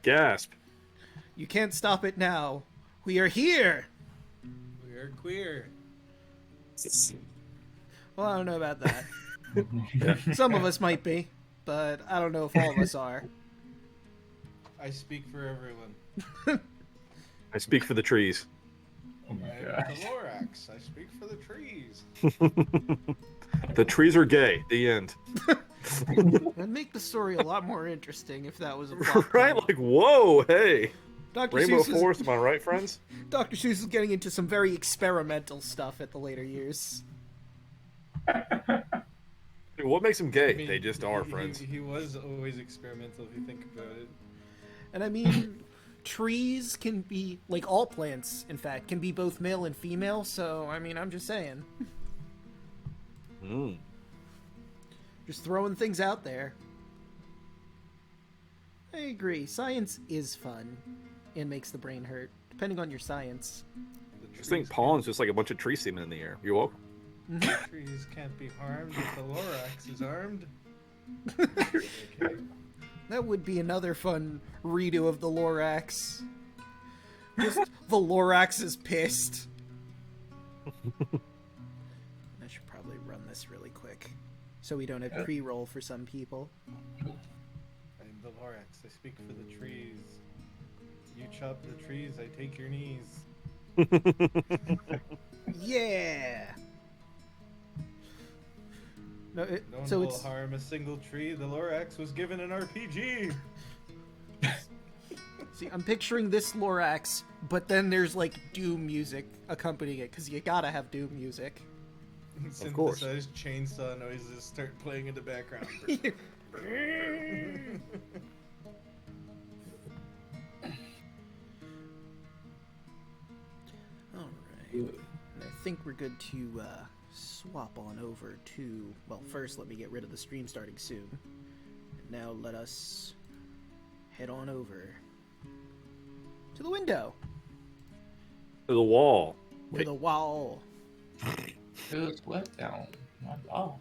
Gasp. You can't stop it now. We are here! We are queer. Well, I don't know about that. Some of us might be, but I don't know if all of us are. I speak for everyone. I speak for the trees. Oh my I'm god. the Lorax. I speak for the trees. The trees are gay. The end. It'd make the story a lot more interesting if that was a plot Right? point. Like, whoa, hey. Dr. Rainbow Seuss is, Forest, am I right, friends? Dr. Seuss is getting into some very experimental stuff at the later years. Dude, what makes them gay? I mean, They just are, friends. He was always experimental if you think about it. And I mean, trees can be, like all plants, in fact, can be both male and female, so, I mean, I'm just saying. Mm. Just throwing things out there. I agree. Science is fun. And makes the brain hurt, depending on your science. The Just think pollen's just like a bunch of tree semen in the air. You're welcome. trees can't be harmed if the Lorax is armed. Okay. That would be another fun redo of the Lorax. Just the Lorax is pissed. I should probably run this really quick, so we don't have pre-roll for some people. I'm the Lorax. I speak for the trees. You chop the trees, I take your knees. Yeah. No, No one so will it's harm a single tree. The Lorax was given an RPG. see, I'm picturing this Lorax, but then there's like Doom music accompanying it, because you gotta have Doom music. course. Synthesized chainsaw noises start playing in the background. Alright. And I think we're good to swap on over to... Well, first let me get rid of the stream starting soon. And now let us head on over to the window. To the wall. To the wall. Feel sweat down my balls.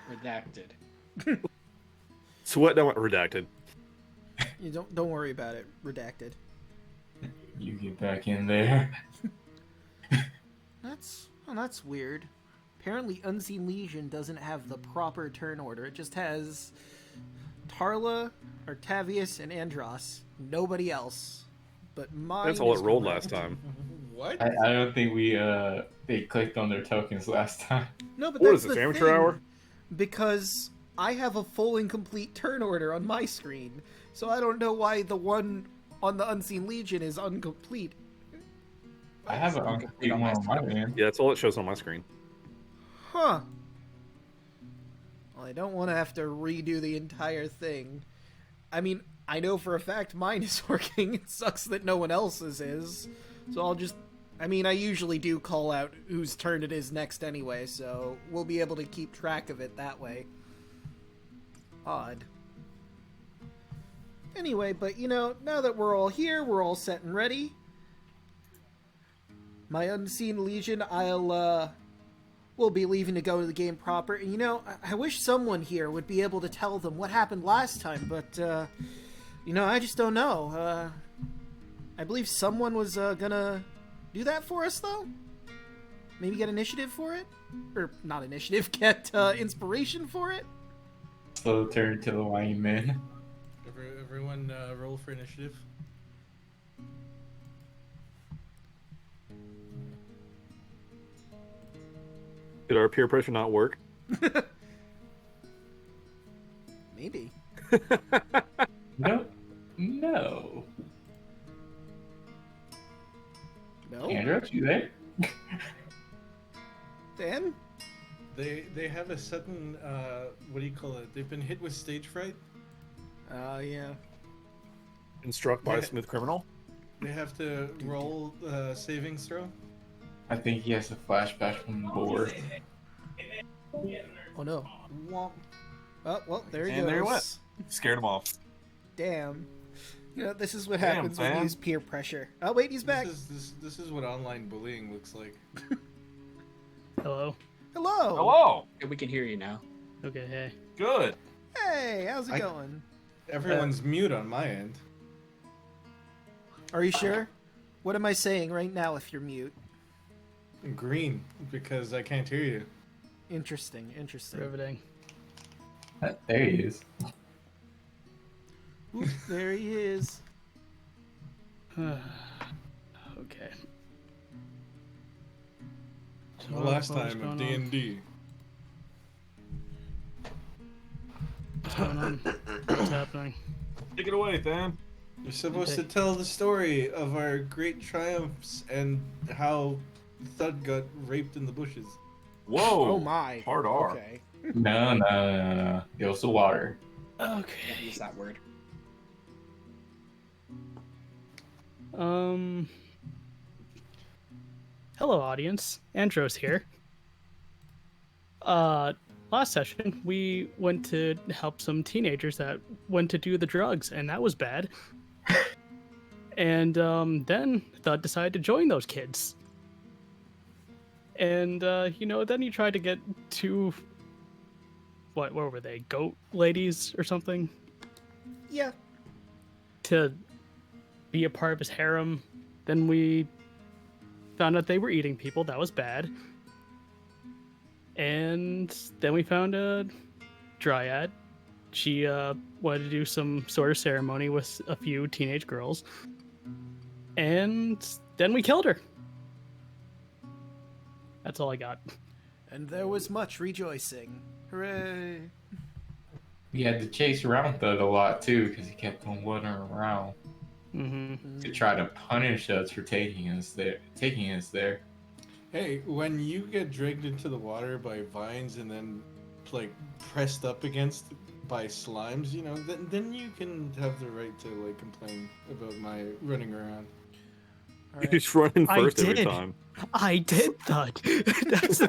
Redacted. Sweat down redacted. You don't worry about it. Redacted. You get back in there. That's weird. Apparently Unseen Legion doesn't have the proper turn order. It just has Tarla, Artavius, and Andros. Nobody else. But mine That's all is it rolled correct. last time. What? I don't think we they clicked on their tokens last time. No, but What that's is this, the amateur thing, hour? because I have a full and complete turn order on my screen, so I don't know why the one on the Unseen Legion is incomplete. I have an incomplete one on my end. Yeah, that's all it shows on my screen. Huh. Well, I don't want to have to redo the entire thing. I mean, I know for a fact mine is working. It sucks that no one else's is. So I'll just... I mean, I usually do call out whose turn it is next anyway, so we'll be able to keep track of it that way. Odd. Anyway, but you know, now that we're all here, we're all set and ready. My Unseen Legion, we'll be leaving to go to the game proper. And you know, I wish someone here would be able to tell them what happened last time, but, you know, I just don't know. I believe someone was, gonna do that for us, though? Maybe get initiative for it? Or, not initiative, get, inspiration for it? Slow turn to the wine man. Everyone roll for initiative. Did our peer pressure not work? Maybe. No. No. No? Andrew, you there? Dan? They have a sudden what do you call it? They've been hit with stage fright. Yeah. And struck by a smooth criminal? They have to roll savings throw. I think he has a flashback from the board. Oh no. Womp. Oh, well, there he goes. And there he went. Scared him off. Damn. You know, this is what Damn, happens when you fam. use peer pressure. Oh, wait, he's back. This is what online bullying looks like. Hello. Hello. Hello! Okay, we can hear you now. Okay, hey. Good. Hey, how's it going? Everyone's mute on my end. Are you sure? What am I saying right now if you're mute? Green, because I can't hear you. Interesting. Riveting. There he is. Oop, there he is. Okay. The last time of D&D. What's going on? What's happening? Take it away, Than. You're supposed to tell the story of our great triumphs and how Thud got raped in the bushes. Whoa. Oh my. Hard R. Okay. No. It was the water. Okay. Use that word. Hello, audience. Andros here. Last session, we went to help some teenagers that went to do the drugs, and that was bad. And then Thud decided to join those kids. And, then he tried to get two... What were they? Goat ladies or something? Yeah. To be a part of his harem. Then we found out they were eating people. That was bad. And then we found a dryad. She wanted to do some sort of ceremony with a few teenage girls. And then we killed her. That's all I got. And there was much rejoicing. Hooray. We had to chase around Thud a lot too, because he kept on wandering around to try to punish us for taking us there. Hey, when you get dragged into the water by vines and then like pressed up against by slimes, then you can have the right to like complain about my running around. All right. He's running I first every did. time. I did, Thud. That's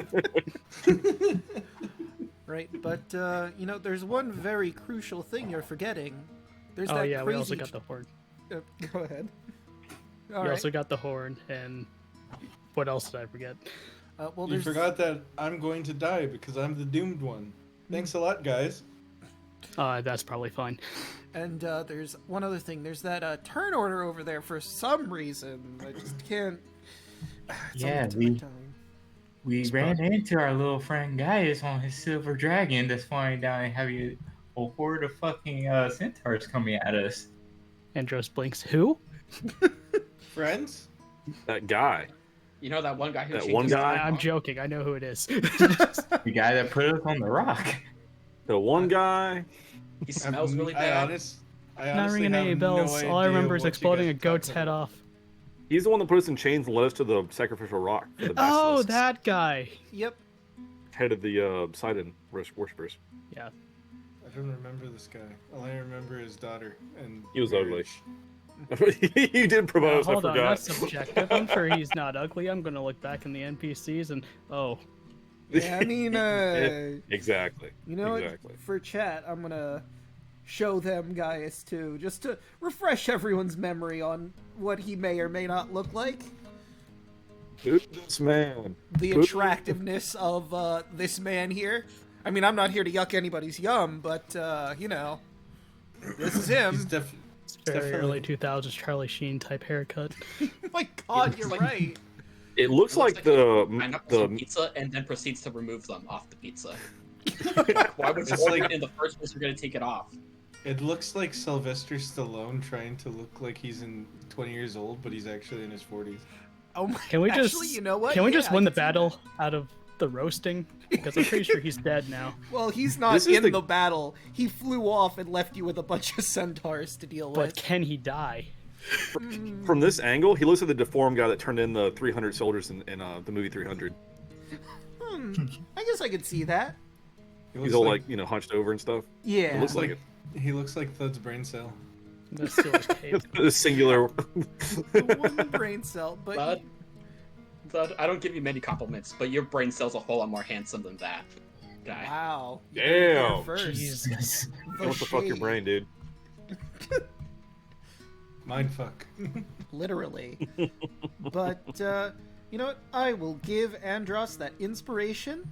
Right, but there's one very crucial thing you're forgetting. There's Oh that yeah, crazy... we also got the horn. Go ahead. We All right. also got the horn, and what else did I forget? Well, You there's... forgot that I'm going to die because I'm the doomed one. Thanks a lot, guys. That's probably fine. And there's one other thing. There's that turn order over there for some reason. I just can't... It's on Yeah, the tip of my tongue. We ran into our little friend Gaius on his silver dragon that's flying down and having a horde of fucking centaurs coming at us. Andros blinks. Who? Friends? That guy. You know that one guy who That changes one his guy? I'm name? joking. I know who it is. The guy that put us on the rock. The one guy. He smells really bad. I Not honestly ringing have any bells. no All I idea remember is what you exploding guys a are goat's talking head about. off. He's the one that put us in chains and led us to the sacrificial rock. For the Oh, basilisks. that guy. Yep. Head of the Poseidon worshippers. Yeah. I don't remember this guy. All I remember is daughter and He was ugly. marriage. You did propose, Hold I on, forgot. that's subjective. I'm sure he's not ugly. I'm gonna look back in the NPCs and Yeah, I mean, Exactly. you know exactly. what? For chat, I'm gonna show them Gaius too, just to refresh everyone's memory on what he may or may not look like. Look at this man. The Look- attractiveness of this man here. I mean, I'm not here to yuck anybody's yum, but this is He's him. it's very Definitely. early 2000s Charlie Sheen type haircut. My God, you're like- right. It looks like Pineapples on the pizza and then proceeds to remove them off the pizza. Why would you It's order like- it in the first place? You're gonna take it off. It looks like Sylvester Stallone trying to look like he's in 20 years old, but he's actually in his 40s. Oh my. Can we Actually, just you know what? Can we Yeah, just I win the can see battle out of the roasting? Because I'm pretty sure he's dead now. that. Well, he's not This is in the- the battle. He flew off and left you with a bunch of centaurs to deal But with. can he die? from this angle, he looks like the deformed guy that turned in the 300 soldiers in the movie 300. I guess I could see that. He He's looks all like hunched over and stuff. Yeah. It looks like he looks like Thud's brain cell. That's still his cape. a singular. the one brain cell, but But I don't give you many compliments, but your brain cell's a whole lot more handsome than that guy. wow. Damn. First. Jesus. What the fuck your shade. brain, dude? Mindfuck. Literally. But, you know what? I will give Andros that inspiration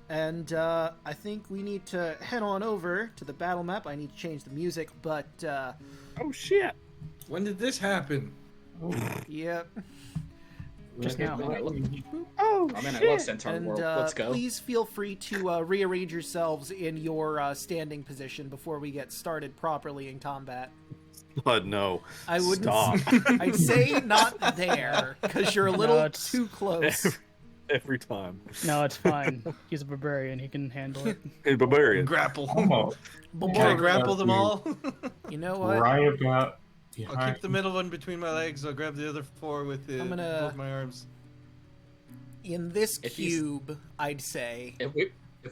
And I think we need to head on over to the battle map. I need to change the music, but Oh shit! When did this happen? yep. Just now. Oh man, I love Centaur And World. Let's go. please feel free to rearrange yourselves in your standing position before we get started properly in combat. But no. I wouldn't. Stop. I'd say not there because you're a little it's- too close. Every time. No, it's fine. He's a barbarian. He can handle it. Hey, barbarian. Grapple. Almost. Can I grapple them all? You know what? Right about I'll behind. keep the middle one between my legs. I'll grab the other 4 with I'm gonna- both my arms. In this If he's- cube, I'd say. If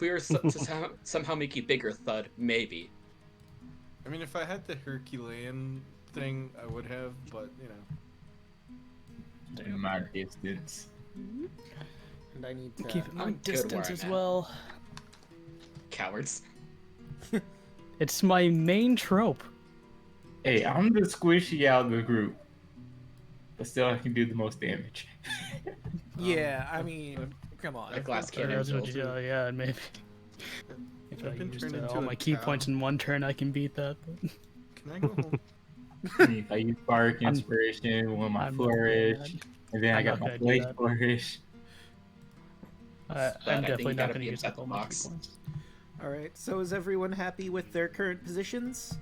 we were to somehow make you bigger, Thud, maybe. I mean, if I had the Herculean thing, I would have, but you know. In my distance. And I need to. Keep it my I'm good distance where as I'm at. well. Cowards. It's my main trope. Hey, I'm the squishy out of the group. But still, I can do the most damage. Yeah, I mean, come on. That glass Yeah, cannon. that's what you do. Yeah, maybe. If I I've been used turned into all a my key cow. points in one turn, I can beat that. But Can I go home? If I use Bark Inspiration with my I'm Flourish, bad. and then I I'm got not my gonna do Blaze that. Flourish. I'm I think definitely you not gotta going to be use inside up all the my key box. points. All right. So is everyone happy with their current positions?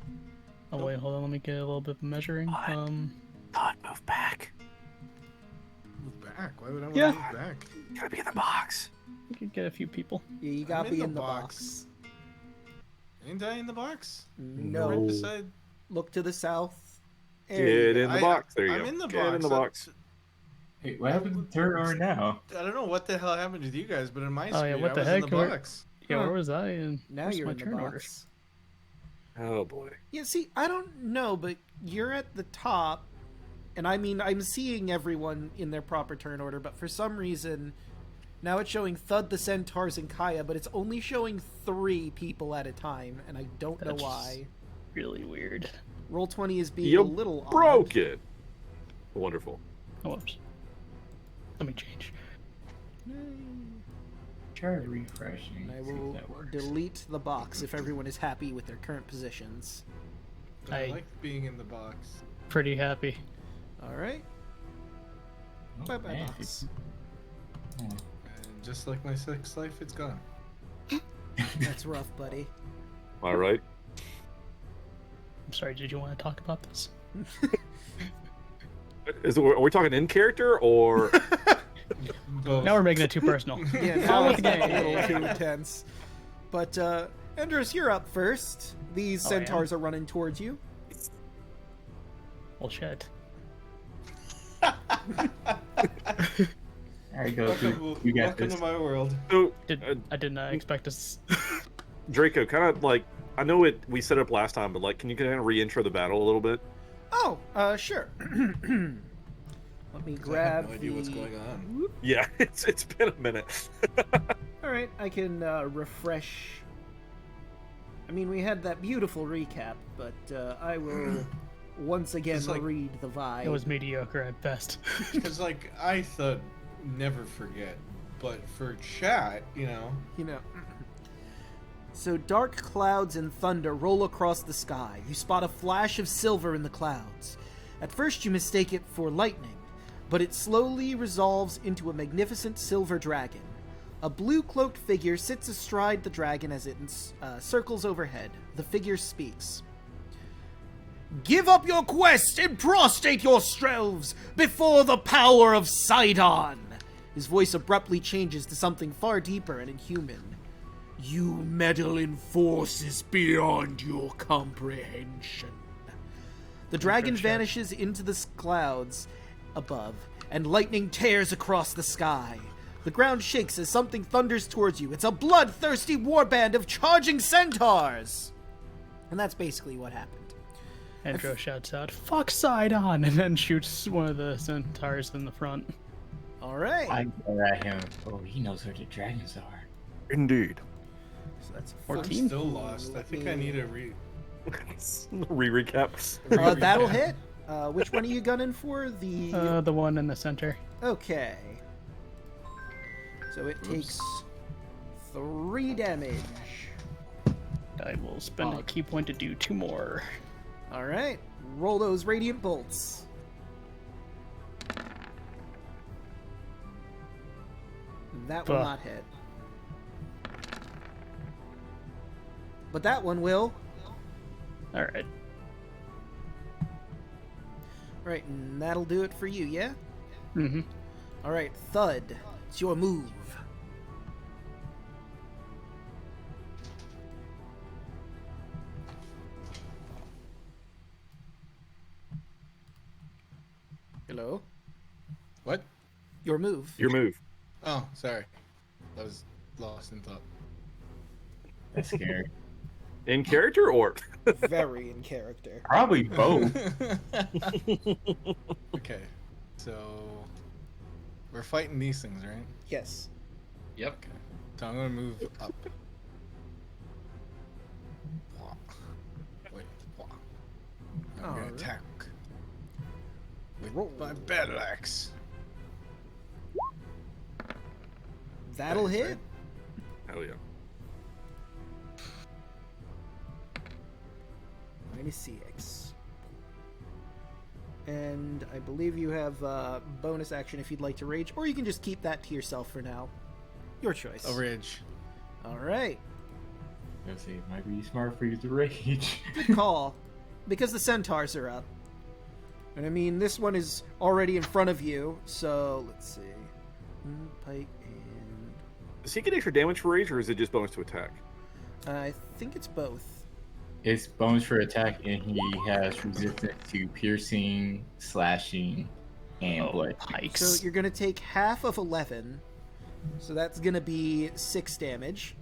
Oh wait, hold on. Let me get a little bit of measuring. Todd, move back. Move back. Why would I want Yeah. to move back? You gotta be in the box. We could get a few people. Yeah, you gotta I'm be in the box. Ain't I in the box? No. Right beside. Look to the south. There Get you in go. the box. There you I'm go. in the Get box. in the box. Hey, what happened to turn over now? I don't know what the hell happened with you guys, but in my Oh, yeah, screen, what I the was heck? in the Where- box. Yeah, Huh. where was I? And Now where's you're my in the turn box. orders? Oh boy. Yeah, see, I don't know, but you're at the top, and I mean, I'm seeing everyone in their proper turn order, but for some reason, now it's showing Thud, the Centaurs, and Kaya, but it's only showing 3 people at a time, and I don't know That's why. Really weird. Roll20 is being You a little broke odd. it. Wonderful. Oh, whoops. Let me change. Try refreshing. And I see if will that works. delete the box if everyone is happy with their current positions. But I I- like being in the box. Pretty happy. All right. Oh, Bye-bye, man, box. Oh. And just like my sex life, it's gone. That's rough, buddy. Am I right? I'm sorry, did you want to talk about this? Are we talking in character or? Both. Now we're making it too personal. Yeah, now it's getting a little too intense. But, Enders, you're up first. These Oh, centaurs are running towards you. Well, shit. There you go. Welcome, You got welcome this. to my world. So, I did not expect us. Draco, kind of like I know it. We set up last time, but like, can you kind of re-intro the battle a little bit? Oh, sure. Let me 'Cause I grab have no idea what's going on. Yeah, it's been a minute. All right, I can refresh. I mean, we had that beautiful recap, but I will once again It's like- read the vibe. It was mediocre at best. Because, like, I thought never forget. But for chat, you know. You know. So dark clouds and thunder roll across the sky. You spot a flash of silver in the clouds. At first you mistake it for lightning, but it slowly resolves into a magnificent silver dragon. A blue-cloaked figure sits astride the dragon as it circles overhead. The figure speaks. Give up your quest and prostrate yourselves before the power of Sidon! His voice abruptly changes to something far deeper and inhuman. You meddle in forces beyond your comprehension. The dragon vanishes into the clouds above, and lightning tears across the sky. The ground shakes as something thunders towards you. It's a bloodthirsty warband of charging centaurs! And that's basically what happened. Andro shouts out, "Fuck Sidon!" and then shoots one of the centaurs in the front. Alright. I go at him. Oh, he knows where the dragons are. Indeed. So that's a I'm 14? still lost. I think I need a Re-recap. that'll hit. Which one are you gunning for? The one in the center. Okay. So it takes 3 damage. I will spend a Fuck. key point to do 2 more. All right, roll those radiant bolts. That will Fuck. not hit. But that one will. All right. Right, and that'll do it for you, yeah? Mm-hmm. All right, Thud, it's your move. Hello? What? Your move. Your move. Oh, sorry. I was lost in thought. That's scary. In character or? Very in character. Probably both. Okay, so we're fighting these things, right? Yes. Yep. Okay. So I'm gonna move up. Wait. I'm gonna Alright. attack with Roll. my battle axe. That'll Right, hit. right. Hell yeah. Minus CX. And I believe you have bonus action if you'd like to rage, or you can just keep that to yourself for now. Your choice. A rage. All right. Let's see. It might be smart for you to rage. Good call. Because the centaurs are up. And I mean, this one is already in front of you, so let's see. Pike and... Does he get extra damage for rage, or is it just bonus to attack? I think it's both. It's bonus for attack, and he has resistance to piercing, slashing, and blood. Pikes. So you're going to take half of 11. So that's going to be 6 damage.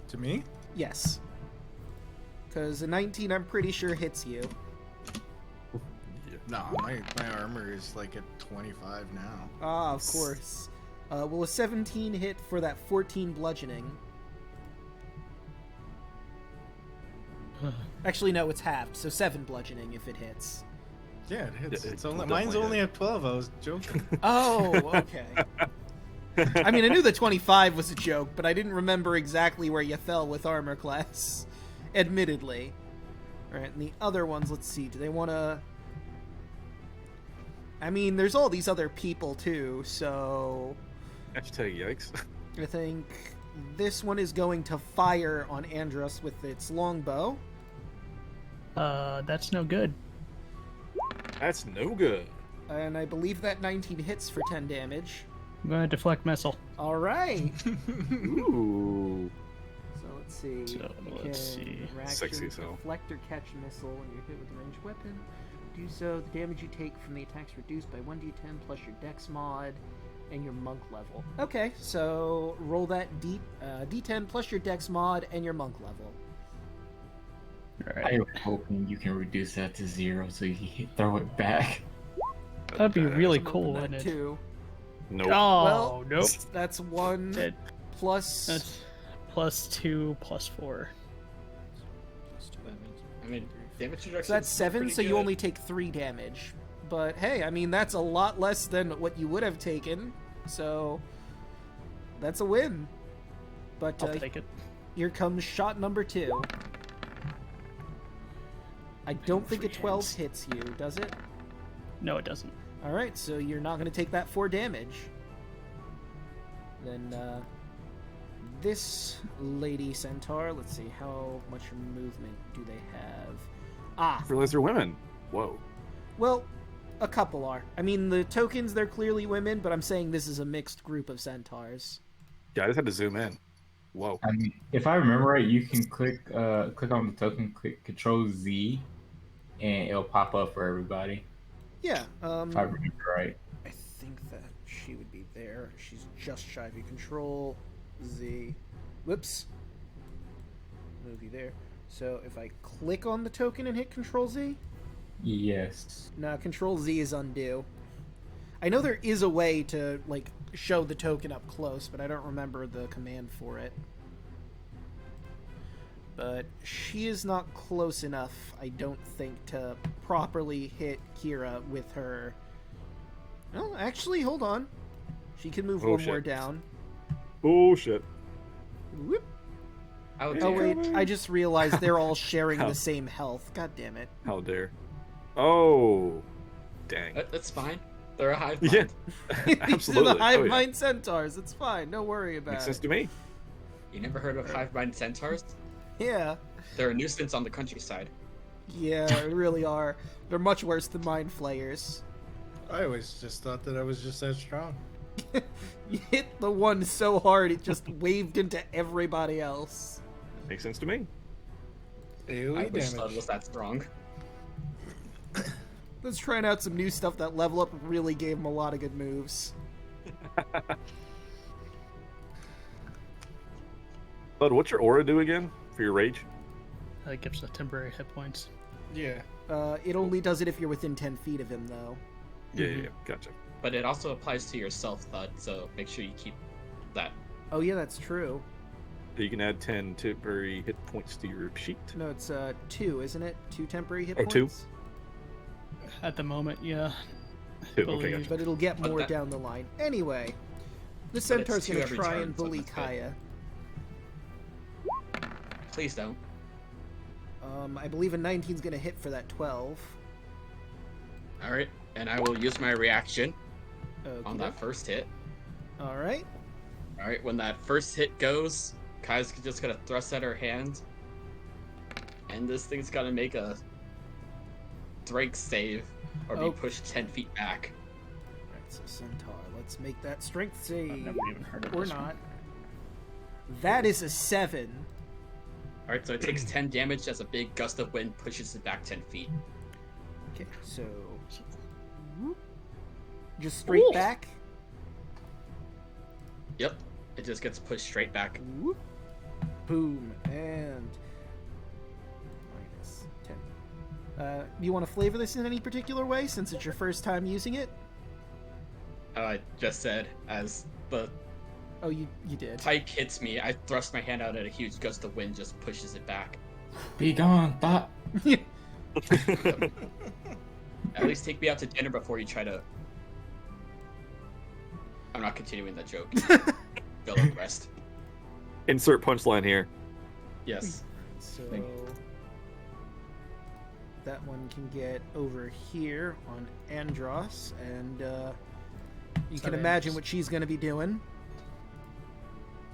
To me? Yes. Because a 19, I'm pretty sure, hits you. No, my armor is like at 25 now. Ah, of course. Will a 17 hit for that 14 bludgeoning? Actually, no, it's halved, so 7 bludgeoning if it hits. Yeah, it hits. It It's only, definitely mine's only at 12. I was joking. Oh, okay. I mean, I knew the 25 was a joke, but I didn't remember exactly where you fell with armor class. Admittedly. Alright, and the other ones, let's see. Do they want to... I mean, there's all these other people, too, so... I should tell you, yikes. I think this one is going to fire on Andros with its longbow. That's no good. That's no good. And I believe that 19 hits for 10 damage. I'm going to deflect missile. Alright! Ooh. So let's see. So, You let's can see. reaction, Sexy as hell. deflect or catch a missile when you're hit with a ranged weapon. Do so, the damage you take from the attack is reduced by 1d10 plus your dex mod and your monk level. Okay, so roll that d10 plus your dex mod and your monk level. Alright. I'm hoping you can reduce that to 0 so you can throw it back. That'd be really I'm cool, open wouldn't that it? too. Nope. Oh, Well, nope. That's 1 That- plus... That's +2, +4. I mean, damage reduction. So that's 7, so you only take 3 damage. But hey, I mean, that's a lot less than what you would have taken. So that's a win. But I'll take it. here comes shot number 2. I don't think a Free 12 hands. hits you, does it? No, it doesn't. Alright, so you're not going to take that 4 damage. Then, this lady centaur, let's see, how much movement do they have? Ah, I realize they're women. Whoa. well, a couple are. I mean, the tokens, they're clearly women, but I'm saying this is a mixed group of centaurs. Yeah, I just had to zoom in. Whoa. I mean, if I remember right, you can click on the token, click Control Z, and it'll pop up for everybody. Yeah, If I remember right. I think that she would be there. She's just shy of you. Control Z. Whoops. Move you there. So if I click on the token and hit Control Z, Yes. no, Control Z is undo. I know there is a way to like show the token up close, but I don't remember the command for it. But she is not close enough, I don't think, to properly hit Kira with her. No, actually, hold on. She can move Oh, one more shit. down. Oh shit. Whoop. Oh, Oh dear. wait, I just realized they're all sharing the same health. God damn it. How dare. Oh. Dang. That's fine. They're a hive Yeah. mind. These are Absolutely. the hive Oh, yeah. mind centaurs. It's fine. Don't worry about Makes sense it. to me. You never heard of hive mind centaurs? Yeah. They're a nuisance on the countryside. Yeah, they really are. They're much worse than mind flayers. I always just thought that I was just that strong. You hit the one so hard it just waved into everybody else. Makes sense to me. I AoE wish Thud damage. was that strong. Let's trying out some new stuff that level up really gave him a lot of good moves. Bud, what's your aura do again for your rage? It gives us temporary hit points. Yeah. It only does it if you're within 10 feet of him, though. Yeah, gotcha. But it also applies to yourself, Thud, so make sure you keep that. Oh yeah, that's true. So you can add 10 temporary hit points to your sheet. No, it's 2, isn't it? 2 temporary hit Oh, points. 2? At the moment, yeah. 2, okay, believe- gotcha. But it'll get But more that- down the line. Anyway, the it's centaur's 2 gonna every try turn, and so bully that's good. Kaya. Please don't. I believe a 19's gonna hit for that 12. Alright, and I will use my reaction on Okay. that first hit. All right. Alright, when that first hit goes, Kai's just gonna thrust at her hand. And this thing's gotta make a strength save or be Oh. pushed 10 feet back. Right, so centaur. Let's make that strength I've save. never even heard of Or this one. not. That is a 7. Alright, so it takes 10 damage as a big gust of wind pushes it back 10 feet. Okay, so whoop. Just straight Ooh. back. Yep, it just gets pushed straight back. Whoop. Boom, and minus 10. You want to flavor this in any particular way, since it's your first time using it? I just said, as the Oh, you did. pike hits me, I thrust my hand out and a huge gust of wind just pushes it back. Be gone, thought. At least take me out to dinner before you try to... I'm not continuing that joke. Go and rest. Insert punchline here. Yes. So Thank that one can get over here on Andros, and you can imagine what she's going to be doing.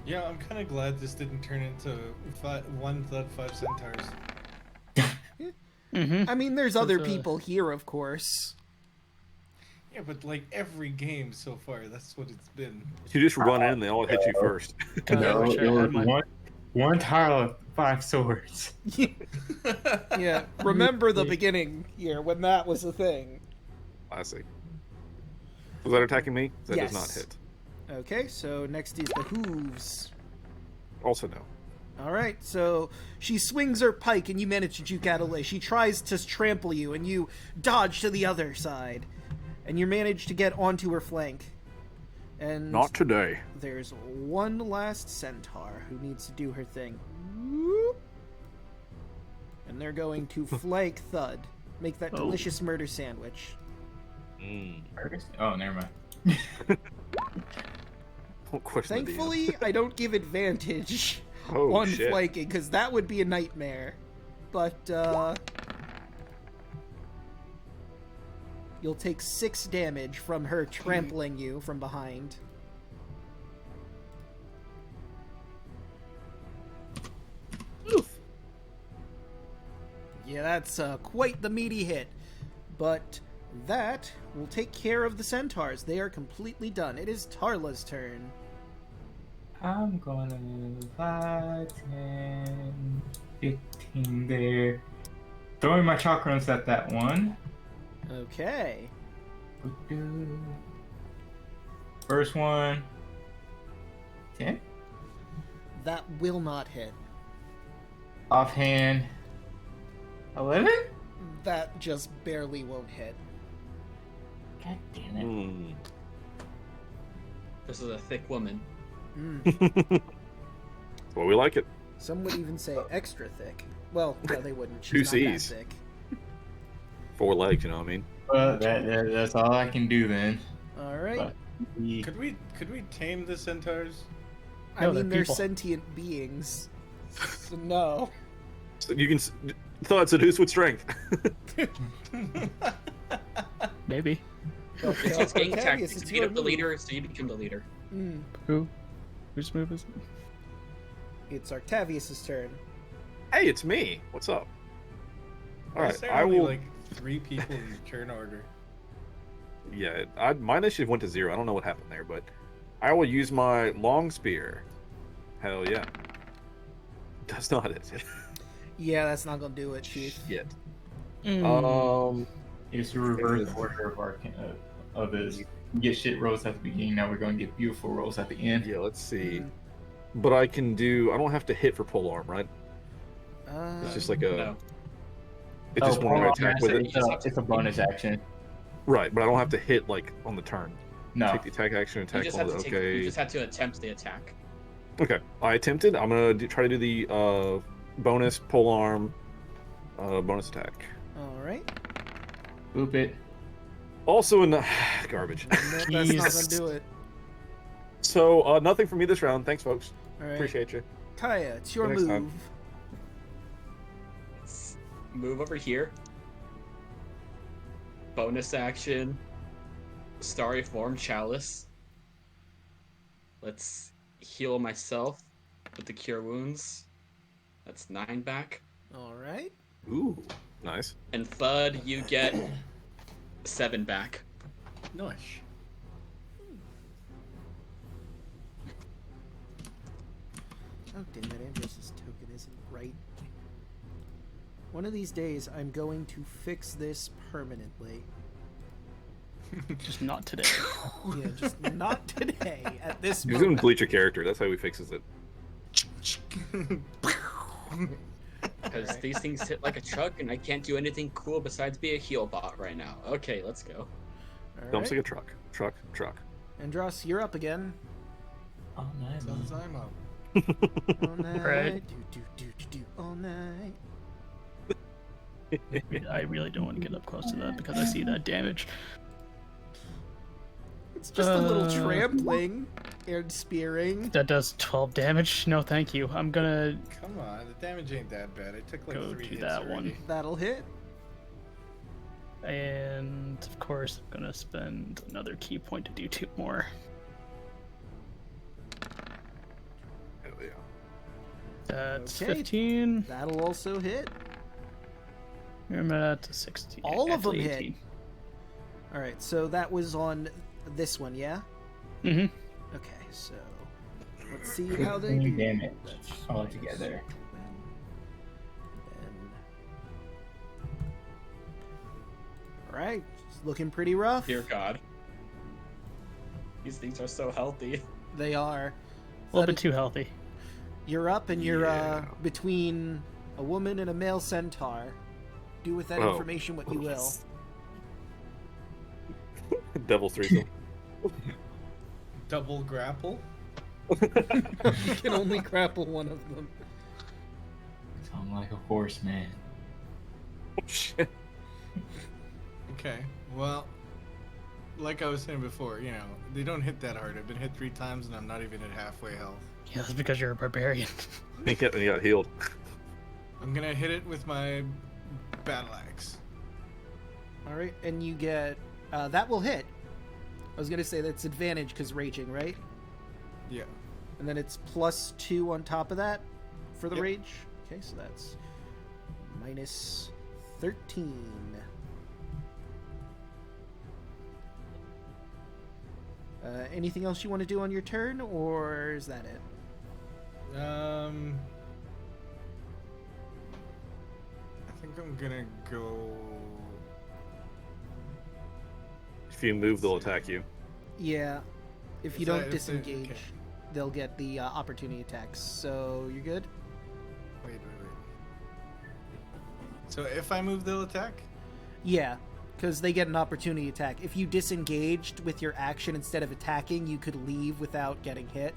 Yeah, I'm kind of glad this didn't turn into 1 Thud 5 centaurs. Mm-hmm. I mean, there's other That's, people here, of course. Yeah, but like every game so far, that's what it's been. You just run in and they all hit you first. I wish I had my- one tile of 5 swords. Yeah, remember the beginning here when that was a thing. Classic. Was that attacking me? That Yes. does not hit. Okay, so next is the hooves. Also no. All right, so she swings her pike and you manage to juke out of the way. She tries to trample you and you dodge to the other side. And you manage to get onto her flank. And Not today. there's one last centaur who needs to do her thing. Whoop. And they're going to flank Thud. Make that Oh. delicious murder sandwich. Oh, never mind. Don't question the DM. Thankfully, I don't give advantage Oh, on shit. flanking, because that would be a nightmare. But, you'll take 6 damage from her trampling you from behind. Yeah, that's quite the meaty hit. But that will take care of the centaurs. They are completely done. It is Tarla's turn. I'm gonna move 5, 10, 15 there. Throwing my chakrams at that one. Okay. First one. 10. That will not hit. Offhand. 11? That just barely won't hit. God damn it. Hmm. This is a thick woman. Mm. Well, we like it. Some would even say extra thick. Well, no, they wouldn't. Two She's not that Cs. thick. 4 legs, you know what I mean? Well, that's all I can do then. All right. But Could we tame the centaurs? I No, mean, they're they're people. sentient beings. So no. So you can thought seduce with strength. Maybe. It's gang Octavius, tactics. it's Beat your up the move. leader, so you become the leader. Mm. Who? Whose move is it? It's Octavius's turn. Hey, it's me. What's up? All Why right, is there I only, will. like 3 people in turn order? Yeah, my initiative went to 0. I don't know what happened there, but I will use my long spear. Hell yeah. Does not hit. Yeah, that's not gonna do it, Chief. Yet. Mm. It's the reverse order of our of this. Get shit rolls at the beginning. Now we're going to get beautiful rolls at the end. Yeah, let's see. Mm. But I can do. I don't have to hit for pole arm, right? It's just like a. No. It's just when I attack with it. It's a bonus action. Right, but I don't have to hit like on the turn. No. Take the attack action, You attack just, on had it. to Okay. you just had to attempt the attack. Okay. I attempted. I'm gonna try to do the bonus pole arm, bonus attack. All right. Boop it. Also in the garbage. No, that's not Jesus. gonna do it. So nothing for me this round. Thanks, folks. All right. Appreciate you. Kaya, it's your See you next move. time. Let's move over here. Bonus action. Starry form chalice. Let's heal myself with the cure wounds. That's 9 back. All right. Ooh, nice. And Fudd, you get 7 back. Nice. Oh, damn it, Andros's token isn't right. One of these days, I'm going to fix this permanently. Just not today. Yeah, just not today, at this You're gonna moment. bleach your character. That's how he fixes it. Because these things hit like a truck and I can't do anything cool besides be a heal bot right now. Okay, let's go. All Dumps right. like a truck. Truck. Andros, you're up again. Oh, nice. Sounds I'm up. All night. Right. Do, all night. I really don't want to get up close to that because I see that damage. It's just a little Uh, trampling and spearing. That does 12 damage. No, thank you. I'm gonna Come on, the damage ain't that bad. I took like Go 3 to hits that already. one. That'll hit. And of course, I'm gonna spend another key point to do 2 more. Hell yeah. That's Okay. 15. That'll also hit. I'm at 16. All of them Actually, hit. 18. All right, so that was on this one, yeah? Mhm. Okay, so let's see how they 15 do. damage That's all minus together. 10. All right, it's looking pretty rough. Dear God. These things are so healthy. They are. A little That bit too healthy. You're up, and you're Yeah. between a woman and a male centaur. Do with that Oh. information what you will. Devil's threesome. Double grapple. You can only grapple one of them. I'm like a horse, man. Shit. Okay, well, like I was saying before, you know, they don't hit that hard. I've been hit 3 times and I'm not even at halfway health. Yeah, that's because you're a barbarian. He got healed. I'm gonna hit it with my battle axe. All right, and you get that will hit. I was gonna say that's advantage because raging, right? Yeah. And then it's +2 on top of that for the Yep. rage. Okay, so that's minus 13. Anything else you want to do on your turn, or is that it? I think I'm gonna go. If you move, they'll attack you. Yeah. If you If don't they- disengage, okay. they'll get the opportunity attacks. So you're good? Wait. So if I move, they'll attack? Yeah, because they get an opportunity attack. If you disengaged with your action instead of attacking, you could leave without getting hit.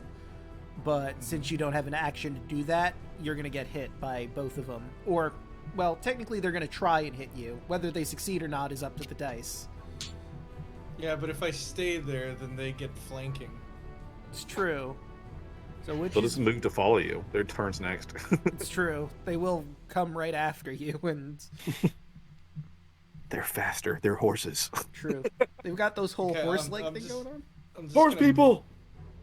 But since you don't have an action to do that, you're going to get hit by both of them. Or, well, technically they're going to try and hit you. Whether they succeed or not is up to the dice. Yeah, but if I stay there, then they get flanking. It's true. So which They'll is, just move to follow you. Their turn's next. it's true. They will come right after you, and They're faster. They're horses. true. They've got those whole Okay, horse-like I'm thing just- going on. I'm just Horse gonna- people!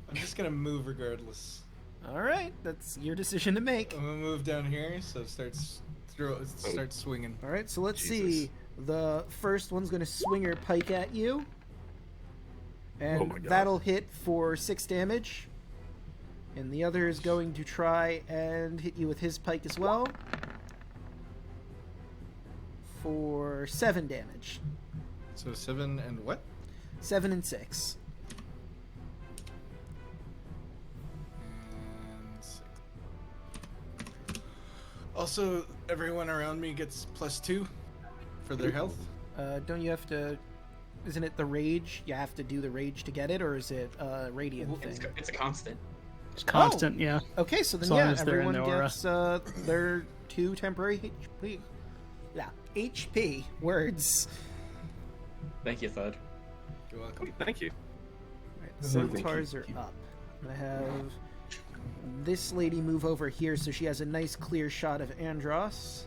I'm just gonna move regardless. All right, that's your decision to make. I'm gonna move down here, so it starts swinging. All right, so let's Jesus. see. The first one's going to swing her pike at you, and Oh my God. that'll hit for 6 damage. And the other is going to try and hit you with his pike as well for 7 damage. So 7 and what? 7 and 6. And 6. Also, everyone around me gets +2 for their health. Don't you have to? Isn't it the rage? You have to do the rage to get it, or is it a radiant thing? It's a constant. It's constant, yeah. Okay, so then As long yeah, as they're in everyone the aura. gets their 2 temporary HP. Yeah, HP words. Thank you, Thud. You're welcome. Thank you. Right, Oh, thank centaurs you. are up. I'm gonna have this lady move over here so she has a nice clear shot of Andros.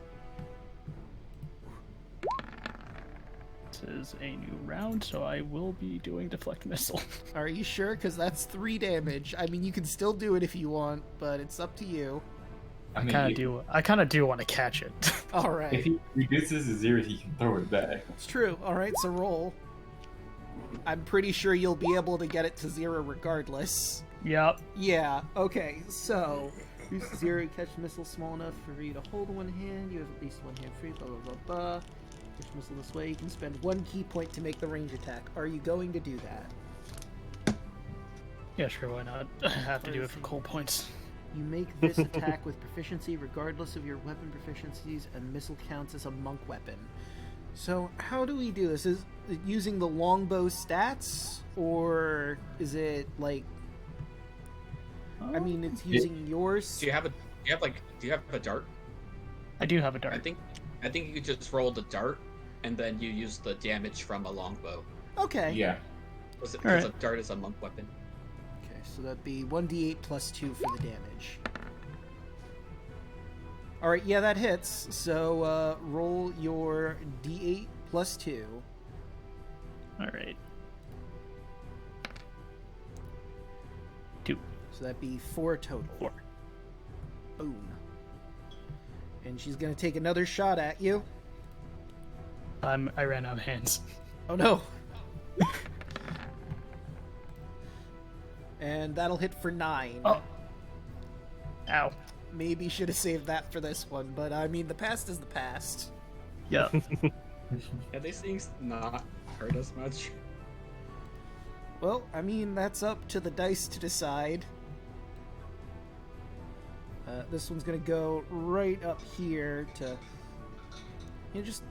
This is a new round, so I will be doing deflect missile. Are you sure? Because that's 3 damage. I mean, you can still do it if you want, but it's up to you. I mean, I kind of do want to catch it. All if right, he reduces to 0, he can throw it back. it's true. All right, so roll. I'm pretty sure you'll be able to get it to 0 regardless. Yep. Yeah, okay, so use 0, catch missile small enough for you to hold in one hand. You have at least one hand free, blah, blah, blah, blah. Catch missile this way. You can spend 1 key point to make the range attack. Are you going to do that? Yeah, sure, why not? I have to do it for cool points. You make this attack with proficiency regardless of your weapon proficiencies, and missile counts as a monk weapon. So, how do we do this? Is it using the longbow stats, or is it like... I mean, it's using yours. Do you have a dart? I do have a I dart. think you could just roll the dart, and then you use the damage from a longbow. Okay. Yeah. Because Alright. a dart is a monk weapon. Okay, so that'd be 1d8 plus 2 for the damage. Alright, yeah, that hits. So, roll your d8 plus 2. Alright. 2. So that'd be 4 total. 4. Boom. And she's gonna take another shot at you. I ran out of hands. Oh no! And that'll hit for 9. Oh. Ow. Maybe should have saved that for this one, but I mean, the past is the past. Yep. Yeah, these things not hurt as much. Well, I mean, that's up to the dice to decide. This one's gonna go right up here to... You know, just...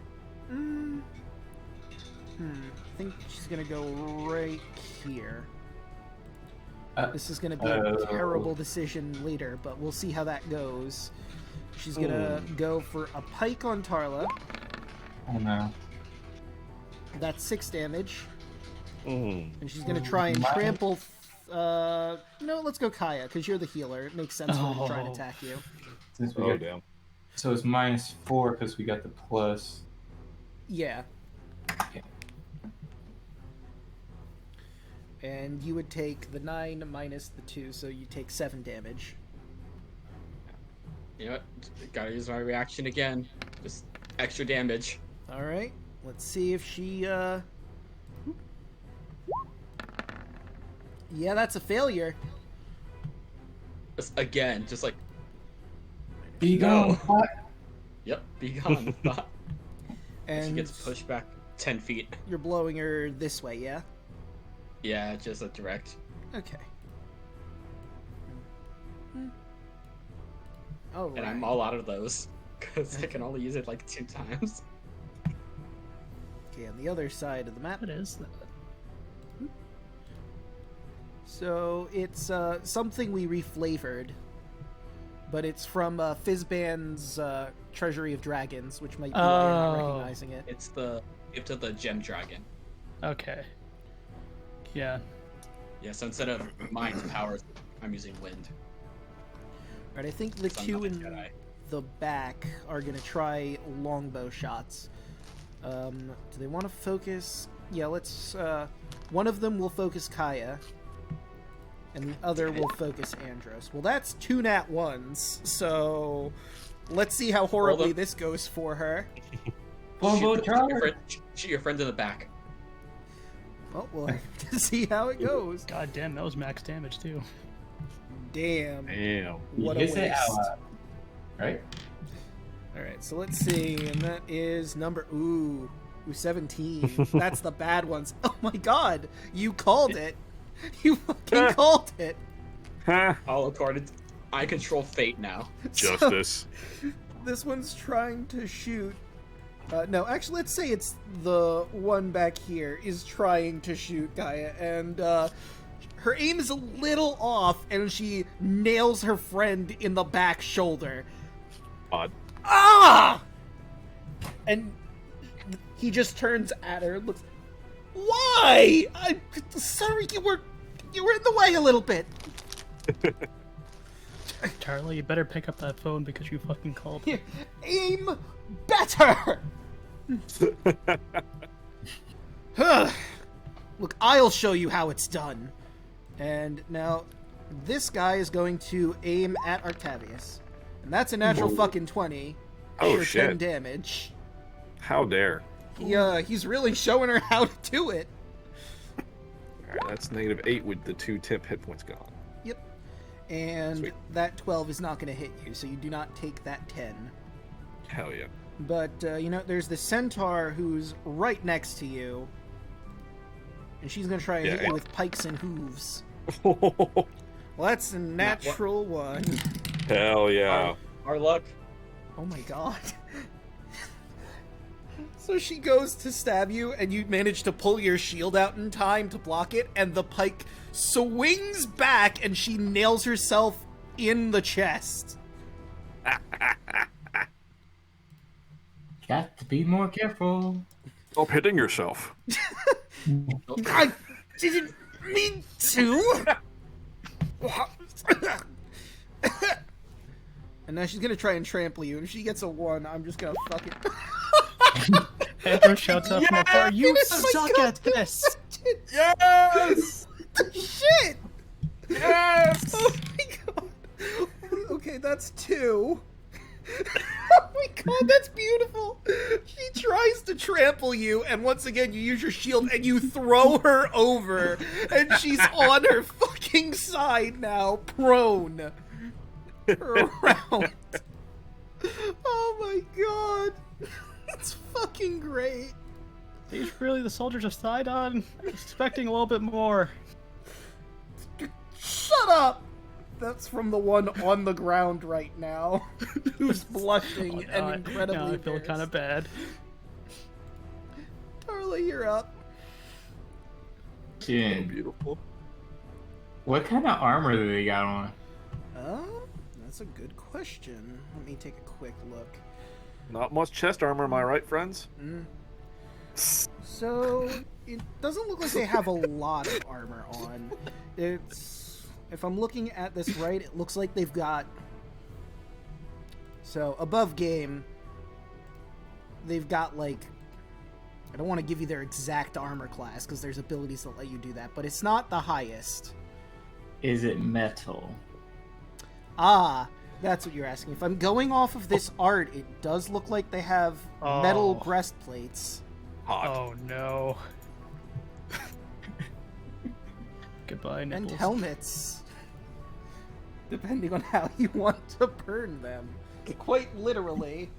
I think she's gonna go right here. This is gonna be a terrible decision later, but we'll see how that goes. She's gonna go for a pike on Tarla. Oh no. That's 6 damage. Mm. And she's gonna try and trample... no, let's go Kaya, because you're the healer. It makes sense for her to try and Oh. attack you. Since we Oh, got, damn. so it's -4 because we got the plus. Yeah. Okay. And you would take the 9 minus the 2, so you take 7 damage. You know what? Gotta use my reaction again. Just extra damage. Alright, let's see if she, Yeah, that's a failure. Just again, just like, Be No. gone. yep, be gone. Thought. She And gets pushed back 10 feet. you're blowing her this way, yeah? Yeah, just a direct. Okay. Oh, And I'm all out of those. Because I can only use it like 2 times. Okay, on the other side of the map. It is. So it's something we reflavored, but it's from Fizzban's Treasury of Dragons, which might be why you're not Oh. recognizing it. It's the gift of the gem dragon. Okay. Yeah. Yeah, so instead of mind powers, I'm using wind. Alright, I think the I'm two not a in Jedi. the back are gonna try longbow shots. Do they want to focus? Yeah, let's. One of them will focus Kaya, and the other will focus Andros. Well, that's 2 nat 1s, so let's see how horribly this goes for her. Shoot your friend in the back. Well, we'll have to see how it goes. God damn, that was max damage too. Damn. Damn. What a Hits waste. it out, right? Alright, so let's see, and that is number 17. That's the bad ones. Oh my god, you called it. You fucking called it. All according I control fate now. Justice. So, this one's trying to shoot. No, actually, let's say it's the one back here is trying to shoot Gaia, and her aim is a little off, and she nails her friend in the back shoulder. Odd. Ah! And he just turns at her and looks. Why? I'm sorry, you were in the way a little bit. Charlie, you better pick up that phone because you fucking called. Here, aim better. Look, I'll show you how it's done. And now, this guy is going to aim at Octavius, and that's a natural fucking 20 Oh, for shit. 10 damage. How dare. He's really showing her how to do it. Alright, that's -8 with the 2 temp hit points gone. Yep. And Sweet. that 12 is not going to hit you, so you do not take that 10. Hell yeah. But, there's the centaur who's right next to you. And she's going to try and hit you with pikes and hooves. Well, that's a natural 1. Hell yeah. Our luck. Oh my god. So she goes to stab you, and you manage to pull your shield out in time to block it, and the pike swings back, and she nails herself in the chest. Got to be more careful. Stop hitting yourself. I didn't mean to! And now she's gonna try and trample you, and if she gets a 1, I'm just gonna fucking... Andros shouts out from afar, "You Oh my suck God, at this!" Yes! What the shit? Yes! Oh my god. Okay, that's 2. Oh my god, that's beautiful. She tries to trample you, and once again, you use your shield and you throw her over, and she's on her fucking side now, prone. Around. Oh my god. That's fucking great. These really the soldiers of Sidon? I was expecting a little bit more. Shut up! That's from the one on the ground right now, who's blushing and incredibly now I feel kind of bad. Tarla, you're up. Shit. Beautiful. What kind of armor do they got on? That's a good question. Let me take a quick look. Not much chest armor, am I right, friends? So, it doesn't look like they have a lot of armor on. It's... If I'm looking at this right, it looks like they've got... So, above game, they've got, like... I don't want to give you their exact armor class, because there's abilities that let you do that, but it's not the highest. Is it metal? Ah, that's what you're asking. If I'm going off of this art, it does look like they have metal breastplates. Hot. Oh no. Goodbye, nipples. And helmets. Depending on how you want to burn them. Quite literally.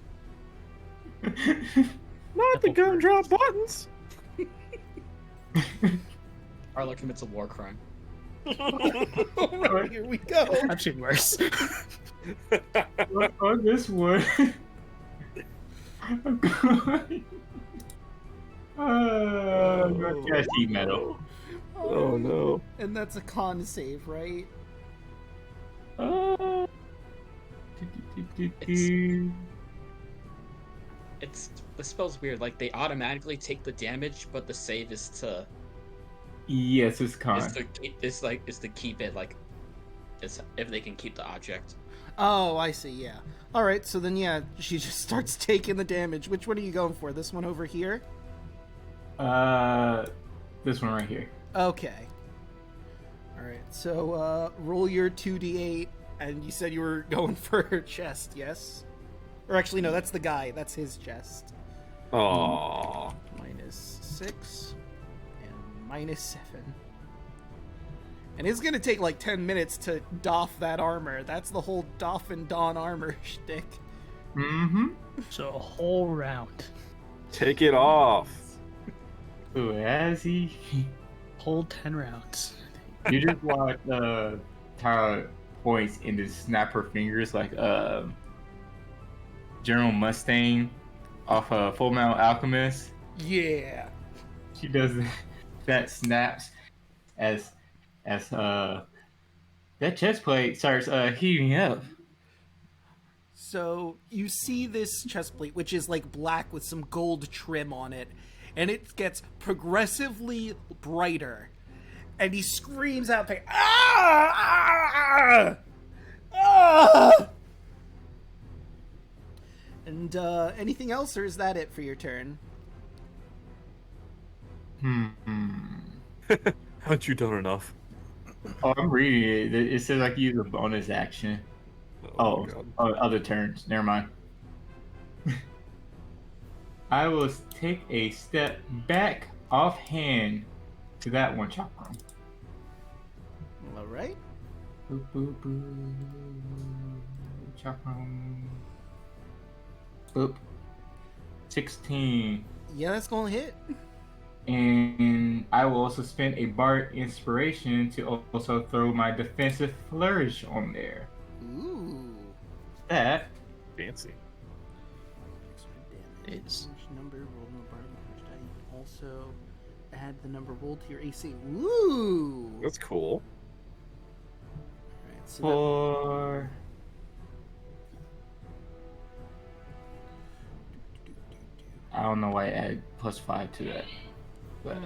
Not the gumdrop buttons! Arla commits a war crime. Alright, here we go. I've seen worse. On this one. Gassy metal. Oh no. And that's a con save, right? It's the spell's weird. Like they automatically take the damage, but the save is to Yes, it's con. is to keep it like is if they can keep the object. Oh, I see, yeah. Alright, so then, yeah, she just starts taking the damage. Which one are you going for? This one over here? This one right here. Okay. Alright, so, roll your 2d8, and you said you were going for her chest, yes? Or actually, no, that's the guy. That's his chest. Aww. -6, and -7. And it's gonna take like 10 minutes to doff that armor. That's the whole doff and don armor shtick. Mm-hmm. So a whole round. Take it off. Ooh, as he... Whole 10 rounds. You just watch Tara points and just snap her fingers like General Mustang off Full Metal Alchemist. Yeah. She does that snaps as that chest plate starts heating up. So you see this chest plate, which is like black with some gold trim on it, and it gets progressively brighter. And he screams out, "Ah! Ah! Ah!" And anything else, or is that it for your turn? Haven't you done enough? Oh, I'm reading it. It says I can use a bonus action. Oh, my God. Other turns. Never mind. I will take a step back offhand to that one chakra. All right. Boop, boop, boop. Chakra. Boop. 16. Yeah, that's gonna hit. And I will also spend a Bard Inspiration to also throw my Defensive Flourish on there. Ooh. That. Fancy. It's number rolled on the bottom of the first die. You can also add the number rolled to your AC. Ooh. That's cool. Alright, so For. I don't know why I added +5 to that. But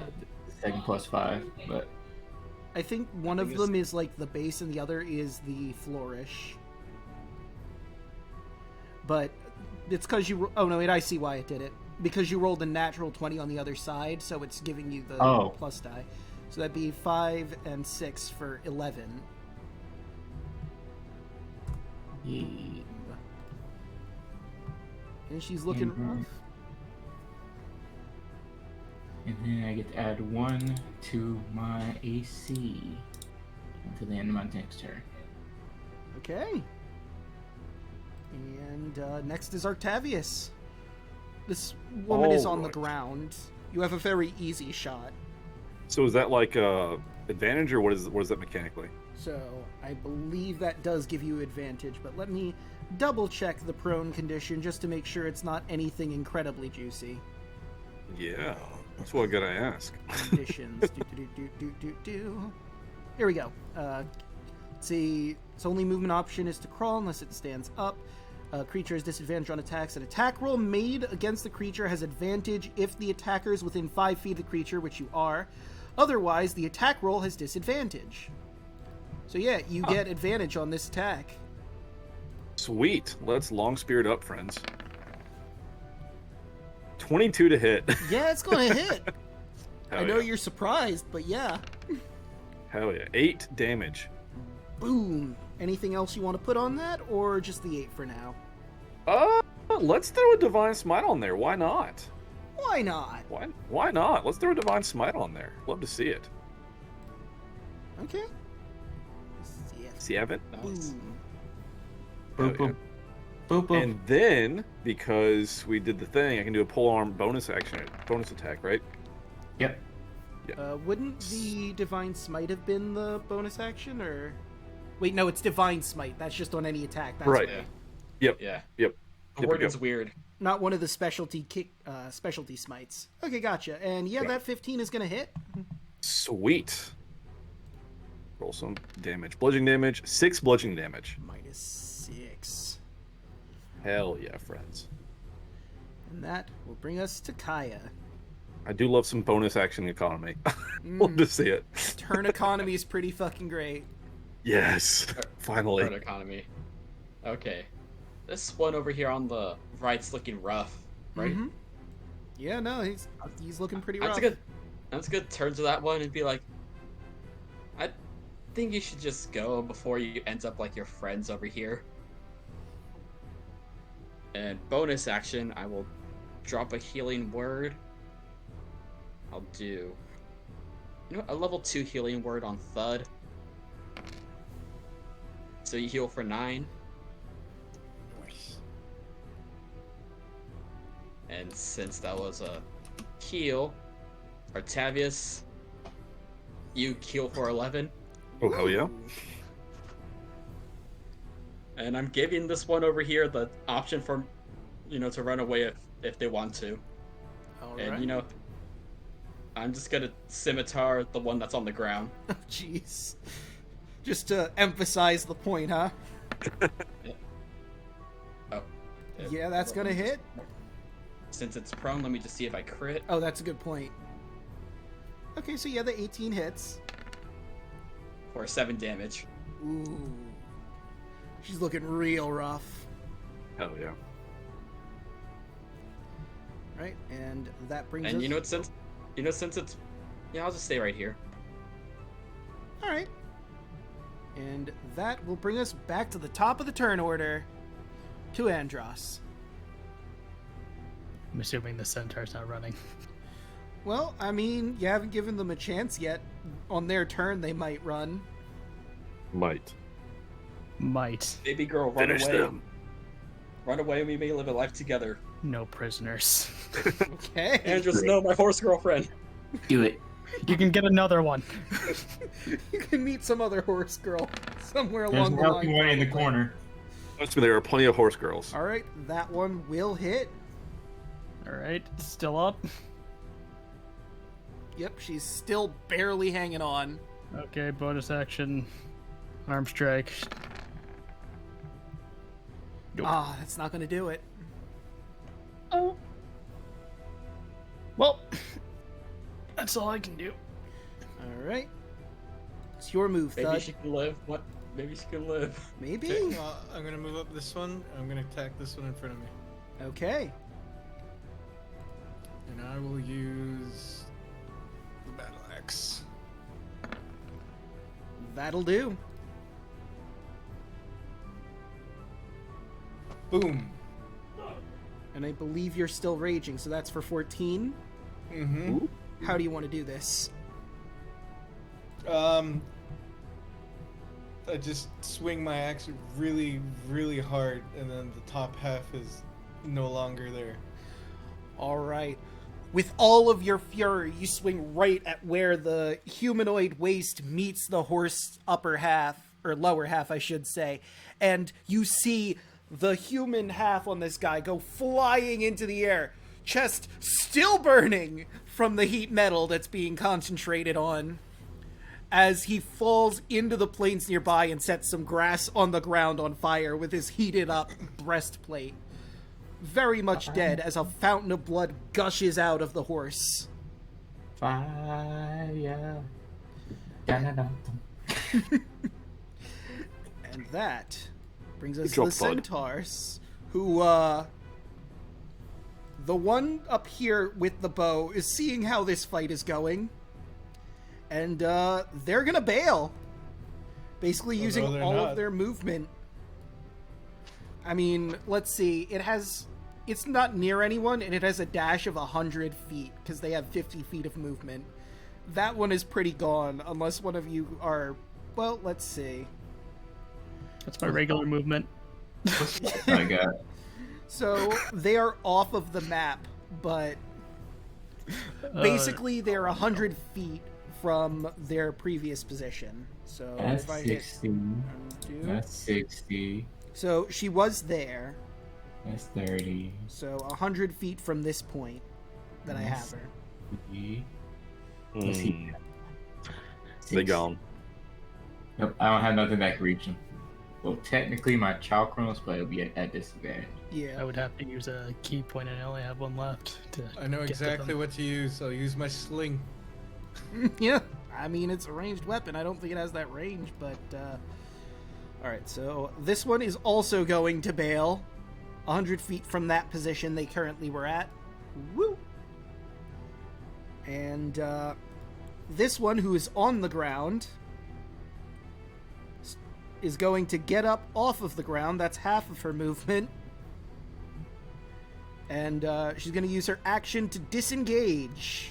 the second +5, but I think one of them is like the base and the other is the flourish. But it's because you... Oh, no, wait, I see why it did it. Because you rolled a natural 20 on the other side, so it's giving you the plus die. So that'd be 5 and 6 for 11. yeah. And she's looking rough. And then I get to add 1 to my AC until the end of my next turn. Okay. And next is Octavius. This woman is on the ground. You have a very easy shot. So is that like advantage, or what is that mechanically? So I believe that does give you advantage, but let me double check the prone condition just to make sure it's not anything incredibly juicy. Yeah, that's what I gotta ask. Conditions. Here we go. Let's see. Its only movement option is to crawl unless it stands up. Creature has disadvantage on attacks. An attack roll made against the creature has advantage if the attacker is within 5 feet of the creature, which you are. Otherwise, the attack roll has disadvantage. So yeah, you get advantage on this attack. Sweet. Let's long spear it up, friends. 22 to hit. Yeah, it's going to hit. I know yeah. you're surprised, but yeah. Hell yeah. 8 damage. Boom. Anything else you want to put on that, or just the 8 for now? Let's throw a Divine Smite on there. Why not? Why not? Why not? Let's throw a Divine Smite on there. Love to see it. Okay. 7. Nice. Boop, boop. Boop, boop. And then, because we did the thing, I can do a polearm bonus attack, right? Yep. Wouldn't the Divine Smite have been the bonus action, or... Wait, no, it's Divine Smite. That's just on any attack. That's Right. weird. Yep. Yeah. Yep. The word is weird. Not one of the specialty smites. Okay, gotcha. And yeah, that 15 is gonna hit. Sweet. Roll some damage. Bludgeoning damage. 6 bludgeoning damage. -6. Hell yeah, friends. And that will bring us to Kaya. I do love some bonus action economy. Love to see it. Turn economy is pretty fucking great. Yes. Finally. Turn economy. Okay. This one over here on the right's looking rough, right? Mhm. Yeah, no, he's looking pretty That's rough. a good turn to that one and be like, I think you should just go before you end up like your friends over here. And bonus action, I will drop a healing word. I'll do, a level 2 healing word on Thud. So you heal for 9. Nice. And since that was a heal, Artavius, you heal for 11. Oh, hell yeah. And I'm giving this one over here the option for, to run away if they want to. All And, right. I'm just gonna scimitar the one that's on the ground. Oh, jeez. Just to emphasize the point, huh? Oh. Yeah, that's gonna hit. Since it's prone, let me just see if I crit. Oh, that's a good point. Okay, so yeah, the 18 hits. For 7 damage. Ooh. She's looking real rough. Hell yeah. Right, and that brings And us... since it's... Yeah, I'll just stay right here. Alright. And that will bring us back to the top of the turn order to Andros. I'm assuming the centaur's not running. Well, I mean, you haven't given them a chance yet. On their turn, they might run. Might. Might. Baby girl, run Finish away. them. Run away, we may live a life together. No prisoners. Okay. Andros, no, my horse girlfriend. Do it. You can get another one. You can meet some other horse girl somewhere There's along the nothing line. one in the corner. Trust me, there are plenty of horse girls. All right, that one will hit. Alright, still up. Yep, she's still barely hanging on. Okay, bonus action. Arm strike. Nope. Ah, that's not going to do it. Oh. Well, that's all I can do. All right. It's your move, Maybe Thud. she can live. What? Maybe she can live. Maybe? Okay, I'm gonna move up this one. I'm gonna attack this one in front of me. Okay. And I will use the battle axe. That'll do. Boom. And I believe you're still raging, so that's for 14. Mm-hmm. How do you want to do this? I just swing my axe really, really hard, and then the top half is no longer there. All right. With all of your fury, you swing right at where the humanoid waist meets the horse upper half, or lower half, I should say. And you see the human half on this guy go flying into the air, chest still burning from the heat metal that's being concentrated on, as he falls into the plains nearby and sets some grass on the ground on fire with his heated up breastplate. Very much dead as a fountain of blood gushes out of the horse. Fire. Da-da-da. And that brings us Good to job, the Thud. centaurs, who, the one up here with the bow is seeing how this fight is going, and, they're gonna bail. Basically no, using they're all not. of their movement. I mean, let's see, it's not near anyone, and it has a dash of 100 feet, because they have 50 feet of movement. That one is pretty gone, unless one of you are, well, let's see. That's my regular movement. I got. So they are off of the map, but basically they're 100 feet from their previous position. So That's if I hit 60. undo- That's 60. So she was there. That's 30. So 100 feet from this point that I have her. 60. Let's see. They gone. Yep, I don't have nothing that can reach him. Well, technically my Chalkronos, but it'll be at disadvantage. Yeah. I would have to use a key point, and I only have one left. I know get to exactly them. what to use. I'll use my sling. Yeah. I mean, it's a ranged weapon. I don't think it has that range, but Alright, so this one is also going to bail 100 feet from that position they currently were at. Woo! And this one, who is on the ground, is going to get up off of the ground. That's half of her movement. And she's going to use her action to disengage.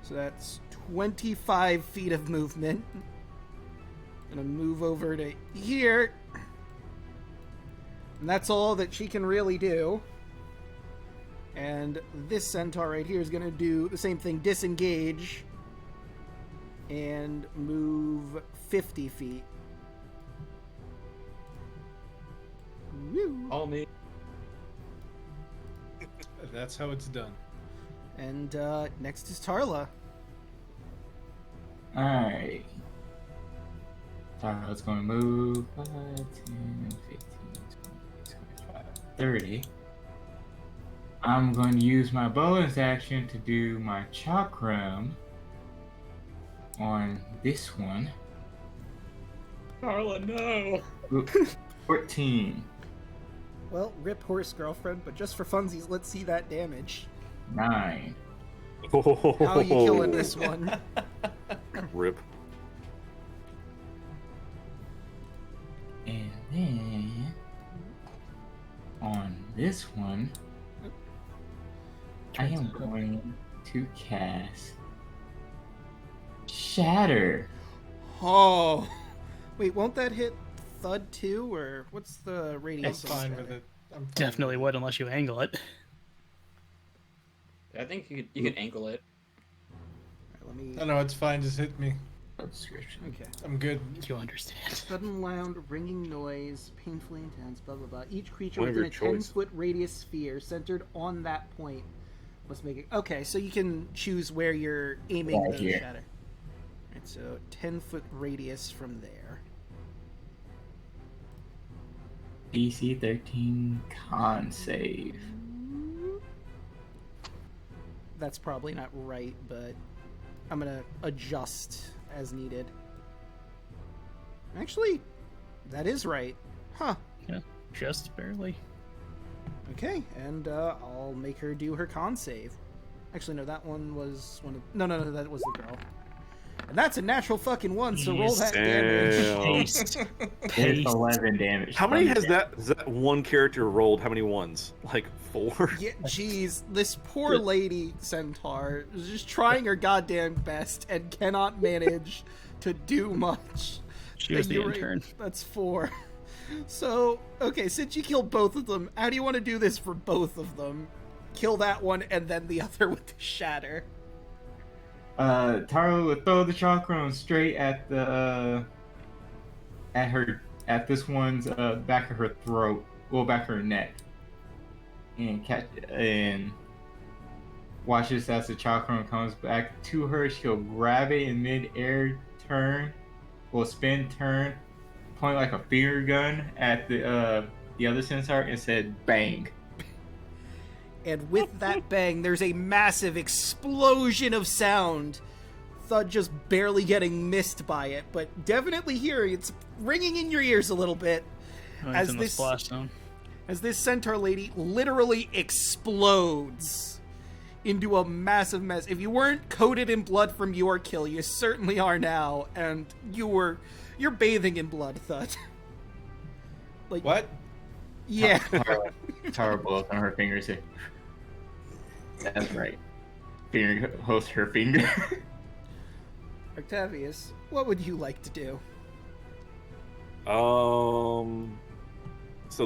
So that's 25 feet of movement. Gonna move over to here. And that's all that she can really do. And this centaur right here is gonna do the same thing, disengage. And move 50 feet. Woo. All me. That's how it's done. And next is Tarla. Alright. Tarla's going to move 5, 10, 15, 20, 25, 30. I'm going to use my bonus action to do my chakram on this one. Carla, no. Oop, 14. Well, rip horse girlfriend, but just for funsies, let's see that damage. 9. How are you killing this one? Rip. And then on this one, I am going to cast Shatter. Oh, wait, won't that hit Thud too, or what's the radius? I'm on fine Shatter? with it. I'm fine Definitely with would unless you angle it. I think you could ankle it. Let me. it. Oh no, it's fine. Just hit me. Description. Okay. I'm good. You understand. Sudden loud, ringing noise, painfully intense, blah blah blah. Each creature One of within a your choice. 10-foot radius sphere centered on that point must make it. Okay, so you can choose where you're aiming Right the here. shatter. Right, so 10-foot radius from there. DC 13 con save. That's probably not right, but I'm gonna adjust as needed. Actually, that is right. Huh. Yeah, just barely. Okay, and I'll make her do her con save. Actually, no, that one was one of... No, that was the girl. And that's a natural fucking one, so roll that damage. Damn. Paste. It's Paste. 11 damage. How many from has that? that one character rolled? How many ones? Like 4? Yeah, jeez, this poor lady centaur is just trying her goddamn best and cannot manage to do much. She was And the you're right, intern. That's 4. So, okay, since you killed both of them, how do you want to do this for both of them? Kill that one and then the other with the shatter. Taro would throw the chakram straight at the at this one's back of her throat, well, back of her neck, and catch and watch this as the chakram comes back to her. She'll grab it in mid-air, spin, turn, point like a finger gun at the other centaur, and said bang. And with that bang, there's a massive explosion of sound. Thud just barely getting missed by it, but definitely hearing it's ringing in your ears a little bit. Oh, it's As in the this- splash zone. As this centaur lady literally explodes into a massive mess. If you weren't coated in blood from your kill, you certainly are now, and you're bathing in blood, Thud. Like What? Yeah. Taro blows on her fingers. That's right. Finger hosts her finger. Octavius, what would you like to do? So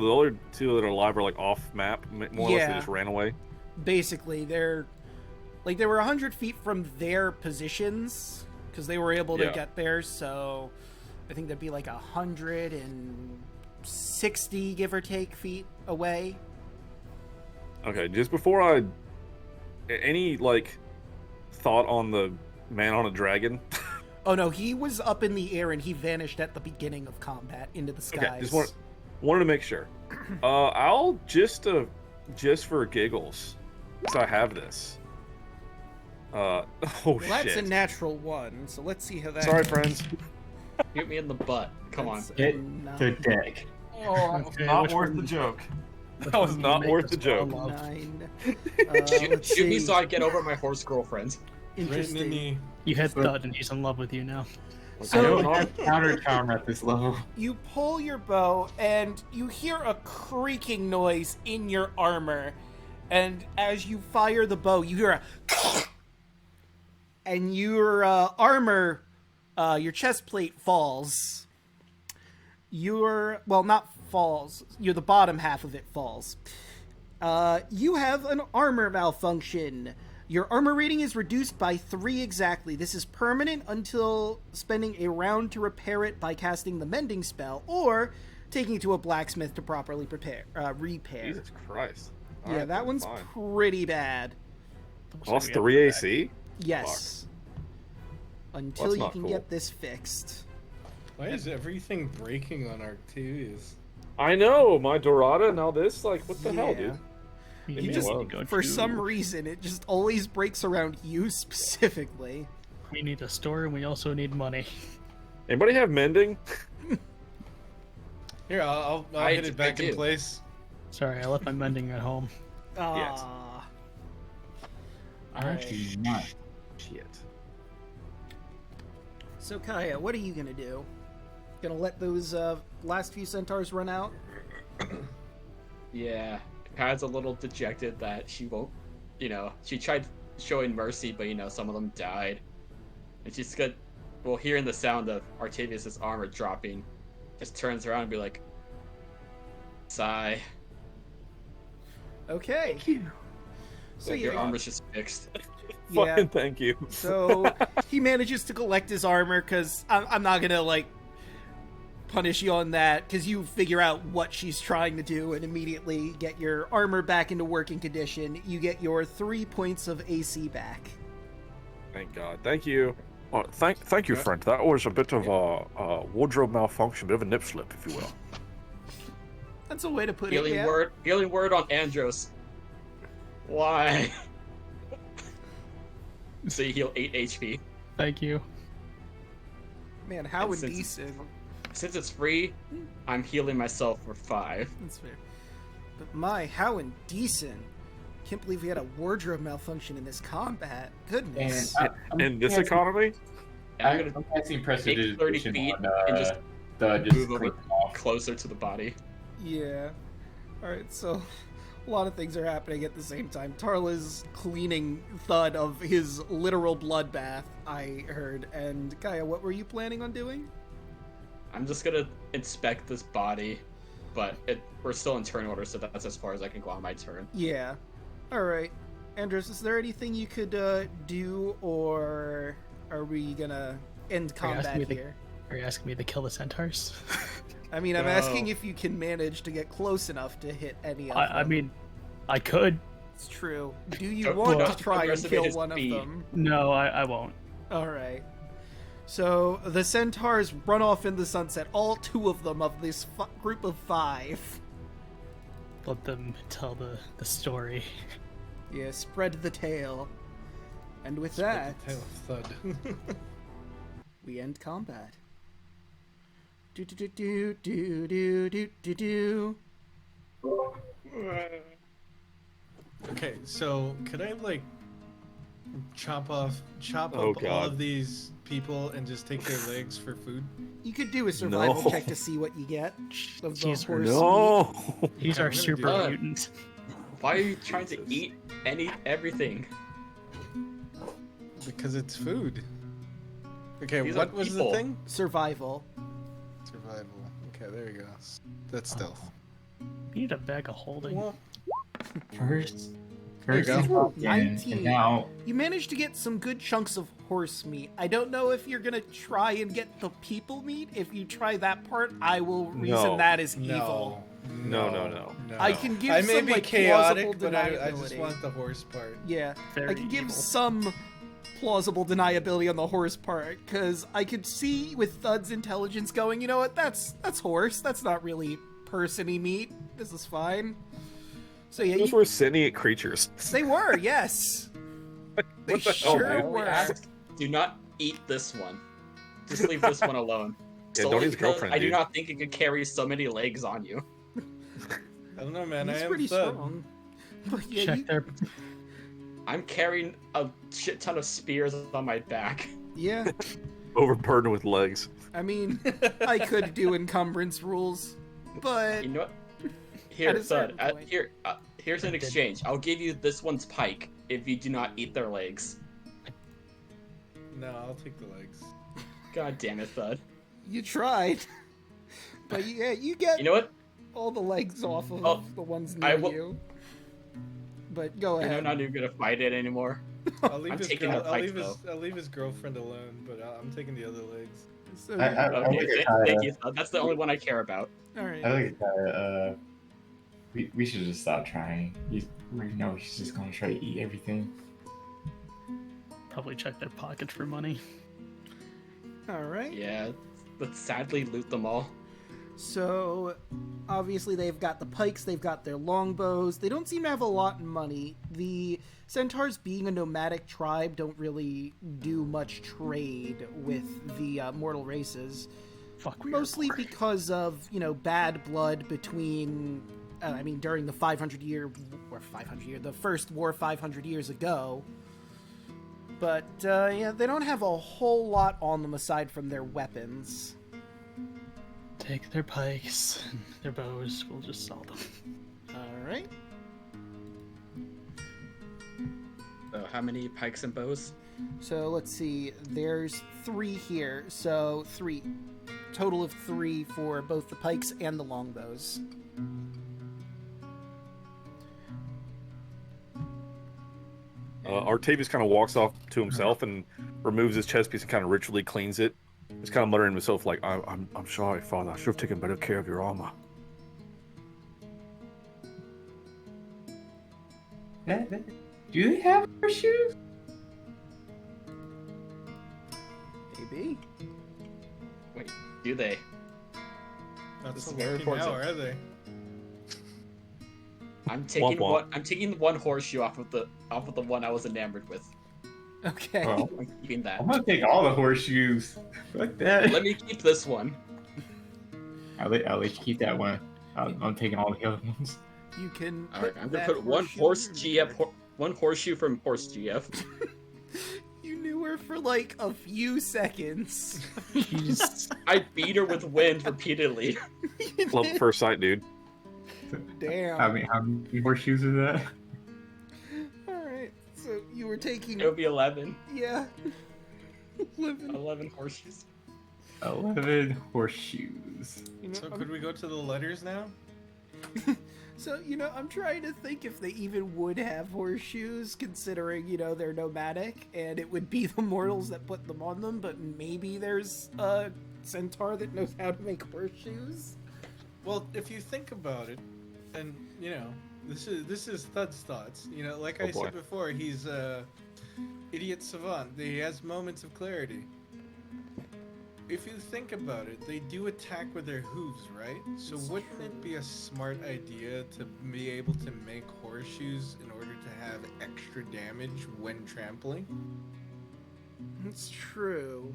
the other two that are alive are like off map, more or less. They Yeah. just ran away. Basically, they were 100 feet from their positions because they were able to Yeah. get there. So I think that'd be like 160, give or take, feet away. Okay, just before any like thought on the man on a dragon. Oh no, he was up in the air and he vanished at the beginning of combat into the skies. Okay, just wanted to make sure. I'll just for giggles, so I have this. Well, that's shit. a natural one, so let's see how that Sorry, goes. friends. Shoot me in the butt. Come on. That's a Hit nine. the deck. Oh, Okay, not which worth one- the joke. which That was one do you not make worth us the joke. fall in love? 9. Shoot, shoot me so I get over my horse girlfriend. Right in the Interesting. knee. You hit Thud and he's in love with you now. I So don't have counter charm at this level. you pull your bow and you hear a creaking noise in your armor. And as you fire the bow, you hear a and your armor, your chest plate falls. Not falls. The bottom half of it falls. You have an armor malfunction. Your armor rating is reduced by 3 exactly. This is permanent until spending a round to repair it by casting the mending spell, or taking it to a blacksmith to properly repair. Jesus Christ. Yeah, Alright, that one's fine. pretty bad. Plus 3 AC? Yes. Until That's you not can cool. get this fixed. Why is everything breaking on Arcturus? I know, my Dorada, now this? Like, what the hell, Yeah. dude? You me just alone. need to go For to- some reason, it just always breaks around you specifically. we need a store and we also need money. Anybody have mending? Here, I'll I hit it back in do. place. Sorry, I left my mending at home. Yes. Actually, not. Shit. So Kaya, what are you gonna do? Gonna let those last few centaurs run out? Yeah. Kaya's a little dejected that she won't, she tried showing mercy, but, some of them died. And she's good. Well, hearing the sound of Artavius' armor dropping, just turns around and be like, sigh. Okay. Thank you. So Your yeah, armor's just fixed. yeah. Fucking thank you. So he manages to collect his armor because I'm not gonna punish you on that because you figure out what she's trying to do and immediately get your armor back into working condition. You get your 3 points of AC back. Thank God. Thank you. Thank you, friend. That was a bit of a wardrobe malfunction, bit of a nip slip, if you will. That's a way to put it. Healing Yeah. word on Andros. Why? So you heal 8 HP. Thank you. Man, how And since- indecent. Since it's free, I'm healing myself for 5. That's fair. But my, how indecent. Can't believe we had a wardrobe malfunction in this combat. Goodness. In this economy? And I'm gonna I'm casting take prestidigitation 30 feet on and just just move over click them off. closer to the body. Yeah. Alright, so a lot of things are happening at the same time. Tarla's cleaning Thud of his literal bloodbath, I heard. And Kaya, what were you planning on doing? I'm just gonna inspect this body, but we're still in turn order, so that's as far as I can go on my turn. Yeah. Alright. Andros, is there anything you could do, or are we gonna end Are you asking combat me to- here? Are you asking me to kill the centaurs? I mean, I'm No. asking if you can manage to get close enough to hit any of them. I mean, I could. It's true. Do you Don't- want don't to try and underestimate kill his one speed. of them? No, I won't. Alright. So, the centaurs run off in the sunset. All 2 of them of this group of 5. Let them tell the story. Yeah, spread the tale. And with Spread that, the tail of Thud. we end combat. Do do do do do do do do do. Okay, so could I chop up Oh, all God. of these people and just take their legs for food? You could do a survival No. check to see what you get of the Jeez, horse No! He's Okay, our I'm gonna super do that. mutant. Why are you trying to eat everything? Because it's food. Okay, These are what was people. the thing? meat. Survival. Survival. Okay, there we go. That's stealth. You need a bag of holding. Well, First, There you first go. is broken, 19. and now You managed to get some good chunks of horse meat. I don't know if you're gonna try and get the people meat. If you try that part, I will reason No. that is evil. No. I can give I may some be like chaotic, plausible but I just deniability. want the horse part. Yeah, Very I can give evil. some plausible deniability on the horse part because I could see with Thud's intelligence going, you know what? That's horse. That's not really person-y meat. This is fine. So yeah, Those were sentient creatures. they were, yes. They What the hell, sure man? I were. asked, do not eat this one. Just leave this one alone. Yeah, solely don't his because girlfriend, I do dude. not think it could carry so many legs on you. I don't know, man. He's I am pretty thud. strong. But yeah, Check their I'm carrying a shit ton of spears on my back. yeah. Overburdened with legs. I mean, I could do encumbrance rules, but You know what? At Here, a certain Thud. point. Here's an exchange. I'll give you this one's pike if you do not eat their legs. No, I'll take the legs. God damn it, Thud. you tried. But yeah, you get You know what? all the legs off of Oh, the ones I near will- you. But go I'm ahead. not even gonna fight it anymore. I'll leave I'm his taking girl. the I'll pike, leave his. though. I'll leave his girlfriend alone, but I'm taking the other legs. So, I Okay, look at Kaya. thank you, Thud. That's the only one I care about. all right. I look at Kaya. We should just stop trying. We know he's just gonna try to eat everything. probably check their pockets for money. All right. Yeah, but sadly loot them all. So, obviously, they've got the pikes, they've got their longbows. They don't seem to have a lot in money. The centaurs, being a nomadic tribe, don't really do much trade with the mortal races. Fuck, we are Mostly poor. because of, bad blood between, during the the first war 500 years ago. But, yeah, they don't have a whole lot on them aside from their weapons. Take their pikes and their bows. We'll just sell them. All right. So how many pikes and bows? So let's see. There's 3 here. So 3. Total of 3 for both the pikes and the longbows. Artavius kind of walks off to himself and removes his chest piece and kind of ritually cleans it. He's kind of muttering to himself like, I'm sorry, Father. I should have taken better care of your armor. Do they have horseshoes? Maybe. Wait, do they? Not This so is very lucky now, important. are they? I'm taking womp. one. I'm taking the one horseshoe off of the one I was enamored with. Okay. Well, I'm keeping that. I'm gonna take all the horseshoes. Fuck that. Let me keep this one. I'll let you keep that one. I'm taking all the other ones. You can. All right, put I'm gonna that put one horseshoe horse in your GF, one horseshoe from horse GF. You knew her for like a few seconds. Jeez. I beat her with wind repeatedly. Love at first sight, dude. Damn. How many horseshoes is that? Alright. So you were taking. It would be 11. Yeah. 11. 11 horseshoes. 11 horseshoes. You know, So could we go to the letters now? So, I'm trying to think if they even would have horseshoes, considering, they're nomadic, and it would be the mortals that put them on them, but maybe there's a centaur that knows how to make horseshoes? Well, if you think about it, and this is Thud's thoughts. Like Oh, I boy. said before, he's idiot savant. He has moments of clarity. If you think about it, they do attack with their hooves, right? So wouldn't it be a smart idea to be able to make horseshoes in order to have extra damage when trampling? It's true.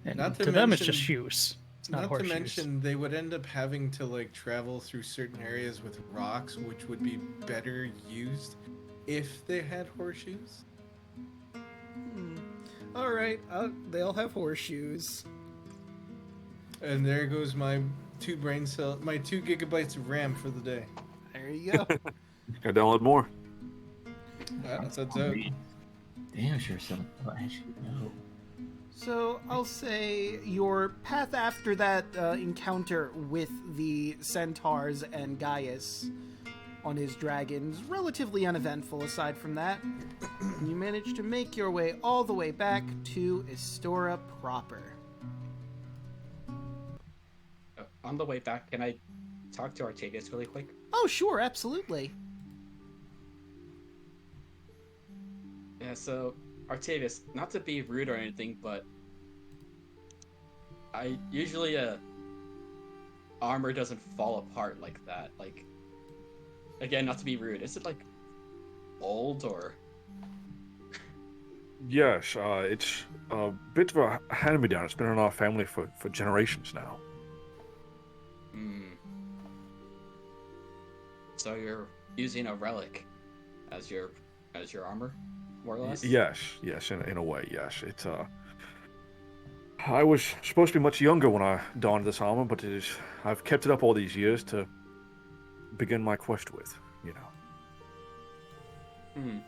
And Not to to them, it's mention- just shoes. It's not Not to horseshoes. mention, they would end up having to travel through certain areas with rocks, which would be better used if they had horseshoes. Alright, they'll have horseshoes. And there goes my 2 gigabytes of RAM for the day. There you go. Gotta download more. That's out. Damn sure some. Actually, no. So I'll say your path after that encounter with the centaurs and Gaius on his dragons relatively uneventful. Aside from that, you managed to make your way all the way back to Estoria proper. On the way back, can I talk to Artavius really quick? Oh, sure, absolutely. Yeah, so, Artavius, not to be rude or anything, but I usually, armor doesn't fall apart like that. Like, again, not to be rude, is it, old or Yes, it's a bit of a hand-me-down. It's been in our family for generations now. Hmm. So you're using a relic as your armor, more or less? Yes, in a way, yes. It's I was supposed to be much younger when I donned this armor, but I've kept it up all these years to begin my quest with, you know. Hmm.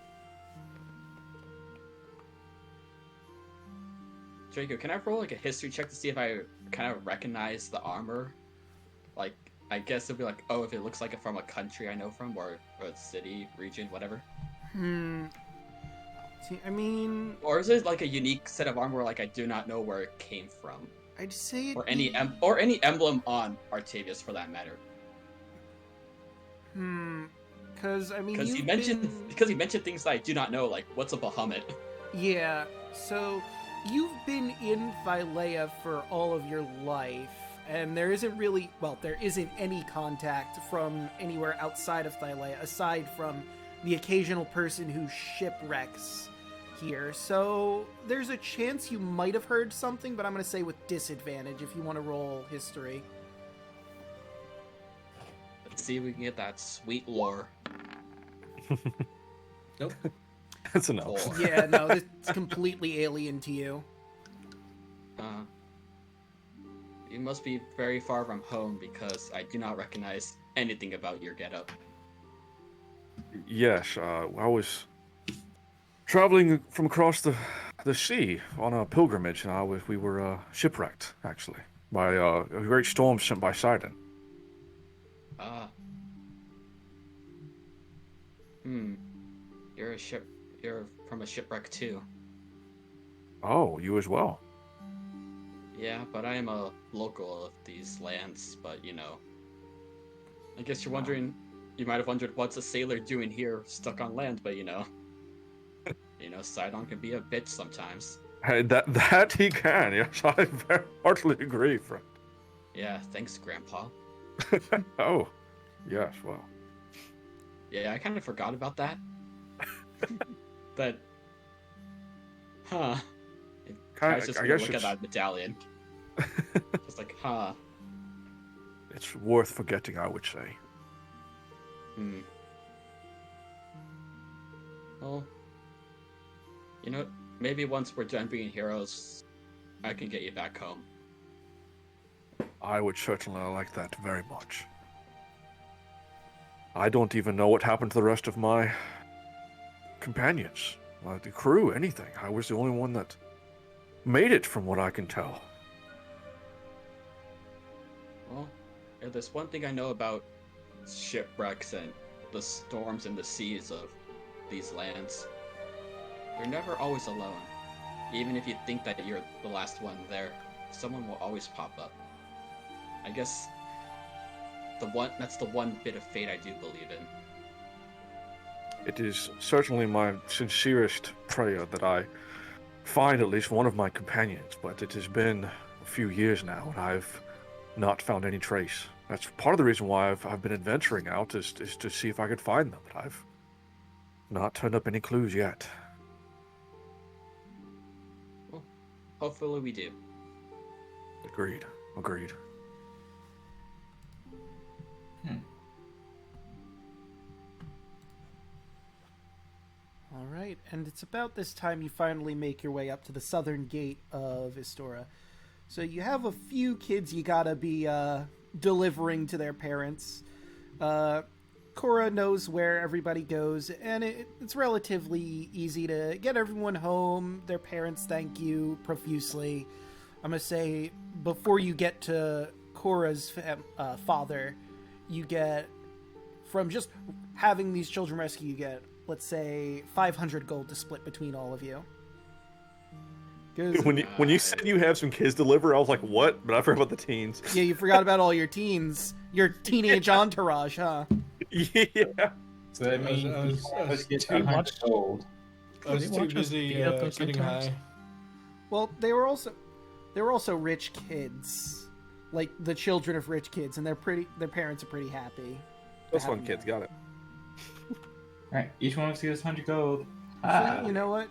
Draco, can I roll like a history check to see if I kind of recognize the armor? Like, I guess it'll be like, oh, if it looks like it from a country I know from, or a city, region, whatever. See, I mean, Or is it like a unique set of armor, like I do not know where it came from, I'd say or any emblem on Artavius for that matter? because I mean, Because he mentioned things that I do not know, like what's a Bahamut? Yeah, so you've been in Thylea for all of your life, and there isn't any contact from anywhere outside of Thylea, aside from the occasional person who shipwrecks here. So there's a chance you might have heard something, but I'm going to say with disadvantage if you want to roll history. Let's see if we can get that sweet lore. Nope. That's enough. Four. Yeah, no, this is completely alien to you. You must be very far from home because I do not recognize anything about your getup. Yes, I was traveling from across the sea on a pilgrimage, and we were shipwrecked, actually, by a great storm sent by Sidon. You're from a shipwreck too. Oh, you as well. Yeah, but I am a local of these lands, but you know. I guess you're wondering, you might have wondered what's a sailor doing here stuck on land, but you know. Sidon can be a bitch sometimes. Hey, that he can, yes, I very heartily agree, friend. Yeah, thanks, Grandpa. Oh, yes, well. Yeah, I kind of forgot about that. But, huh. I was just gonna look at that medallion. Just like, huh. It's worth forgetting, I would say. Well, maybe once we're done being heroes, I can get you back home. I would certainly like that very much. I don't even know what happened to the rest of my companions, the crew, anything. I was the only one that made it, from what I can tell. Well, if there's one thing I know about shipwrecks and the storms and the seas of these lands, you're never always alone. Even if you think that you're the last one there, someone will always pop up. I guess that's the one bit of fate I do believe in. It is certainly my sincerest prayer that I find at least one of my companions, but it has been a few years now, and I've not found any trace. That's part of the reason why I've been adventuring out, is to see if I could find them, but I've not turned up any clues yet. Well, hopefully we do. Agreed. All right, and it's about this time you finally make your way up to the southern gate of Estoria. So you have a few kids you gotta be delivering to their parents. Cora knows where everybody goes, and it's relatively easy to get everyone home. Their parents thank you profusely. I'm gonna say, before you get to Cora's father, you get, from just having these children rescued, you get, let's say, 500 gold to split between all of you. When you said you have some kids deliver, I was like, what? But I forgot about the teens. Yeah, you forgot about all your teens. Your teenage entourage, huh? Yeah. So that means let's get too 100 much. gold. I was too busy getting high. Well, they were also rich kids, like the children of rich kids, and their parents are pretty happy. Those have fun them kids, there. got it. Alright, each one of us gets 100 gold. So, you know what?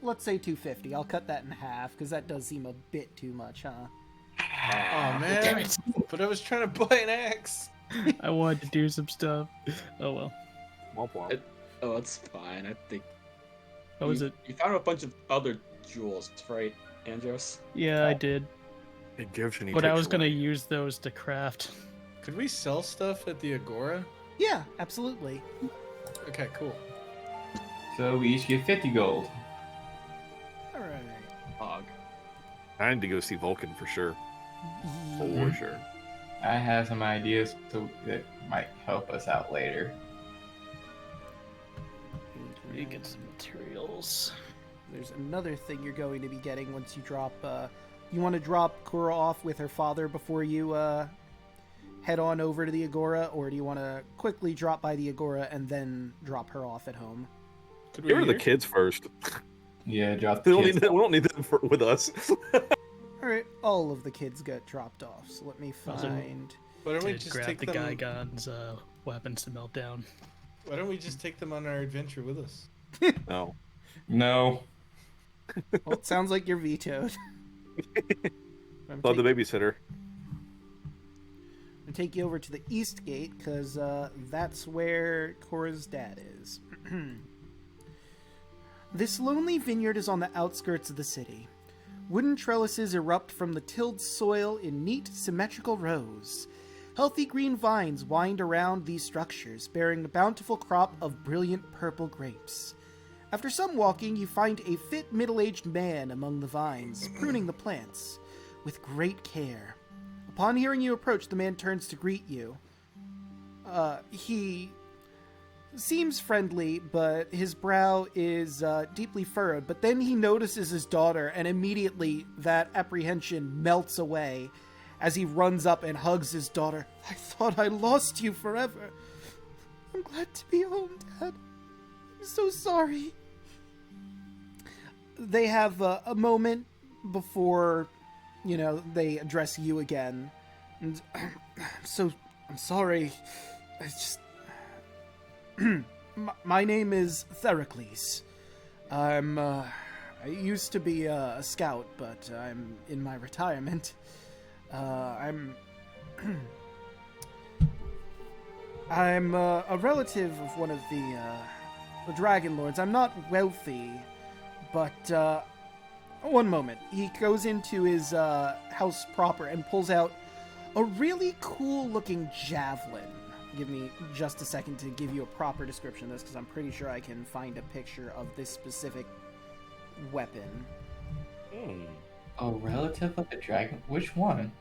let's say 250. I'll cut that in half because that does seem a bit too much, huh? Oh man! Damn it. But I was trying to buy an axe. I wanted to do some stuff. Oh well. Womp womp. Oh, it's fine. I think. What was it? You found a bunch of other jewels, right, Andros? Yeah, I did. It gives and he But I takes was gonna away. use those to craft. Could we sell stuff at the Agora? Yeah, absolutely. Okay, cool. So we each get 50 gold. All right. Hog. I need to go see Vulcan for sure. For sure. I have some ideas that might help us out later. You get some materials. There's another thing you're going to be getting once you drop. You want to drop Kura off with her father before you head on over to the Agora, or do you want to quickly drop by the Agora and then drop her off at home? Could we Give her the hear? kids first. Yeah, drop We the don't kids. need them, we don't need them with us. All right, all of the kids get dropped off. So let me Also- find. Why don't we To just grab take the them? Gygon's weapons to melt down. Why don't we just take them on our adventure with us? No. No. Well, it sounds like you're vetoed. I'm Love the gonna babysitter. take you over to the East Gate because that's where Cora's dad is. This lonely vineyard is on the outskirts of the city. Wooden trellises erupt from the tilled soil in neat, symmetrical rows. Healthy green vines wind around these structures, bearing a bountiful crop of brilliant purple grapes. After some walking, you find a fit middle-aged man among the vines, pruning the plants with great care. Upon hearing you approach, the man turns to greet you. He seems friendly, but his brow is deeply furrowed. But then he notices his daughter, and immediately that apprehension melts away as he runs up and hugs his daughter. I thought I lost you forever. I'm glad to be home, Dad. I'm so sorry. They have a moment before, they address you again. And I'm sorry. I just... My name is Theracles. I used to be a scout, but I'm in my retirement. I'm a relative of one of the Dragon Lords. I'm not wealthy, but one moment. He goes into his house proper and pulls out a really cool-looking javelin. Give me just a second to give you a proper description of this, because I'm pretty sure I can find a picture of this specific weapon. A relative of the dragon? Which one?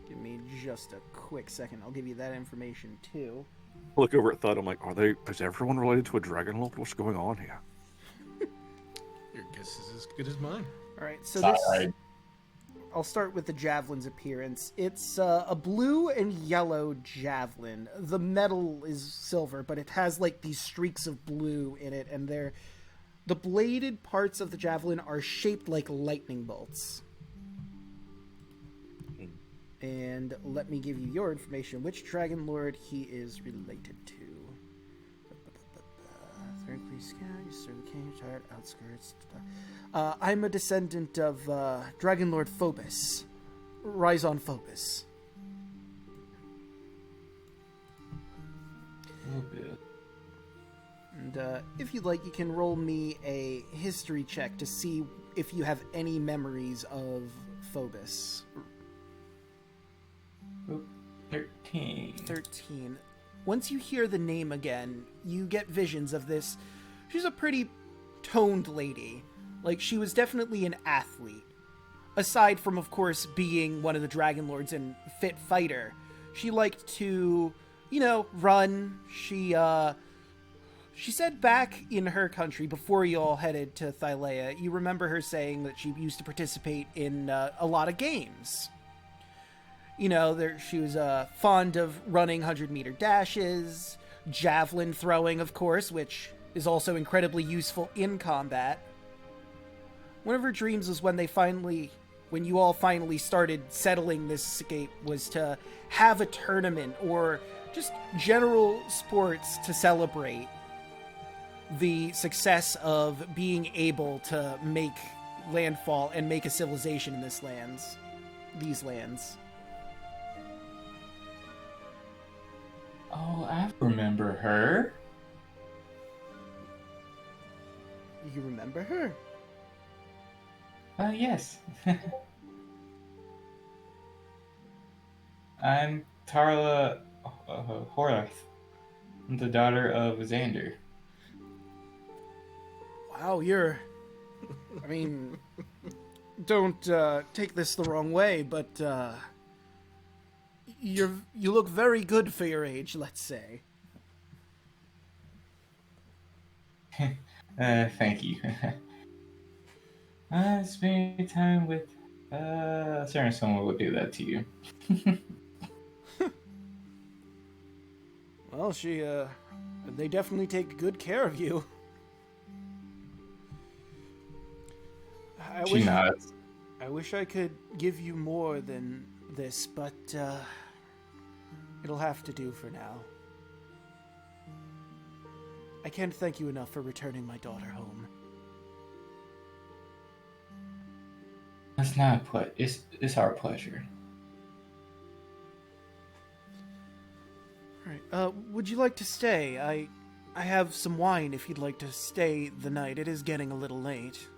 Give me just a quick second. I'll give you that information, too. Look over at Thud. I'm like, is everyone related to a dragon lord? What's going on here? Your guess is as good as mine. All right, so this... Alright. I'll start with the javelin's appearance. It's a blue and yellow javelin. The metal is silver, but it has like these streaks of blue in it, and the bladed parts of the javelin are shaped like lightning bolts. And let me give you your information. Which Dragon Lord he is related to. Thirdly, scout, you serve the king, retired, outskirts. I'm a descendant of Dragon Lord Phobos. Rise on Phobos. Oh, good. And if you'd like, you can roll me a history check to see if you have any memories of Phobos. 13. 13. Once you hear the name again, you get visions of this. She's a pretty toned lady. Like, she was definitely an athlete. Aside from, of course, being one of the Dragon Lords and fit fighter, she liked to, run. She said back in her country, before you all headed to Thylea, you remember her saying that she used to participate in a lot of games. She was fond of running 100-meter dashes, javelin throwing, of course, which is also incredibly useful in combat. One of her dreams was when you all finally started settling this escape, was to have a tournament or just general sports to celebrate. the success of being able to make landfall and make a civilization in these lands. Oh, I remember her. You remember her? Yes. I'm Tarla Horath. I'm the daughter of Xander. Wow, I mean, don't take this the wrong way, but you look very good for your age, let's say. Thank you. Spending time with certain someone will do that to you. Well, they definitely take good care of you. She nods. I wish I could give you more than this, but it'll have to do for now. I can't thank you enough for returning my daughter home. It's not it's our pleasure. All right. Would you like to stay? I have some wine if you'd like to stay the night. It is getting a little late.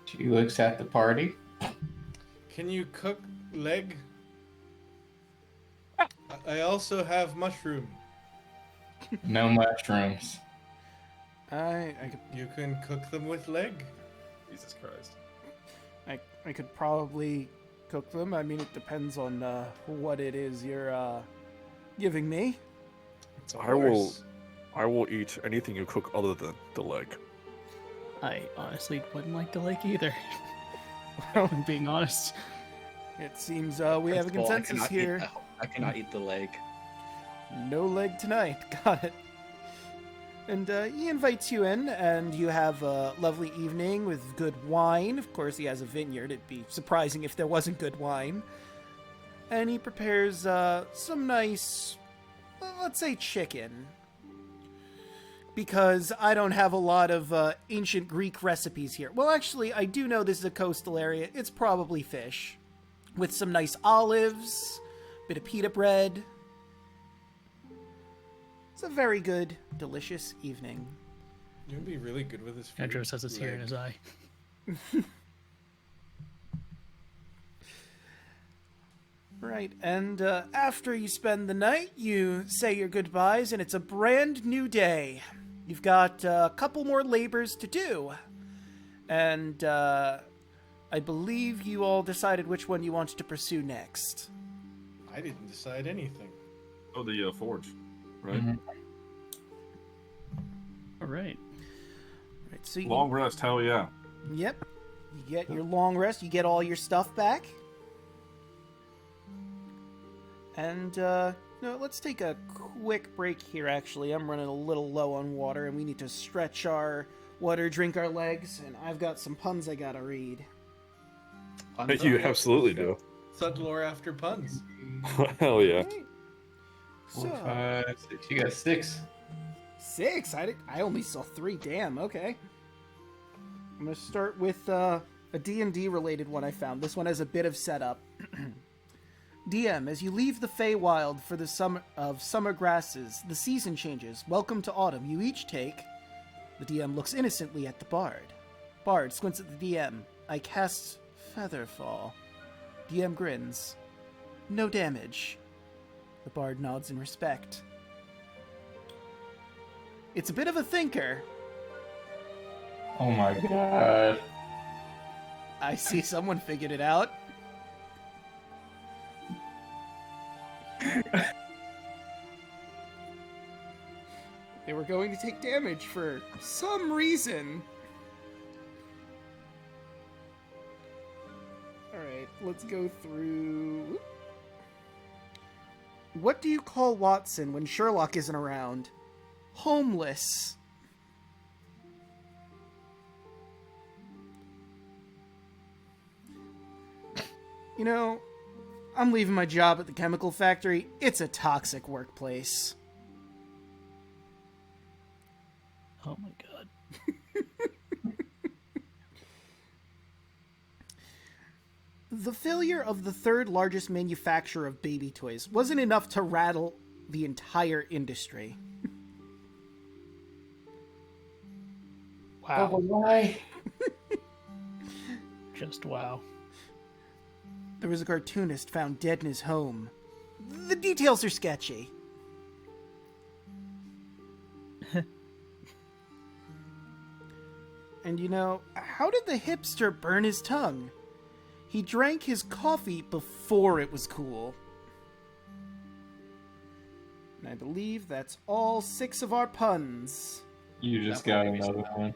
She looks at the party. Can you cook leg? I also have mushroom. No mushrooms. You can cook them with leg. Jesus Christ. I could probably cook them. I mean, it depends on what it is you're giving me. I will eat anything you cook other than the leg. I honestly wouldn't like the leg either. I'm being honest. It seems we have a consensus here. I cannot eat the leg. No leg tonight. Got it. And he invites you in, and you have a lovely evening with good wine. Of course, he has a vineyard. It'd be surprising if there wasn't good wine. And he prepares some nice, let's say, chicken. Because I don't have a lot of ancient Greek recipes here. Well, actually, I do know this is a coastal area. It's probably fish. With some nice olives, bit of pita bread. It's a very good, delicious evening. You'd be really good with this food. Andrew has a tear in his eye. Right, and after you spend the night, you say your goodbyes, and it's a brand new day. You've got a couple more labors to do. And I believe you all decided which one you wanted to pursue next. I didn't decide anything. Oh, the forge, right? Mm-hmm. All right. Right, so Long rest, hell yeah. Yep. You get your long rest, you get all your stuff back. And, no, let's take a quick break here, actually. I'm running a little low on water, and we need to stretch our water, drink our legs, and I've got some puns I gotta read. You absolutely do. Sudlore after puns. Hell yeah. Right. 4, So, 5, 6. You got 6. 6? I only saw 3. Damn, okay. I'm gonna start with a D&D related one I found. This one has a bit of setup. DM, as you leave the Feywild for the summer grasses, the season changes. Welcome to autumn. You each take... The DM looks innocently at the Bard. Bard squints at the DM. I cast Featherfall. DM grins. No damage. The Bard nods in respect. It's a bit of a thinker. Oh my god. I see someone figured it out. They were going to take damage for some reason. Alright, let's go through... What do you call Watson when Sherlock isn't around? Homeless. You know, I'm leaving my job at the chemical factory. It's a toxic workplace. Oh my god. The failure of the third largest manufacturer of baby toys wasn't enough to rattle the entire industry. Wow. Oh, why? Just wow. There was a cartoonist found dead in his home. The details are sketchy. And you know, how did the hipster burn his tongue? He drank his coffee before it was cool. And I believe that's all 6 of our puns. You just got another one.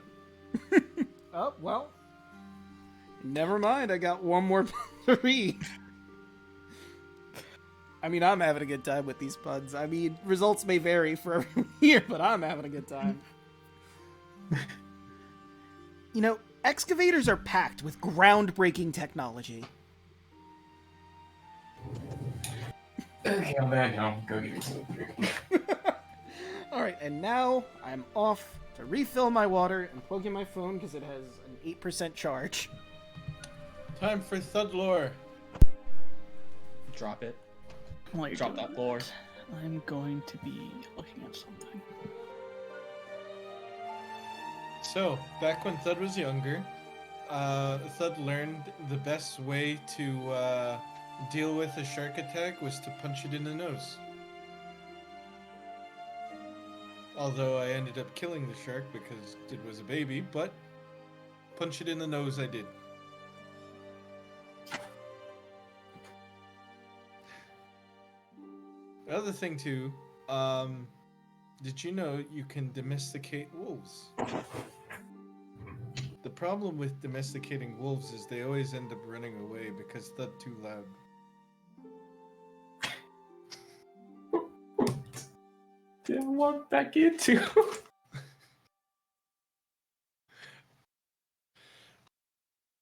Oh, well. Never mind, I got one more pun to read. I mean, I'm having a good time with these puns. I mean, results may vary for everyone here, but I'm having a good time. You know, excavators are packed with groundbreaking technology. Okay, I'm back home. Go get yourself a drink. Alright, and now I'm off to refill my water and plug in my phone because it has an 8% charge. Time for Thud lore. Drop it. While you're Drop doing that lore. I'm going to be looking at something. So, back when Thud was younger, Thud learned the best way to deal with a shark attack was to punch it in the nose. Although I ended up killing the shark because it was a baby, but punch it in the nose I did. The other thing too, did you know you can domesticate wolves? The problem with domesticating wolves is they always end up running away because they're too loud. Didn't walk back into.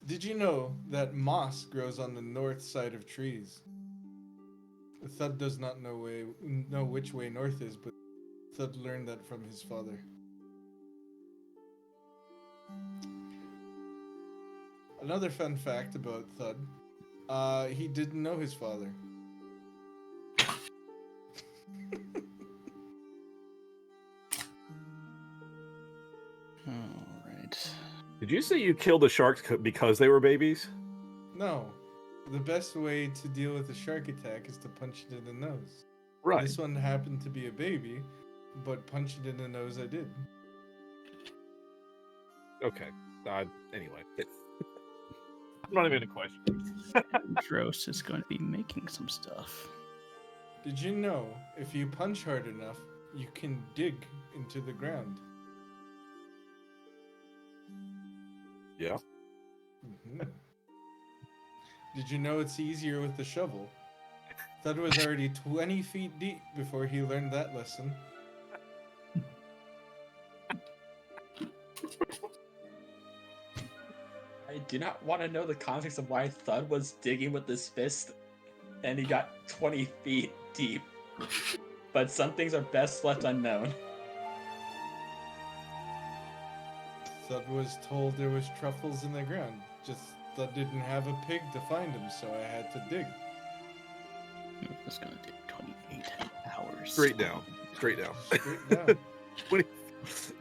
Did you know that moss grows on the north side of trees? Thud does not know which way north is, but Thud learned that from his father. Another fun fact about Thud, he didn't know his father. Alright. Did you say you killed the sharks because they were babies? No. The best way to deal with a shark attack is to punch it in the nose. Right. This one happened to be a baby, but punch it in the nose I did. Okay. Anyway. I'm not even a question. Dros is going to be making some stuff. Did you know if you punch hard enough, you can dig into the ground? Yeah. Mm-hmm. Did you know it's easier with the shovel? Thud was already 20 feet deep before he learned that lesson. I do not want to know the context of why Thud was digging with his fist and he got 20 feet deep. But some things are best left unknown. Thud was told there was truffles in the ground. Just Thud didn't have a pig to find them, so I had to dig. It's going to take 28 hours. Straight down. Straight down. Straight down.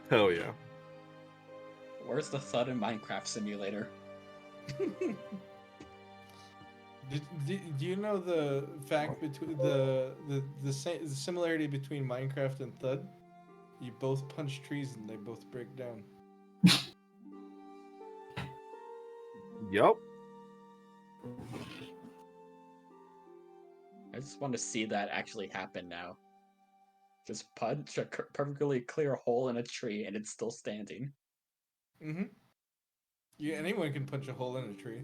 Hell yeah. Where's the Thud in Minecraft Simulator? Do you know the fact between the similarity between Minecraft and Thud? You both punch trees and they both break down. Yup. I just want to see that actually happen now. Just punch a perfectly clear hole in a tree and it's still standing. Mm-hmm. Yeah, anyone can punch a hole in a tree.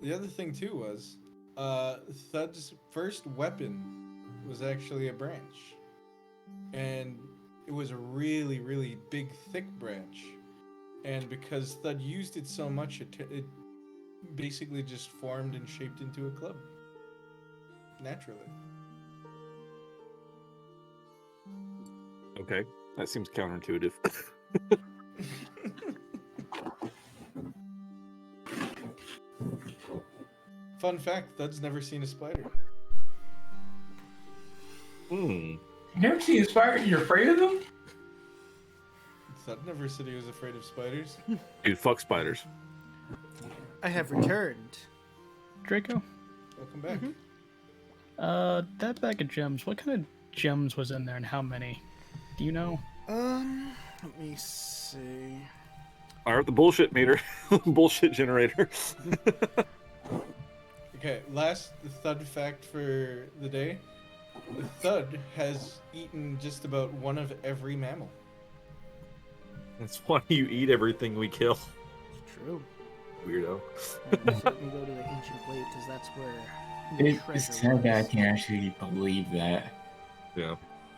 The other thing too was, Thud's first weapon was actually a branch. And it was a really, really big, thick branch. And because Thud used it so much, it basically just formed and shaped into a club. Naturally. Okay, that seems counterintuitive. Fun fact, Thud's never seen a spider. Hmm. You never seen a spider and you're afraid of them? Thud never said he was afraid of spiders. Dude, fuck spiders. I have returned. Draco, Welcome back. that bag of gems, what kind of gems was in there and how many? Do you know? Let me see. Alright, the bullshit meter. Bullshit generator. Okay, last Thud fact for the day. Thud has eaten just about one of every mammal. That's why you eat everything we kill. It's true. Weirdo. Alright, so let me go to the ancient blade because that's where the It's treasure sad that I was. can actually believe that. Yeah.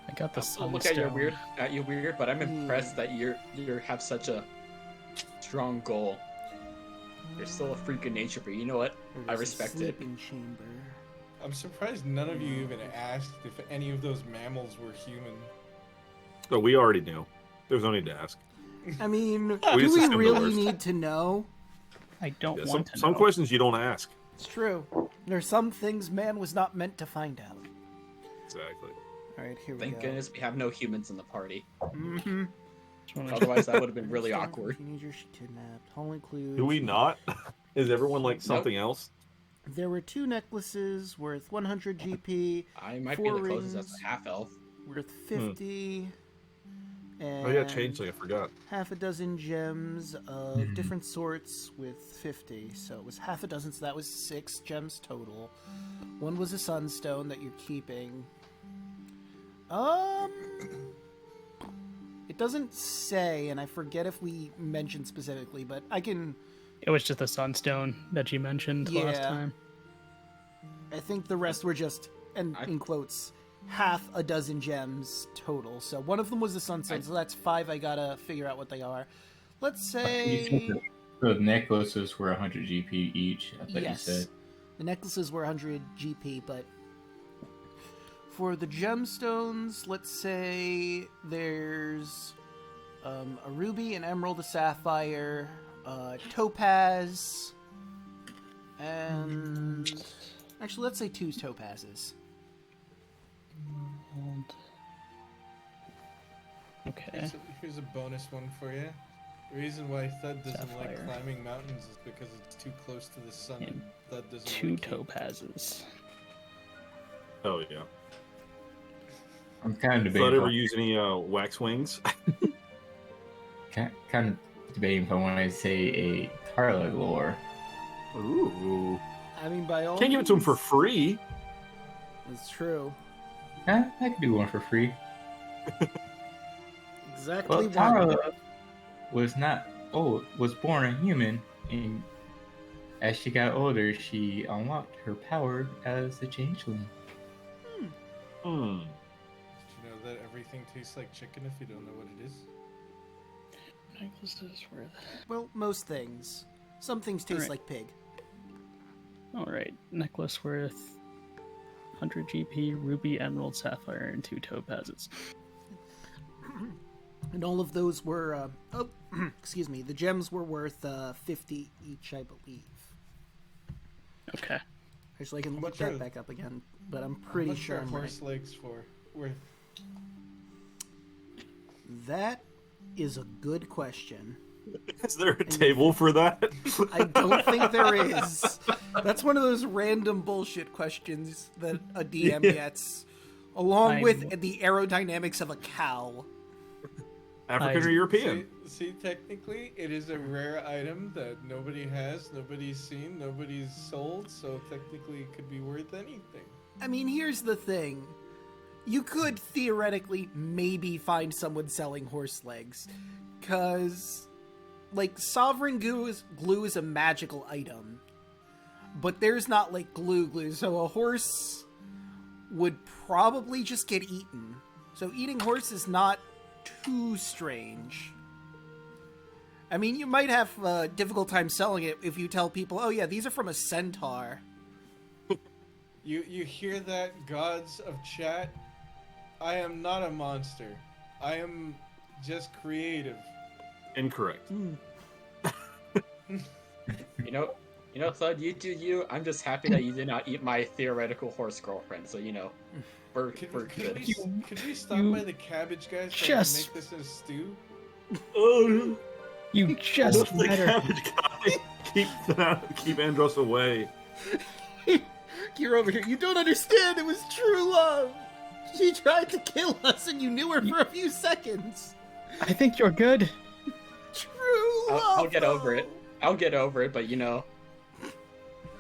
I got the I'll look at sunstone. you weird, but I'm impressed that you have such a strong goal. You're still a freak of nature, but you know what? There I was a respect it. sleeping chamber. I'm surprised none of you even asked if any of those mammals were human. So we already knew. There's no need to ask. I mean, We do just we assumed the really worst. need to know? I don't Yeah, want to some know. questions you don't ask. It's true. There are some things man was not meant to find out. Exactly. All right, here we Thank go. goodness we have no humans in the party. Mm-hmm. Just wanna- Otherwise, that would have been really awkward. Teenagers kidnapped. Hall includes. Do we not? Is everyone like something else? There were 2 necklaces worth 100 GP, I might be 4 the closest as rings. a half elf. worth 50, and Oh yeah, changeling. I forgot. half a dozen gems of different sorts with 50. So it was half a dozen, so that was 6 gems total. One was a sunstone that you're keeping. It doesn't say, and I forget if we mentioned specifically, but I can. It was just the sunstone that you mentioned last Yeah. time. I think the rest were just, and in quotes, half a dozen gems total. So one of them was the sunstone, so that's 5. I gotta figure out what they are. Let's You say. said the necklaces were 100 GP each. I thought Yes. you said. The necklaces were 100 GP, but for the gemstones, let's say there's a ruby, an emerald, a sapphire, topaz, and actually, let's say 2 topazes. Okay. Here's a bonus one for you. The reason why Thud doesn't like Sapphire. climbing mountains is because it's too close to the sun, and Thud doesn't 2 like heat. topazes. Oh yeah. I'm kind of Thought debating. ever use any wax wings? Kind of debating if I want to say a Carla lore. Ooh. I mean, by all Can't give it to him for means, free. It's true. I could do one for free. Exactly Well, one. Tara was born a human, and as she got older, she unlocked her power as a changeling. Hmm. Did you know that everything tastes like chicken if you don't know what it is? Necklaces worth. Well, most things. Some things taste Alright. like pig. Alright, necklace worth 100 GP, ruby, emerald, sapphire, and 2 topazes. And all of those were, excuse me, the gems were worth 50 each, I believe. Okay. Actually, I can How look much that are- back up again, but I'm How pretty much sure are I'm horse right. legs worth? That is a good question. Is there a table for that? I don't think there is. That's one of those random bullshit questions that a DM gets, along with the aerodynamics of a cow. African or European? See, technically, it is a rare item that nobody has, nobody's seen, nobody's sold, so technically it could be worth anything. I mean, here's the thing. You could theoretically maybe find someone selling horse legs. Because, like, sovereign glue is a magical item. But there's not, like, glue, so a horse would probably just get eaten. So eating horse is not too strange. I mean, you might have a difficult time selling it if you tell people, oh yeah, these are from a centaur. You hear that, gods of chat? I am not a monster. I am just creative. Incorrect. You know, Thud, you do you. I'm just happy that you did not eat my theoretical horse girlfriend. So we're good. Could we stop by the cabbage guys so Just- make this a stew? Oh, You just the let her. cabbage guy. Keep Andros away. You're over here. You don't understand. It was true love. She tried to kill us, and you knew her for a few seconds. I think you're good. True love. I'll get over it. I'll get over it, but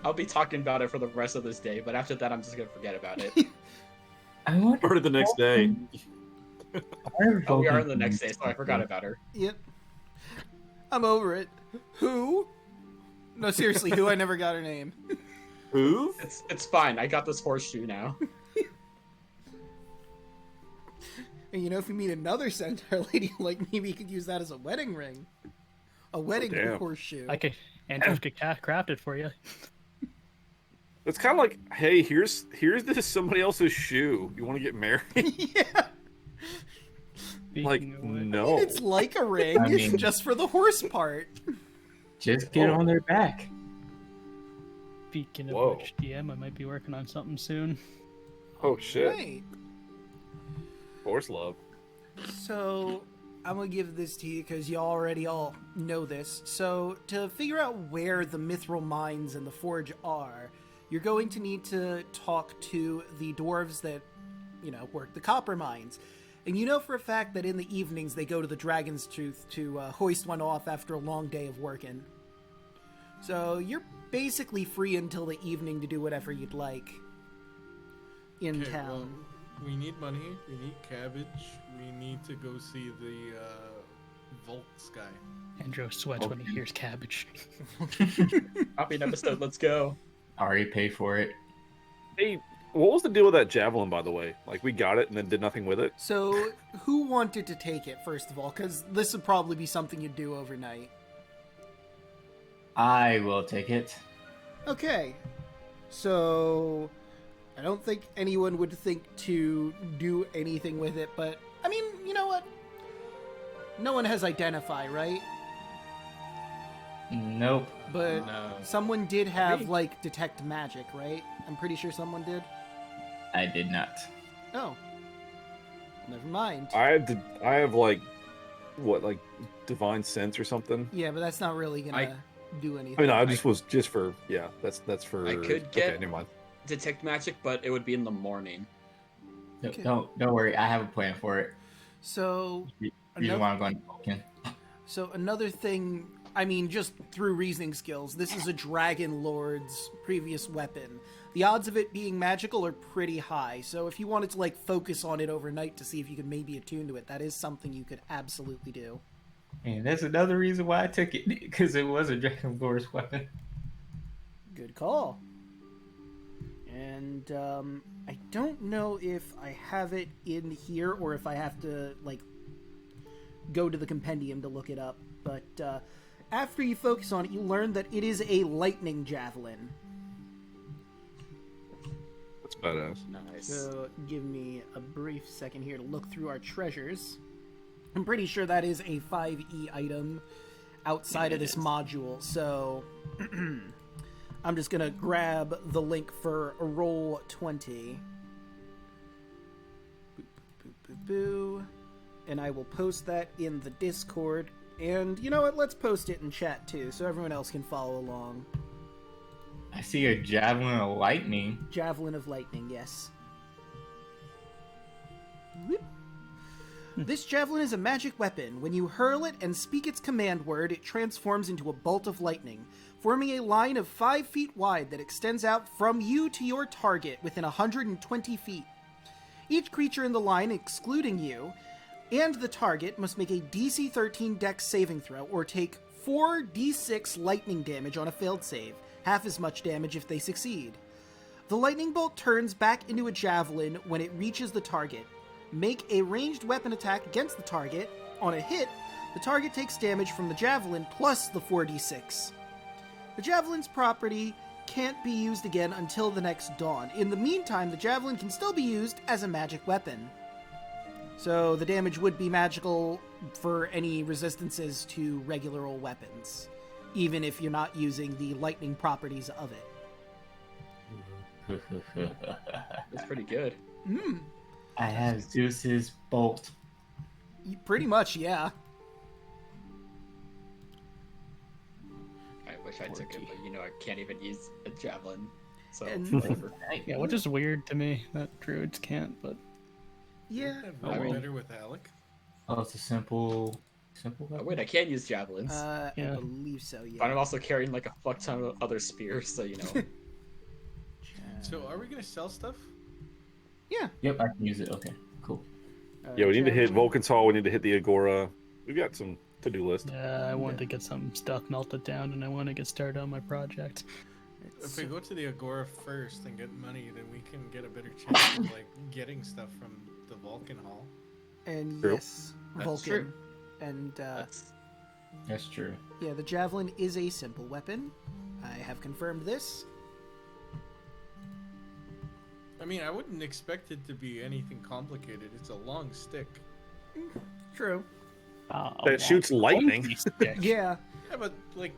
I'll be talking about it for the rest of this day. But after that, I'm just gonna forget about it. I wonder. Or the next day. Oh, we are on the next day, so I forgot about her. Yep. I'm over it. Who? No, seriously, who? I never got her name. Who? It's fine. I got this horseshoe now. And if you meet another centaur lady like me, we could use that as a wedding ring. A wedding damn. horseshoe. Andrew could craft it for you. It's kind of like, hey, here's this somebody else's shoe. You want to get married? Yeah. Like, Speaking of which- no. It's like a ring, I it's mean- just for the horse part. Just get on their back. Speaking of Whoa. which, DM, I might be working on something soon. Oh shit. Right. Horse love. So, I'm gonna give this to you because you already all know this. So, to figure out where the Mythril Mines and the Forge are, you're going to need to talk to the dwarves that, work the copper mines. And you know for a fact that in the evenings they go to the Dragon's Tooth to hoist one off after a long day of working. So, you're basically free until the evening to do whatever you'd like in Okay, town. well, we need money. We need cabbage. We need to go see the Vault Sky. Andrew sweats when he hears cabbage. Copy an episode. Let's go. Already paid for it. Hey, what was the deal with that javelin, by the way? Like, we got it and then did nothing with it? So, who wanted to take it, first of all? Because this would probably be something you'd do overnight. I will take it. Okay. So, I don't think anyone would think to do anything with it, but, I mean, you know what? No one has Identify, right? Nope. But No. someone did have, Detect Magic, right? I'm pretty sure someone did. I did not. Oh. Never mind. I have divine sense or something? Yeah, but that's not really gonna do anything. I mean, I just was just for, yeah, that's for... I could Okay, get- never mind. Detect magic, but it would be in the morning. No, Okay. Don't worry. I have a plan for it. So, You Another- don't want to go in Vulcan. So another thing, I mean, just through reasoning skills, this is a Dragon Lord's previous weapon. The odds of it being magical are pretty high, so if you wanted to, focus on it overnight to see if you could maybe attune to it, that is something you could absolutely do. And that's another reason why I took it, because it was a Dragon Lord's weapon. Good call. And, I don't know if I have it in here or if I have to, go to the compendium to look it up, but, after you focus on it, you learn that it is a lightning javelin. That's badass. Nice. So, give me a brief second here to look through our treasures. I'm pretty sure that is a 5e item outside of this module, so I'm just gonna grab the link for roll 20. Boop, boop, boop, boo. And I will post that in the Discord. And you know what? Let's post it in chat too, so everyone else can follow along. I see a javelin of lightning. Javelin of Lightning, yes. Whoop. This javelin is a magic weapon. When you hurl it and speak its command word, it transforms into a bolt of lightning, forming a line of 5 feet wide that extends out from you to your target within 120 feet. Each creature in the line, excluding you, and the target must make a DC 13 Dex saving throw or take 4d6 lightning damage on a failed save, half as much damage if they succeed. The lightning bolt turns back into a javelin when it reaches the target. Make a ranged weapon attack against the target. On a hit, The target takes damage from the javelin plus the 4d6. The javelin's property can't be used again until the next dawn. In the meantime, the javelin can still be used as a magic weapon. So the damage would be magical for any resistances to regular old weapons, even if you're not using the lightning properties of it. That's pretty good. I have Zeus's bolt. Pretty much, yeah. I wish I took it, but I can't even use a javelin. So And- whatever. Yeah, which is weird to me that druids can't, but Yeah. I mean- better with Alek. Oh, it's a simple Oh, weapon. wait, I can use javelins. I Yeah. believe so, yeah. But I'm also carrying like a fuck ton of other spears, so So are we gonna sell stuff? Yeah. Yep, I can use it. Okay, cool. Yeah, we need to hit javelin. Vulcan's Hall. We need to hit the Agora. We've got some to-do list. I want to get some stuff melted down, and I want to get started on my project. If we go to the Agora first and get money, then we can get a better chance of like getting stuff from the Vulcan Hall. And True. yes, That's Vulcan. true. And That's true. yeah, the javelin is a simple weapon. I have confirmed this. I mean, I wouldn't expect it to be anything complicated. It's a long stick. True. That shoots lightning. Yeah. Yeah, but like,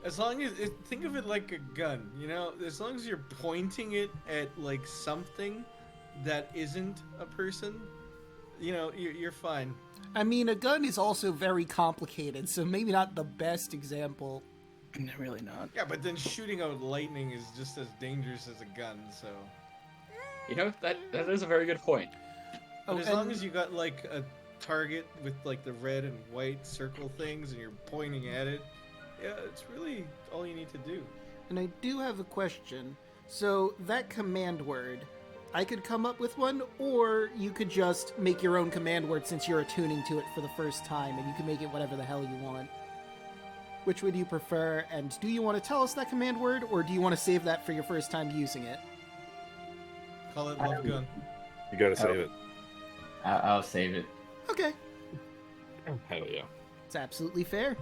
as long as think of it like a gun, as long as you're pointing it at like something that isn't a person, you're fine. I mean, a gun is also very complicated, so maybe not the best example. No, really not. Yeah, but then shooting out lightning is just as dangerous as a gun. So, that is a very good point. but Oh, as long and- as you got like a target with like the red and white circle things, and you're pointing at it, yeah, it's really all you need to do. And I do have a question. So, that command word, I could come up with one, or you could just make your own command word since you're attuning to it for the first time, and you can make it whatever the hell you want. Which would you prefer, and do you want to tell us that command word, or do you want to save that for your first time using it? Call it love gun. You gotta save it. I'll save it. Okay, Hell yeah. it's absolutely fair.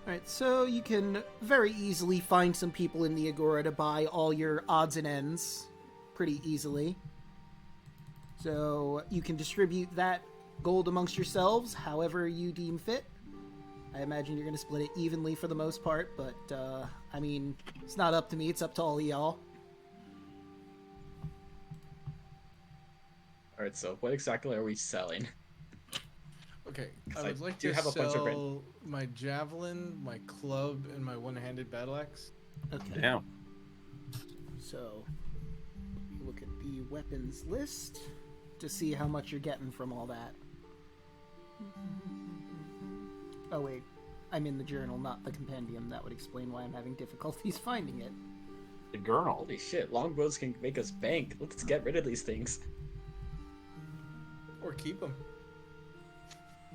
Alright, so you can very easily find some people in the Agora to buy all your odds and ends pretty easily. So you can distribute that gold amongst yourselves however you deem fit. I imagine you're going to split it evenly for the most part, but I mean, it's not up to me, it's up to all of y'all. Alright, so what exactly are we selling? Okay, 'Cause I I would like do to have a bunch of sell my javelin, my club, and my one-handed battle axe. Okay, Damn. so look at the weapons list to see how much you're getting from all that. Oh wait, I'm in the journal, not the compendium. That would explain why I'm having difficulties finding it. The girl. Holy shit, longbows can make us bank. Let's get rid of these things. Or keep them.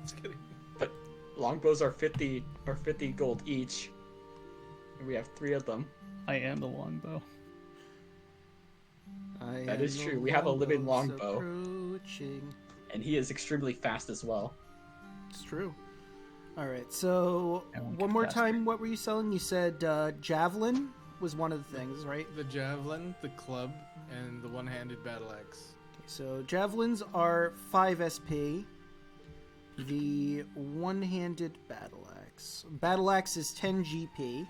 Just kidding. But longbows are 50 gold each. And we have 3 of them. I am the longbow. That is true, we have a living longbow. Approaching. And he is extremely fast as well. It's true. All right, so I won't one get more faster. time, what were you selling? You said javelin was one of the things, right? The javelin, the club, and the one-handed battle axe. So javelins are 5 SP. The one-handed battle axe. Battle axe is 10 GP.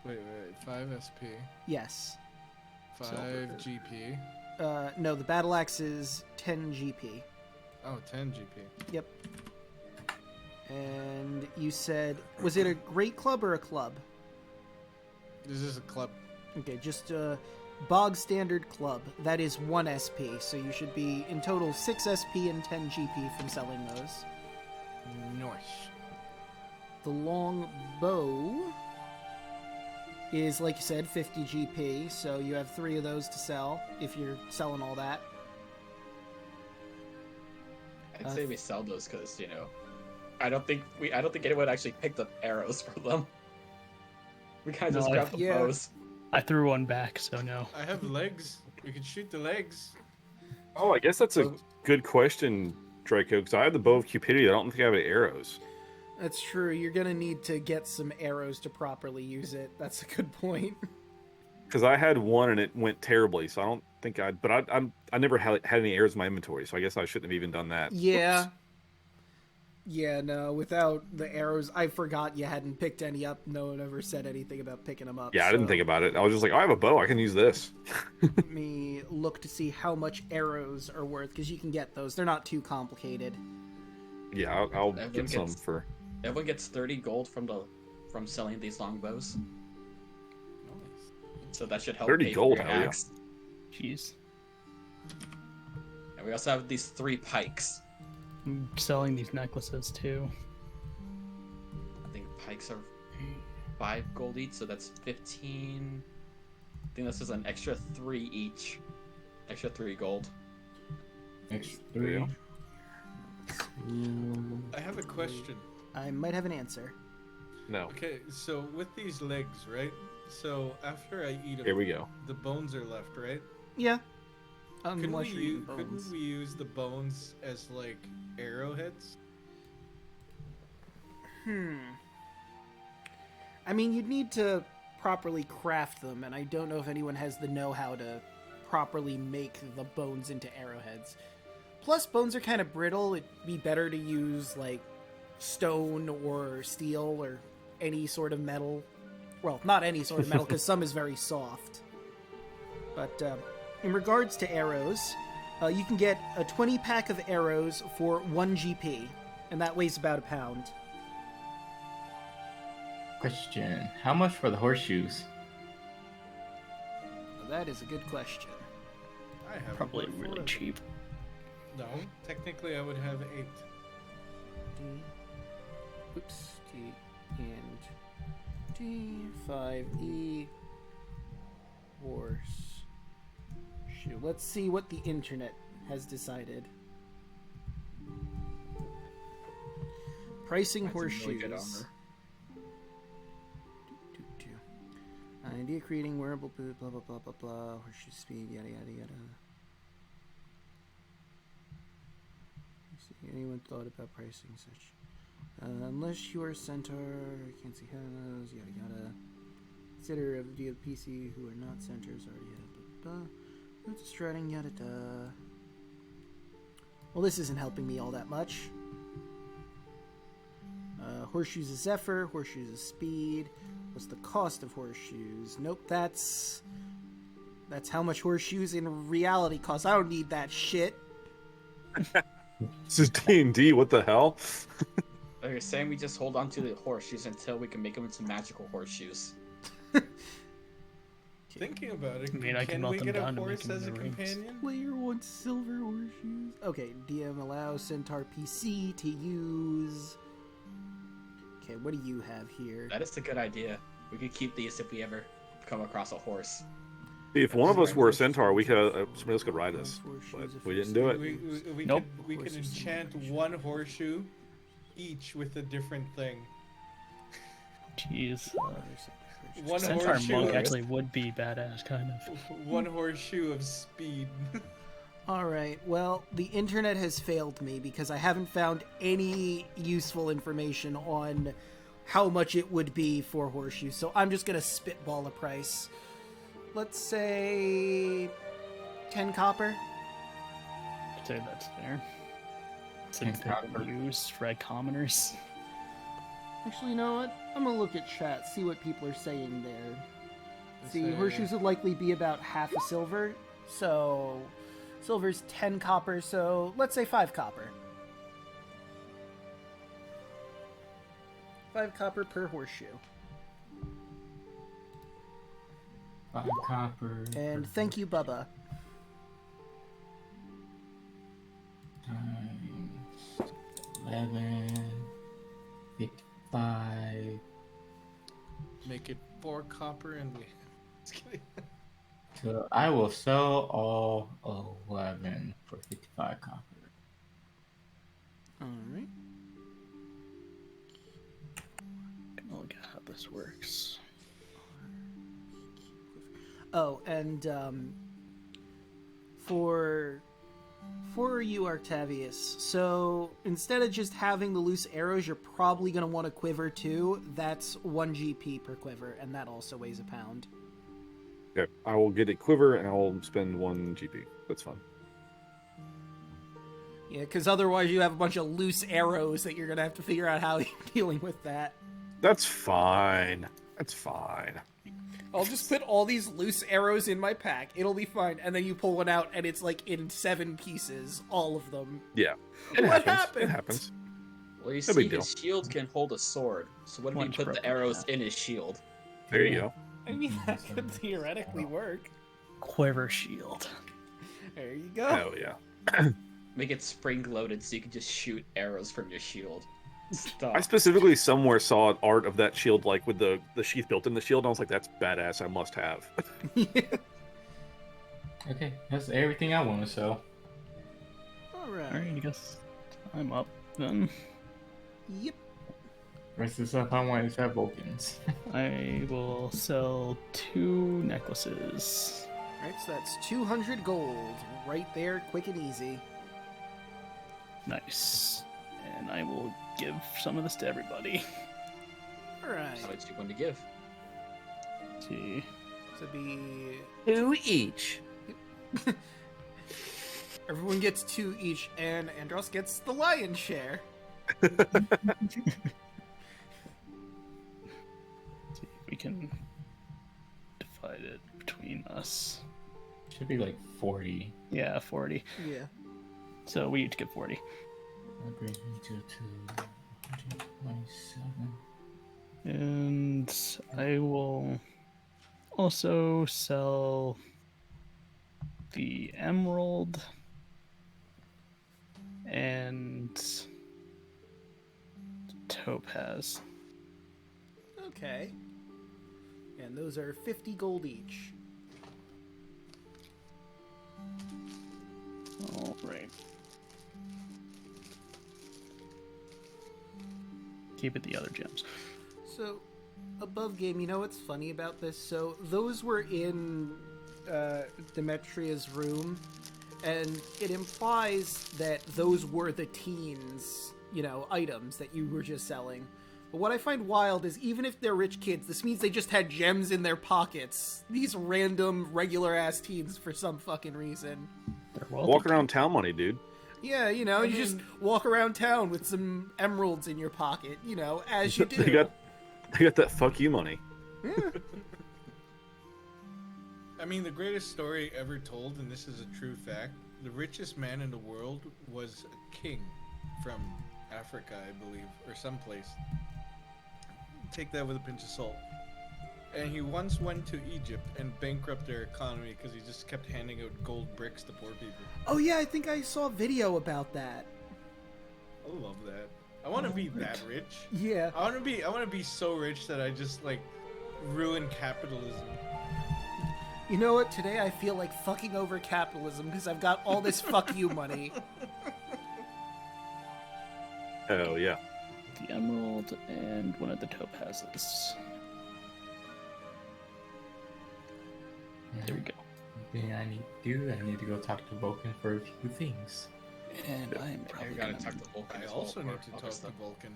Wait, 5 SP, Yes. 5 GP. No, the battle axe is 10 GP. Oh, 10 GP. Yep. And you said, was it a great club or a club? This is a club. Okay, just a bog standard club. That is 1 SP, so you should be in total 6 SP and 10 GP from selling those. Nice. The long bow is, like you said, 50 GP, so you have 3 of those to sell if you're selling all that. I'd say we sell those because, I don't think anyone actually picked up arrows for them. We kind of No, just grabbed the yeah. bows. I threw one back, so no. I have legs. We can shoot the legs. Oh, I guess that's a good question, Draco, because I have the bow of cupidity. I don't think I have any arrows. That's true. You're gonna need to get some arrows to properly use it. That's a good point. Because I had one and it went terribly, so I don't think I'd. But I never had any arrows in my inventory, so I guess I shouldn't have even done that. Yeah. Oops. Yeah, no, without the arrows, I forgot you hadn't picked any up. No one ever said anything about picking them up. Yeah, I didn't think about it. I was just like, oh, I have a bow. I can use this. Let me look to see how much arrows are worth, because you can get those. They're not too complicated. Yeah, I'll get some gets- for. Everyone gets 30 gold from selling these longbows. So that should help 30 pay gold, for your hell yeah. axe. Jeez. And we also have these 3 pikes. I'm selling these necklaces too. I think pikes are 5 gold each, so that's 15. I think this is an extra 3 each. Extra 3 gold. Extra 3. I have a question. I might have an answer. No. Okay, so with these legs, right? So after I eat them, Here we go. the bones are left, right? Yeah. Couldn't Unless you're eating bones. couldn't we use the bones as like arrowheads? I mean, you'd need to properly craft them, and I don't know if anyone has the know-how to properly make the bones into arrowheads. Plus, bones are kind of brittle. It'd be better to use, like, stone or steel or any sort of metal. Well, not any sort of metal, because some is very soft. But in regards to arrows, you can get a 20-pack of arrows for 1 GP, and that weighs about a pound. Question: how much for the horseshoes? That is a good question. I have Probably about 4 really of them. cheap. No, technically I would have 8. D and D5E horse shoe. Let's see what the internet has decided. Pricing That's some horseshoes. really good armor. Idea creating wearable boot, blah blah blah blah blah. Horseshoe speed, yada yada yada. Let's see, anyone thought about pricing such? Unless you are a centaur, can't see those, yada yada. Consider of the PC who are not centaurs already have blah blah. Boots striding, yada yada. Well, this isn't helping me all that much. Horseshoes is Zephyr, horseshoes is Speed. What's the cost of horseshoes? Nope, that's how much horseshoes in reality cost. I don't need that shit. This is D&D. What the hell? Are you saying we just hold on to the horseshoes until we can make them into magical horseshoes? Thinking about it, I mean, I can can melt we them get a down and make horse them as a into rings. companion? Layer 1 silver horseshoes. Okay, DM allows Centaur PC to use. Okay, what do you have here? That is a good idea. We could keep these if we ever come across a horse. If one of us were a centaur, we could somebody else could ride us, but we didn't do it. We Nope. we could enchant one horseshoe each with a different thing. Jeez. One Centaur horseshoe. monk actually would be badass, kind of. One horseshoe of speed. Alright, well, the internet has failed me because I haven't found any useful information on how much it would be for horseshoes, so I'm just gonna spitball a price. Let's say 10 copper. I'd say that's fair. It's 10 a copper. bit used for commoners. Actually, you know what? I'm gonna look at chat, see what people are saying there. See, Say- horseshoes would likely be about half a silver, so silver's 10 copper, so let's say 5 copper. 5 copper per horseshoe. 5 copper. And thank you, Bubba. Times 11. 55. Make it 4 copper and we. Just kidding. So I will sell all 11 for 55 copper. Alright. Look at how this works. Oh, and for For you, Octavius, so instead of just having the loose arrows, you're probably going to want a quiver too. That's 1 GP per quiver, and that also weighs a pound. Okay, I will get a quiver and I will spend 1 GP. That's fine. Yeah, because otherwise you have a bunch of loose arrows that you're going to have to figure out how you're dealing with that. That's fine. That's fine. I'll just put all these loose arrows in my pack. It'll be fine. And then you pull one out, and it's like in 7 pieces, all of them. Yeah. What It happened? happens. Well, you No see, big deal. his shield can hold a sword. So what if you One's put the broken, arrows yeah. in his shield? There you go. I mean, that could theoretically work. Quiver shield. There you go. Oh, yeah. Make it spring-loaded so you can just shoot arrows from your shield. Stop. I specifically somewhere saw art of that shield, like with the sheath built in the shield, and I was like, that's badass, I must have. Okay, that's everything I want to sell. Alright. Alright, I guess I'm up then. Yep. Rest of the stuff I want is at Vulcans. I will sell 2 necklaces. Alright, so that's 200 gold. Right there, quick and easy. Nice. And I will give some of this to everybody. Alright. How much you going to give? Let's see. So be... 2 each. Everyone gets 2 each, and Andros gets the lion's share. See if we can divide it between us. Should be like 40. Yeah, 40. Yeah. So we each get 40. That brings me to 227. And I will also sell the emerald and topaz. Okay. And those are 50 gold each. All right. Keep it the other gems. So, above game, you know what's funny about this? So, those were in Demetria's room, and it implies that those were the teens, you know, items that you were just selling. But what I find wild is even if they're rich kids, this means they just had gems in their pockets. These random, regular-ass teens for some fucking reason. They're wealthy. Walk around town money, dude. Yeah, you know, you just walk around town with some emeralds in your pocket, you know, as you do. They got that fuck you money. Yeah. I mean, the greatest story ever told, and this is a true fact, the richest man in the world was a king from Africa, I believe, or someplace. Take that with a pinch of salt. And he once went to Egypt and bankrupted their economy because he just kept handing out gold bricks to poor people. Oh yeah, I think I saw a video about that. I love that. I want to be that rich. Yeah. I want to be so rich that I just like ruin capitalism. You know what? Today I feel like fucking over capitalism because I've got all this fuck you money. Hell yeah. The emerald and one of the topazes. There we go. Thing I need to do, I need to go talk to Vulcan for a few things. And I'm I probably gotta gonna... talk to Vulcan I as well also for need to other talk to stuff. Vulcan.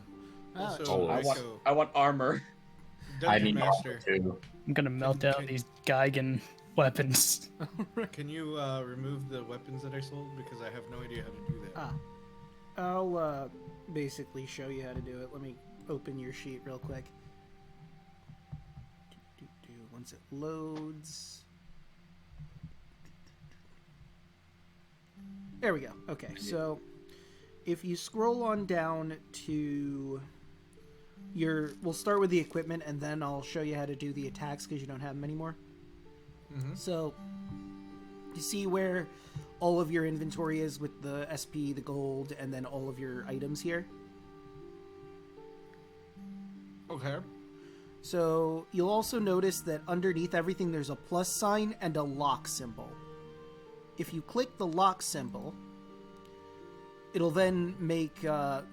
Ah, Also, I want, Draco, I want armor. I Dungeon need Master. too. I'm gonna melt down these Geigen weapons. Can you remove the weapons that I sold? Because I have no idea how to do that. I'll basically show you how to do it. Let me open your sheet real quick. Once it loads. There we go. Okay, so if you scroll on down to your... We'll start with the equipment, and then I'll show you how to do the attacks, because you don't have them anymore. Mhm. So, you see where all of your inventory is with the SP, the gold, and then all of your items here? Okay. So, you'll also notice that underneath everything there's a plus sign and a lock symbol. If you click the lock symbol, it'll then make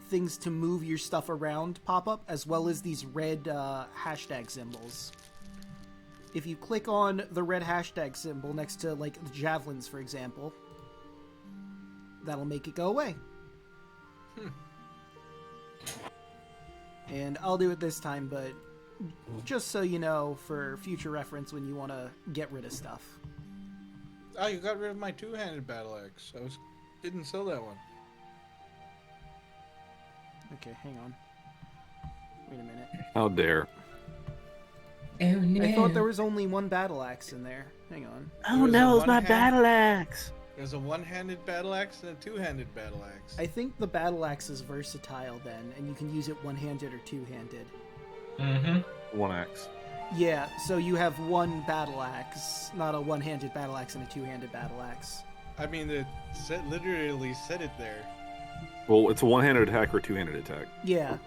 things to move your stuff around pop up, as well as these red hashtag symbols. If you click on the red hashtag symbol next to, like, the javelins, for example, that'll make it go away. And I'll do it this time, but just so you know, for future reference when you want to get rid of stuff. Oh, you got rid of my two-handed battle axe. Didn't sell that one. Okay, hang on. Wait a minute. How dare. Oh no. I thought there was only one battle axe in there. Hang on. Oh no, it's my battle axe! There's a one-handed battle axe and a two-handed battle axe. I think the battle axe is versatile then, and you can use it one-handed or two-handed. Mm-hmm. One axe. Yeah, so you have one battle axe, not a one-handed battle axe and a two-handed battle axe. I mean, it literally said it there. Well, it's a one-handed attack or a two-handed attack. Yeah.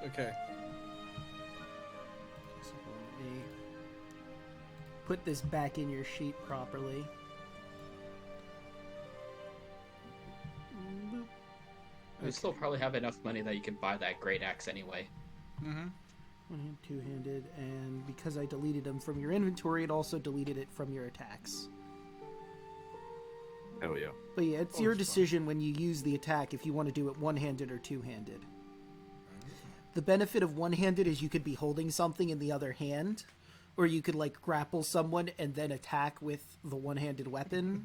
Okay. So let me put this back in your sheet properly. You still probably have enough money that you can buy that great axe anyway. Mm-hmm. One-handed, two-handed, and because I deleted them from your inventory, it also deleted it from your attacks. Hell yeah. But yeah, it's your decision when you use the attack if you want to do it one-handed or two-handed. The benefit of one-handed is you could be holding something in the other hand, or you could like grapple someone and then attack with the one-handed weapon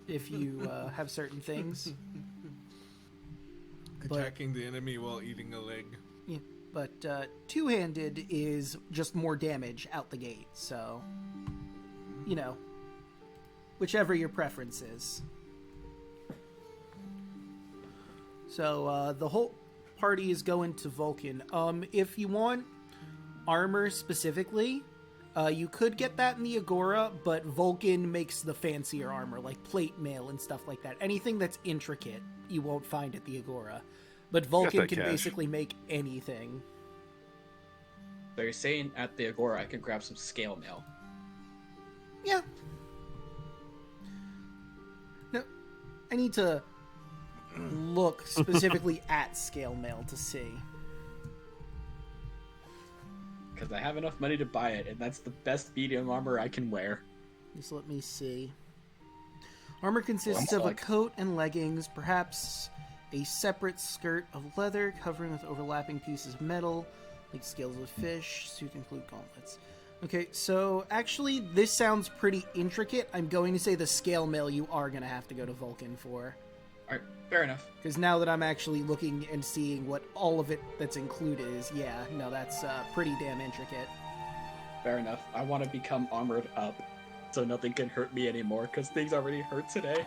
if you have certain things. Attacking the enemy while eating a leg. Yeah, but two-handed is just more damage out the gate, so you know, whichever your preference is. So the whole party is going to Vulcan. If you want armor specifically, you could get that in the Agora, but Vulcan makes the fancier armor, like plate mail and stuff like that. Anything that's intricate, you won't find at the Agora. But Vulcan can basically make anything. So you're saying at the Agora I could grab some scale mail? Yeah. No, I need to look specifically at scale mail to see. Because I have enough money to buy it, and that's the best medium armor I can wear. Just let me see. Armor consists of a coat and leggings, perhaps a separate skirt of leather covering with overlapping pieces of metal, like scales of fish. Suit include gauntlets. Okay, so actually this sounds pretty intricate. I'm going to say the scale mail you are going to have to go to Vulcan for. Alright, fair enough. Because now that I'm actually looking and seeing what all of it that's included is, yeah, no, that's pretty damn intricate. Fair enough. I want to become armored up, so nothing can hurt me anymore, because things already hurt today.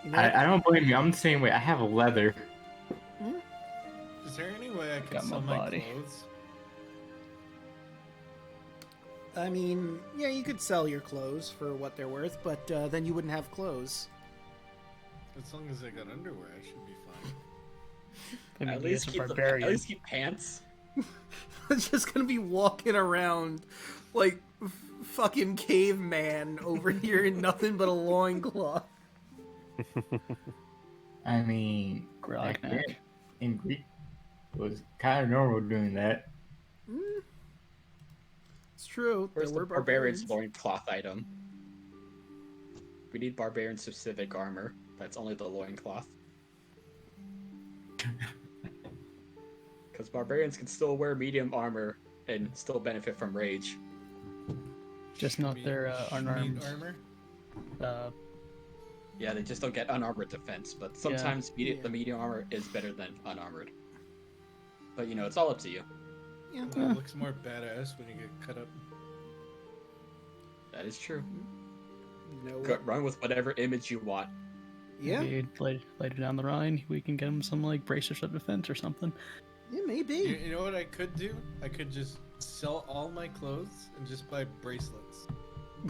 You know, I don't blame you. I'm the same way. I have a leather. Is there any way I can Got my sell my body. clothes? I mean, yeah, you could sell your clothes for what they're worth, but then you wouldn't have clothes. As long as I got underwear, I should be fine. I mean, At he least is a keep barbarian. at least keep pants. It's just gonna be walking around like fucking caveman over here in nothing but a loincloth. I mean, Grog back neck. then, in Greek, it was kind of normal doing that. It's true. Where's there the were barbarian's loincloth item? We need barbarian specific armor. That's only the loincloth. Because barbarians can still wear medium armor and still benefit from rage. Just not their unarmed. Meat armor? Yeah, they just don't get unarmored defense, but sometimes the medium armor is better than unarmored. But you know, it's all up to you. Yeah. Well, it looks more badass when you get cut up. That is true. You know Go, what? run with whatever image you want. Yeah, Maybe later down the line, we can get him some like bracers of defense or something. it may You, be. you know what I could do? I could just sell all my clothes and just buy bracelets.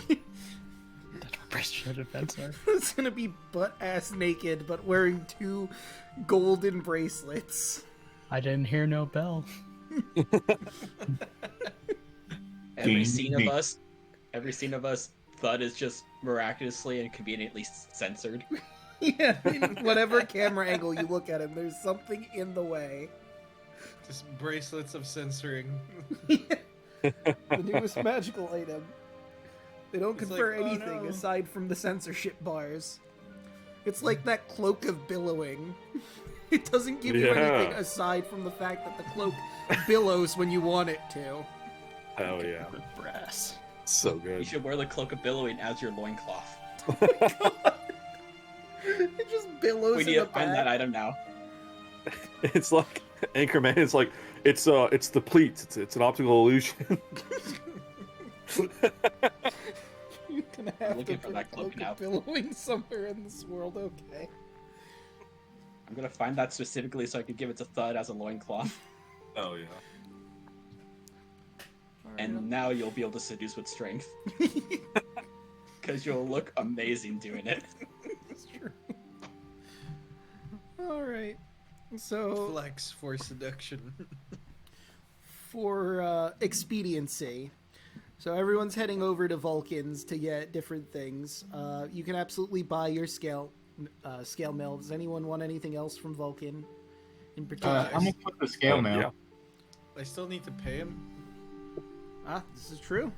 That's what bracers of defense are. It's gonna be butt ass naked, but wearing 2 golden bracelets. I didn't hear no bell. Every scene of us, Thud is just miraculously and conveniently censored. Yeah, in whatever camera angle you look at him, there's something in the way. Just bracelets of censoring. The newest magical item. They don't It's confer like, oh, anything no. aside from the censorship bars. It's like that cloak of billowing. It doesn't give you anything aside from the fact that the cloak billows when you want it to. Hell yeah. With brass. So You good. should wear the cloak of billowing as your loincloth. It just billows We in need the to find back. that item now. It's like Anchorman. It's like it's the pleats. It's an optical illusion. You're gonna have to Looking for put that a cloak cloak now. of billowing somewhere in this world, okay? I'm gonna find that specifically so I can give it to Thud as a loincloth. Oh yeah. And now you'll be able to seduce with strength. Because you'll look amazing doing it. That's true. Alright. So, Flex for seduction. for expediency. So everyone's heading over to Vulcan's to get different things. You can absolutely buy your scale mill. Does anyone want anything else from Vulcan in particular? I'm gonna put the scale mail. Yeah. I still need to pay him. This is true.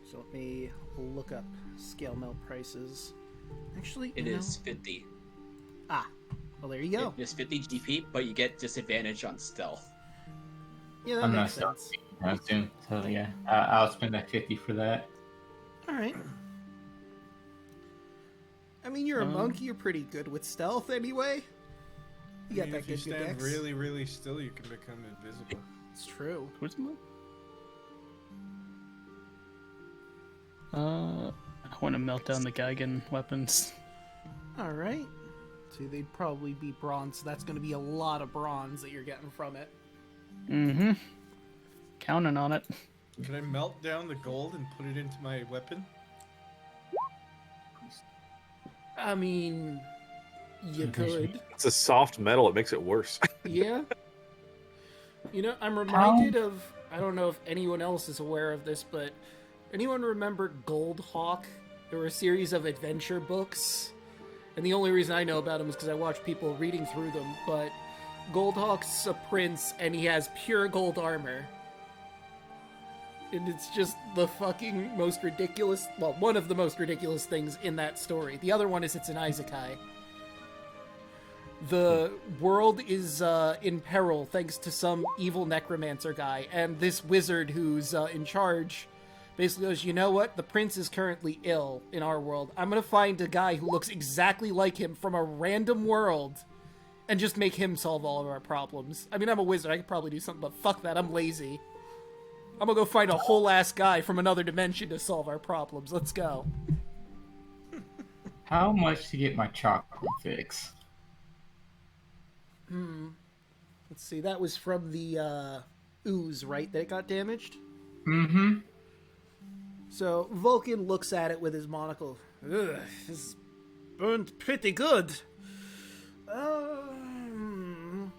So let me look up scale mill prices. Actually, It no. is 50. Well, there you go. It is 50 GP, but you get disadvantage on stealth. Yeah, that I'm not makes sense. stopping soon, so yeah, I'll spend that 50 for that. All right. I mean, you're a monk. You're pretty good with stealth, anyway. You got that if you good stand dex. really, really still, you can become invisible. It's true. Where's my? I want to melt down the Geigen weapons. All right. So they'd probably be bronze. So that's going to be a lot of bronze that you're getting from it. Mm-hmm. Counting on it. Can I melt down the gold and put it into my weapon? I mean, you could. It's a soft metal. It makes it worse. Yeah. You know, I'm reminded of, I don't know if anyone else is aware of this, but anyone remember Gold Hawk? There were a series of adventure books, and the only reason I know about them is because I watch people reading through them, but Gold Hawk's a prince, and he has pure gold armor. And it's just the fucking most ridiculous, well, one of the most ridiculous things in that story. The other one is it's an isekai. The world is in peril thanks to some evil necromancer guy, and this wizard who's in charge basically goes, you know what? The prince is currently ill in our world. I'm gonna find a guy who looks exactly like him from a random world and just make him solve all of our problems. I mean, I'm a wizard. I could probably do something, but fuck that. I'm lazy. I'm gonna go find a whole-ass guy from another dimension to solve our problems. Let's go. How much to get my chakra fix? Let's see. That was from the ooze, right? That it got damaged? Mm-hmm. So Vulcan looks at it with his monocle. Ugh, it's burned pretty good. I'm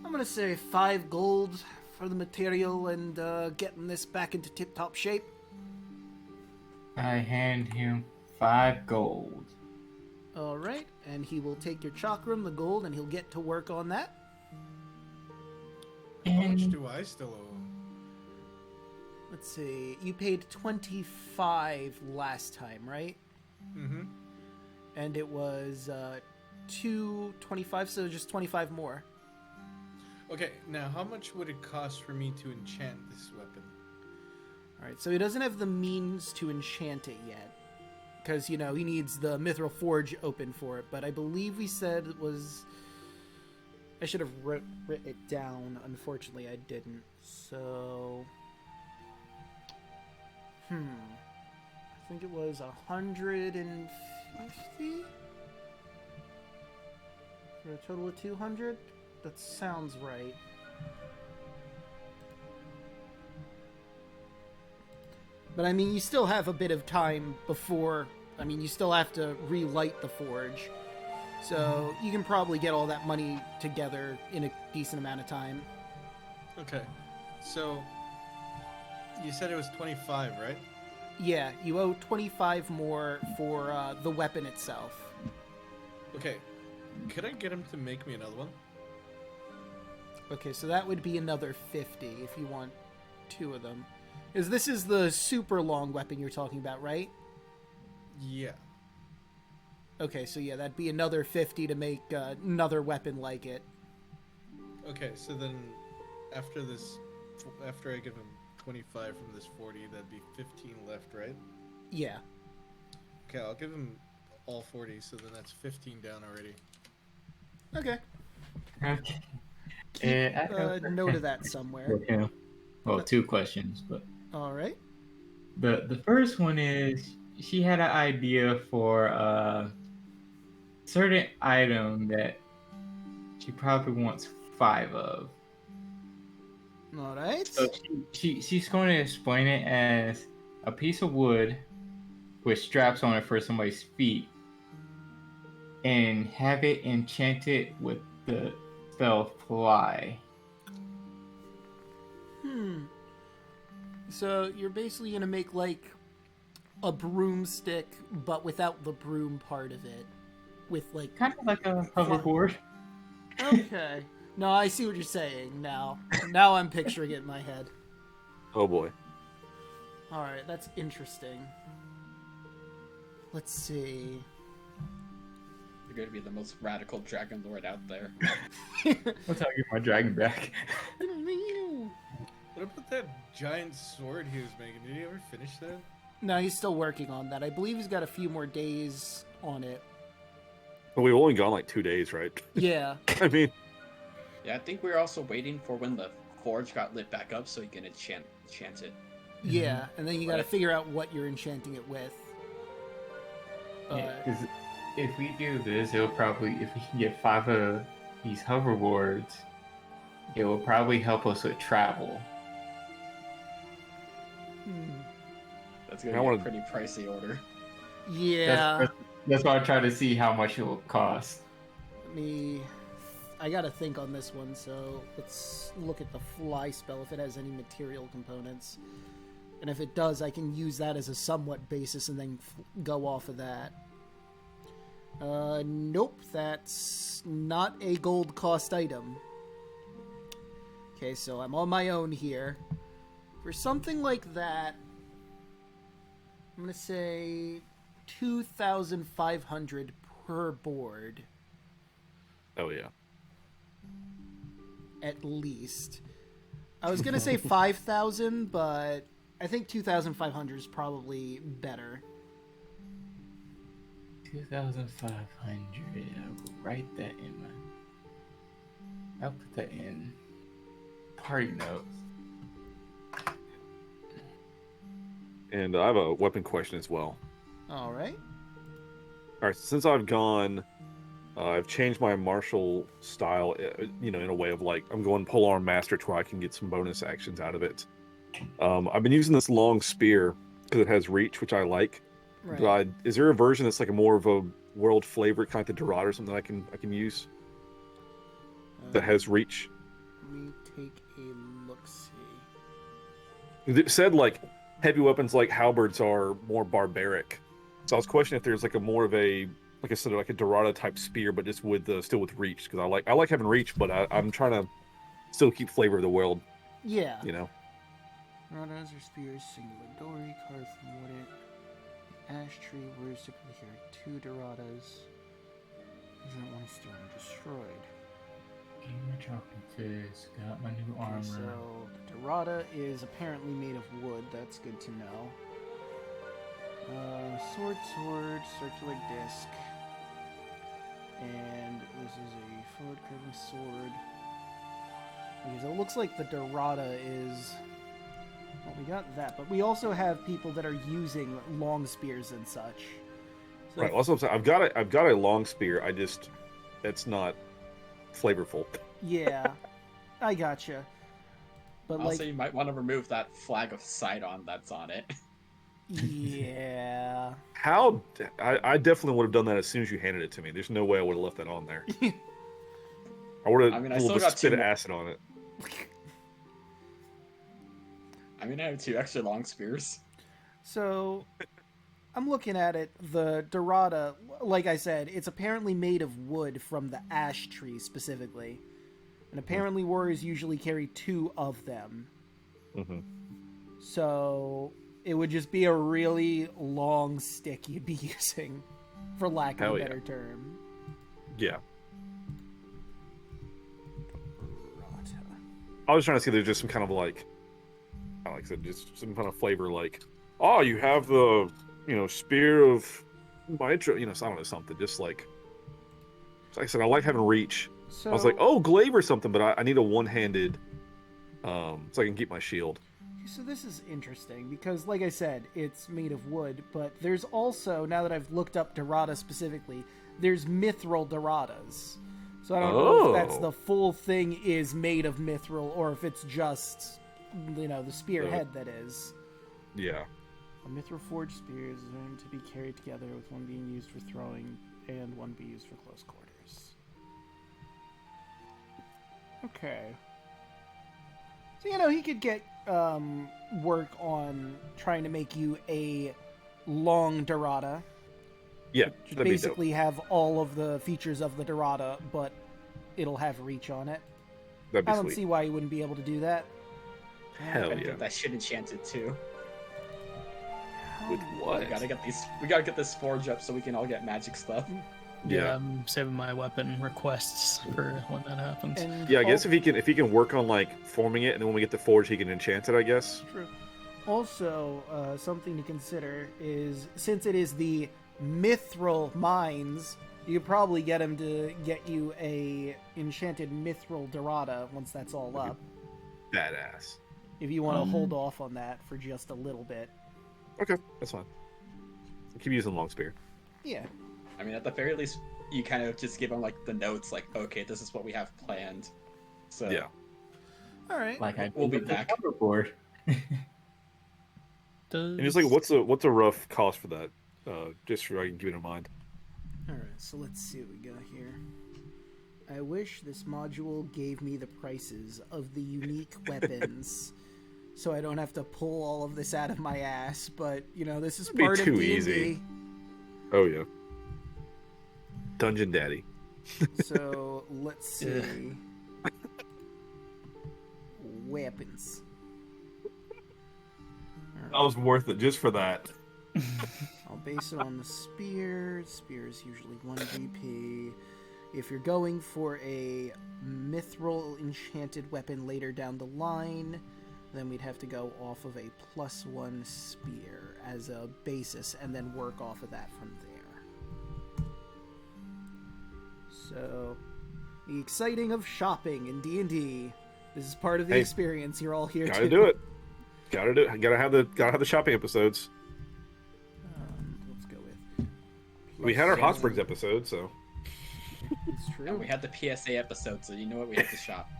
gonna say 5 gold for the material and getting this back into tip-top shape. I hand him 5 gold. All right, and he will take your chakram, the gold, and he'll get to work on that. How much And do I still owe him? Let's see. You paid 25 last time, right? Mm-hmm. And it was 225, so just 25 more. Okay, now how much would it cost for me to enchant this weapon? All right, so he doesn't have the means to enchant it yet. Because, you know, he needs the Mythril Forge open for it. But I believe we said it was... I should have written it down. Unfortunately, I didn't. So... I think it was 150? For a total of 200? That sounds right. But I mean, you still have a bit of time before... I mean, you still have to relight the forge. So you can probably get all that money together in a decent amount of time. Okay, so you said it was 25, right? Yeah, you owe 25 more for the weapon itself. Okay, could I get him to make me another one? Okay, so that would be another 50 if you want 2 of them. Because this is the super long weapon you're talking about, right? Yeah. Okay, so yeah, that'd be another 50 to make another weapon like it. Okay, so then after I give him 25 from this 40, that'd be 15 left, right? Yeah. Okay, I'll give him all 40, so then that's 15 down already. Okay. Okay. Keep a note of that somewhere. Yeah. Well, 2 questions, but All right. the first one is she had an idea for a certain item that she probably wants 5 of. All right. So she's going to explain it as a piece of wood with straps on it for somebody's feet, and have it enchanted with the spell fly. So you're basically gonna make like a broomstick, but without the broom part of it, with like Kind of like a hoverboard. Okay. No, I see what you're saying now. Now I'm picturing it in my head. Oh boy. All right, that's interesting. Let's see. You're going to be the most radical dragon lord out there. That's how I get my dragon back. What about that giant sword he was making? Did he ever finish that? No, he's still working on that. I believe he's got a few more days on it. But we've only gone like 2 days, right? Yeah. I mean, Yeah, I think we're also waiting for when the forge got lit back up so you can enchant it. Yeah, and then you got to figure out what you're enchanting it with. Yeah, 'cause if we do this, it'll probably, if we can get 5 of these hoverboards, it will probably help us with travel. That's going to be a pretty pricey order. Yeah. That's why I try to see how much it will cost. I gotta think on this one, so let's look at the fly spell if it has any material components. And if it does, I can use that as a somewhat basis and then go off of that. Nope, that's not a gold cost item. Okay, so I'm on my own here. For something like that, I'm gonna say 2,500 per board. oh yeah. At least. I was gonna say 5,000, but I think 2,500 is probably better. 2,500. I will write that in I'll put that in party notes. And I have a weapon question as well. All right. All right, since I've gone, I've changed my martial style, in a way of like, I'm going polearm master to where I can get some bonus actions out of it. I've been using this long spear because it has reach, which I like. Right. But is there a version that's like a more of a world flavor, kind of like the Dorado or something I can use that has reach? Let me take a look-see. It said like heavy weapons like halberds are more barbaric. So I was questioning if there's like a more of a, like I said, like a Dorado type spear, but just with still with reach, because I like having reach, but I'm trying to still keep flavor of the world. Yeah. Doradas or spears, single Dori, carved from wood. Ash tree, words typically carry 2 Doradas. Isn't one stone destroyed? Game my chocolate fizz. Got my new armor. Okay, so the Dorada is apparently made of wood. That's good to know. Sword, circular disc. And this is a forward curving sword. Because it looks like the Dorada is... Well, we got that, but we also have people that are using long spears and such. So Right. Also, I've got a long spear. It's not flavorful. Yeah, I gotcha. But Also, you might want to remove that flag of Sidon that's on it. yeah. I definitely would have done that as soon as you handed it to me. There's no way I would have left that on there. I would have I still got spit 2 acid on it. I have 2 extra long spears. So, I'm looking at it. The Dorada, like I said, it's apparently made of wood from the ash tree specifically. And apparently warriors usually carry 2 of them. Mm-hmm. So, it would just be a really long stick you'd be using. for lack of Hell a yeah. better term. Yeah. I was trying to see if there's just some kind of like I said, just some kind of flavor like, oh, you have the, spear of Mythril, I don't know, something. Just like I said, I like having reach. So, I was like, oh, glaive or something, but I need a one-handed, so I can keep my shield. So this is interesting because, like I said, it's made of wood, but there's also, now that I've looked up Dorada specifically, there's Mythril Doradas. So I don't know if that's Oh. the full thing is made of Mythril or if it's just, the spearhead that is. Yeah. A Mythril forged spear is designed to be carried together with one being used for throwing and one be used for close quarters. Okay. So, he could get work on trying to make you a long Dorada. Yeah, Which that'd be dope. basically have all of the features of the Dorada, but it'll have reach on it. That'd be I don't sweet. see why you wouldn't be able to do that. Hell Gotta yeah. get that shit enchanted too. With what? We gotta get this forge up so we can all get magic stuff. Yeah. I'm saving my weapon requests for when that happens. And Yeah, I guess if he can work on like forming it, and then when we get the forge, he can enchant it. I guess. True. Also, something to consider is, since it is the Mythril Mines, you could probably get him to get you a enchanted Mythril Dorada once that's all up. Badass. If you want to hold off on that for just a little bit. Okay, that's fine. Keep using long spear. Yeah. I mean, at the very least, you kind of just give them like the notes, like, okay, this is what we have planned. So Yeah. All right. Like I We'll be did with the back. hoverboard. And just like, what's a rough cost for that? Just so I can keep it in mind. All right. So let's see what we got here. I wish this module gave me the prices of the unique weapons, so I don't have to pull all of this out of my ass. But this is It'd be part of too D&D. easy. Oh yeah. Dungeon Daddy. So let's see. Weapons. That was worth it just for that. I'll base it on the spear. Spear is usually 1 GP. If you're going for a mithril enchanted weapon later down the line, then we'd have to go off of a +1 spear as a basis and then work off of that from there. So, the exciting of shopping in D&D. This is part of the Hey, experience. You're all here Gotta to do it. Gotta do it. Gotta have the shopping episodes. Let's go with. We had our Hot +1. Springs episode, so It's true. And we had the PSA episode, so you know what, we have to shop.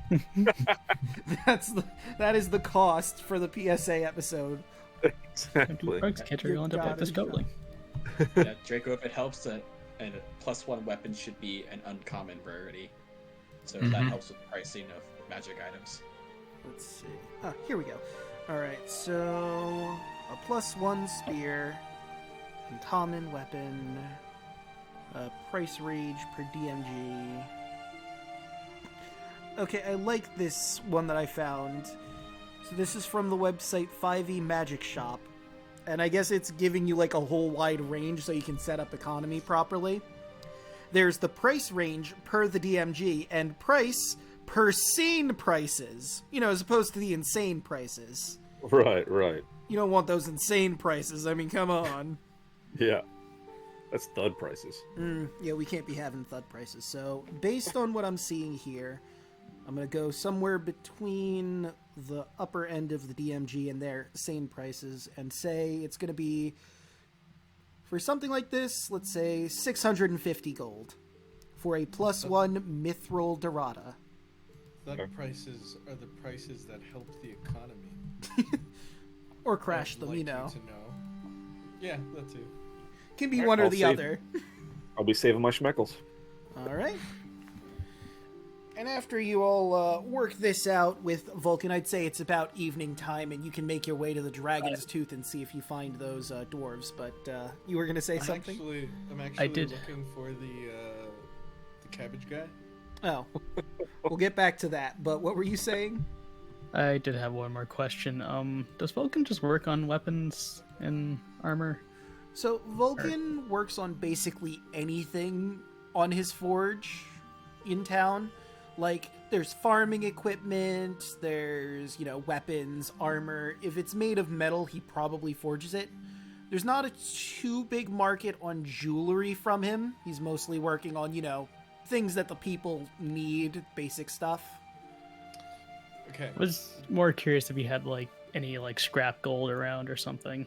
That is the cost for the PSA episode. exactly. Bugs catcher, you'll end up like this goatling. Yeah, Draco, if it helps, a +1 weapon should be an uncommon rarity. So that helps with pricing of magic items. Let's see. Here we go. Alright, so a +1 spear, uncommon weapon, price range per DMG. Okay, I like this one that I found. So this is from the website 5e Magic Shop. And I guess it's giving you like a whole wide range so you can set up economy properly. There's the price range per the DMG and price per scene prices. As opposed to the insane prices. Right. You don't want those insane prices. I mean, come on. Yeah. That's thud prices. Yeah, we can't be having thud prices. So, based on what I'm seeing here, I'm going to go somewhere between the upper end of the DMG and their sane prices and say it's going to be, for something like this, let's say 650 gold for a +1 Mythril Dorada. Thug prices are the prices that help the economy. Or crash I'd them, like you know. to know. Yeah, that too. Can be one or I'll the save- other. I'll be saving my schmeckles. All right. And after you all work this out with Vulcan, I'd say it's about evening time, and you can make your way to the Dragon's Tooth and see if you find those dwarves. But you were going to say something? I'm actually did. looking for the cabbage guy. Oh, we'll get back to that. But what were you saying? I did have one more question. Does Vulcan just work on weapons and armor? So Vulcan works on basically anything on his forge in town. Like, there's farming equipment, there's, weapons, armor. If it's made of metal, he probably forges it. There's not a too big market on jewelry from him. He's mostly working on, things that the people need, basic stuff. Okay. I was more curious if he had, any, scrap gold around or something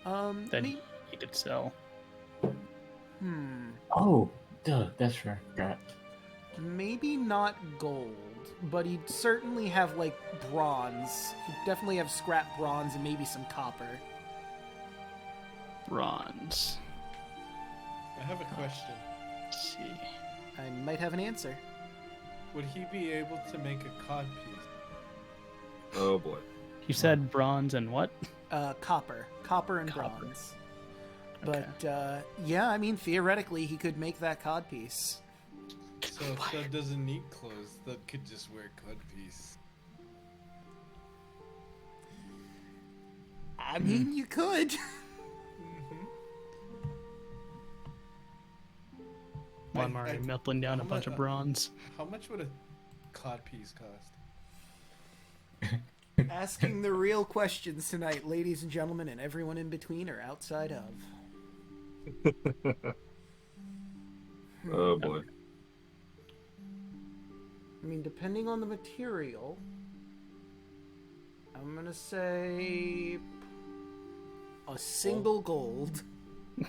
that he could sell. Oh, duh, that's right. Forgot. Maybe not gold, but he'd certainly have, bronze. He'd definitely have scrap bronze and maybe some copper. Bronze. I have a question. Let's see. I might have an answer. Would he be able to make a codpiece? Oh boy. You said bronze and what? Copper. Copper and Copper. bronze. Okay. But, yeah, I mean, theoretically, he could make that codpiece. So if Thud doesn't need clothes, Thud could just wear codpiece. I mean, you could. Well, I'm already melting down a bunch of bronze. How much would a codpiece cost? Asking the real questions tonight, ladies and gentlemen, and everyone in between or outside of. Oh boy. I mean, depending on the material, I'm gonna say a single gold. A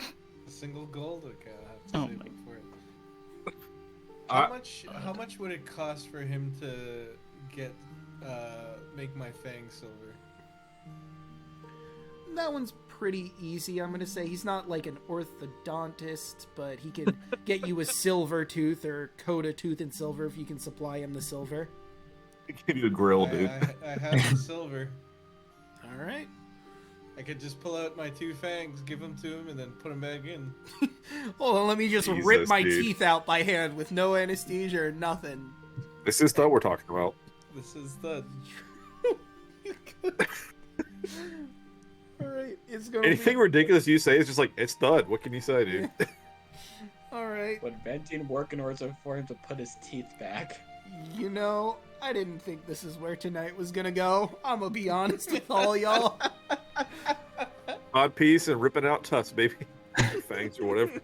single gold? Okay, I'll have to Oh save my- up for it. I- How much would it cost for him to get make my fang silver? That one's pretty easy. I'm gonna say he's not like an orthodontist, but he can get you a silver tooth or coat a tooth in silver if you can supply him the silver. Give you a grill, dude. I have the silver. All right. I could just pull out my 2 fangs, give them to him, and then put them back in. Hold on, let me just Jesus, rip my dude. teeth out by hand with no anesthesia or nothing. This is what we're talking about. This is the... All right, it's gonna Anything ridiculous you say is just like, it's Thud. What can you say, dude? be... All right. Would Venting work in order for him to put his teeth back? I didn't think this is where tonight was gonna go. I'm gonna be honest with all y'all. Odd piece and ripping out tusks, baby. Fangs or whatever.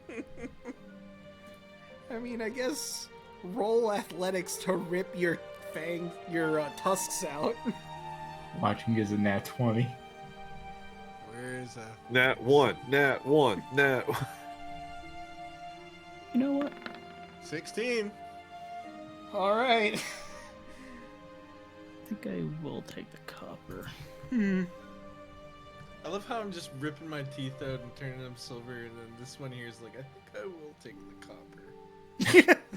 I mean, I guess roll athletics to rip your tusks out. Watching gives a nat 20. Where is that? Nat 1, Nat 1, Nat 1. You know what? 16. All right. I think I will take the copper. I love how I'm just ripping my teeth out and turning them silver, and then this one here is like, I think I will take the copper.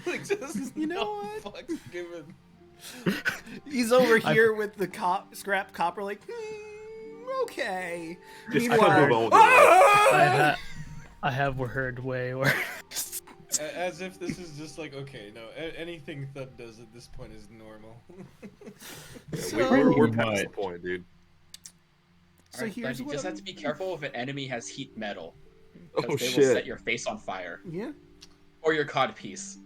Like, just You know no what? fucks given. He's over here with the scrap copper, like, okay. Just Meanwhile, move on with your life. I have heard way worse. As if this is just like, okay, no, anything Thud does at this point is normal. Yeah, So- we're Pretty past the much. point, dude. So Alright, here's but you what just I'm- have to be careful if an enemy has heat metal. Oh, Because they shit. will set your face on fire. Yeah. Or your codpiece.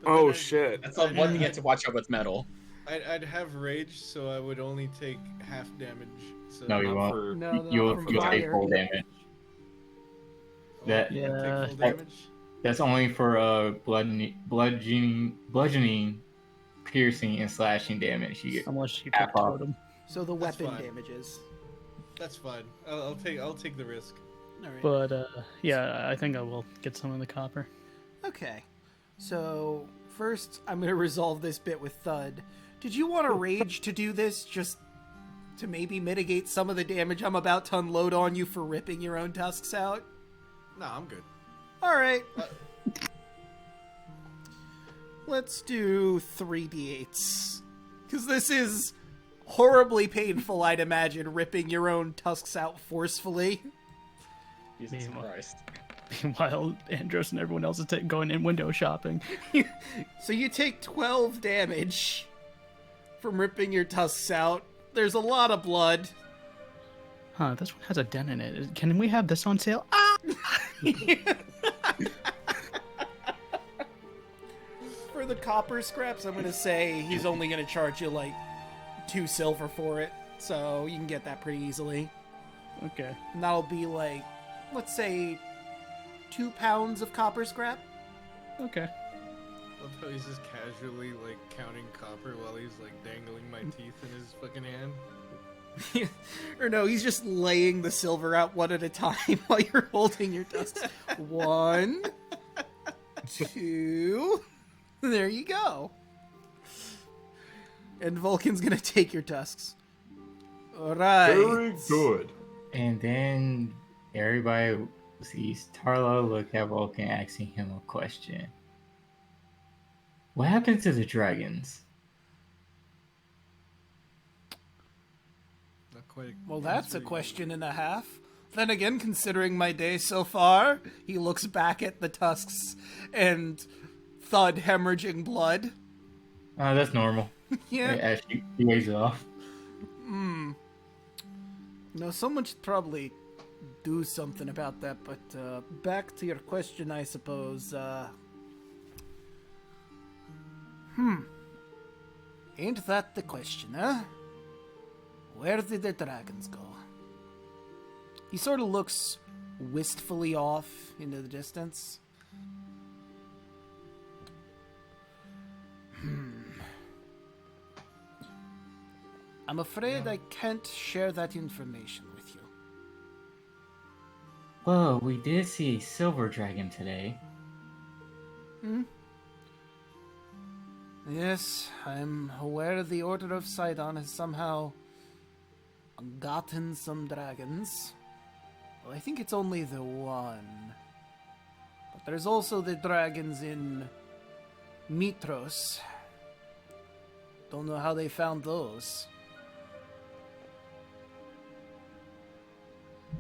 But Oh, then shit. That's the one thing you have to watch out with metal. I'd have rage, so I would only take half damage. So No, you Not won't. for- No, You'll from take fire. full damage. Oh, That- I take Yeah. full damage. That's only for bludgeoning, piercing, and slashing damage. You get Unless you Half took off. totem. So the That's weapon fine. damages. That's fine. I'll take the risk. All right. But yeah, I think I will get some of the copper. Okay. So first, I'm gonna resolve this bit with Thud. Did you want to rage to do this, just to maybe mitigate some of the damage I'm about to unload on you for ripping your own tusks out? Nah, I'm good. All right. Let's do 3d8s. Because this is horribly painful, I'd imagine, ripping your own tusks out forcefully. Jesus Meanwhile- Christ. Meanwhile, Andros and everyone else is going in window shopping. So you take 12 damage from ripping your tusks out. There's a lot of blood. Huh, this one has a dent in it. Can we have this on sale? Ah! For the copper scraps, I'm gonna say he's only gonna charge you like 2 silver for it, so you can get that pretty easily. Okay. And that'll be like, let's say, 2 pounds of copper scrap. Okay. Love how he's just casually like counting copper while he's like dangling my teeth in his fucking hand. Or no, he's just laying the silver out one at a time while you're holding your tusks. 1, 2. There you go. And Vulcan's gonna take your tusks. Alright. Very good. And then everybody sees Tarlo look at Vulcan, asking him a question. What happened to the dragons? Not quite. Well, that's a question and a half. Then again, considering my day so far, he looks back at the tusks and thud hemorrhaging blood. That's normal. Yeah. As she waves it off. No, someone should probably do something about that, but back to your question, I suppose. Ain't that the question, huh? Where did the dragons go? He sort of looks wistfully off into the distance. I'm afraid I can't share that information with you. Well, we did see a silver dragon today. Yes, I'm aware the Order of Sidon has somehow gotten some dragons. Well, I think it's only the one. But there's also the dragons in Mitros. Don't know how they found those.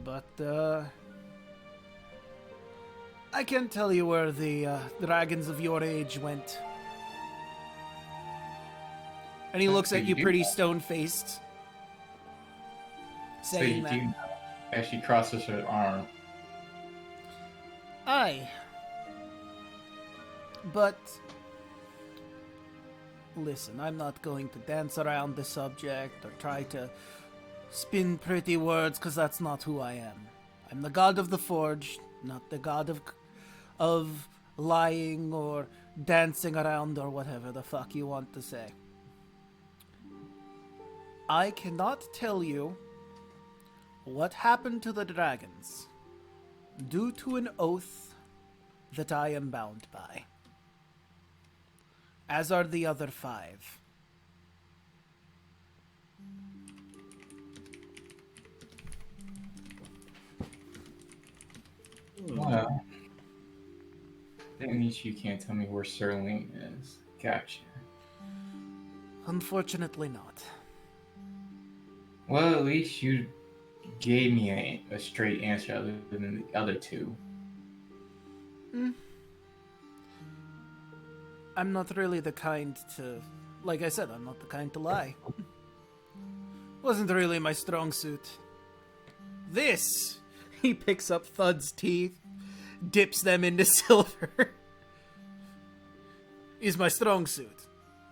But, I can't tell you where the dragons of your age went. And he looks at you pretty stone-faced. Saying that. As she crosses her arm. Aye. But listen, I'm not going to dance around the subject or try to spin pretty words, because that's not who I am. I'm the god of the forge, not the god of lying or dancing around or whatever the fuck you want to say. I cannot tell you what happened to the dragons due to an oath that I am bound by, as are the other 5. Well, that means you can't tell me where Sterling is. Gotcha. Unfortunately not. Well, at least you gave me a straight answer other than the other 2. I'm not really the kind to... Like I said, I'm not the kind to lie. Wasn't really my strong suit. This! He picks up Thud's teeth, dips them into silver. Is my strong suit.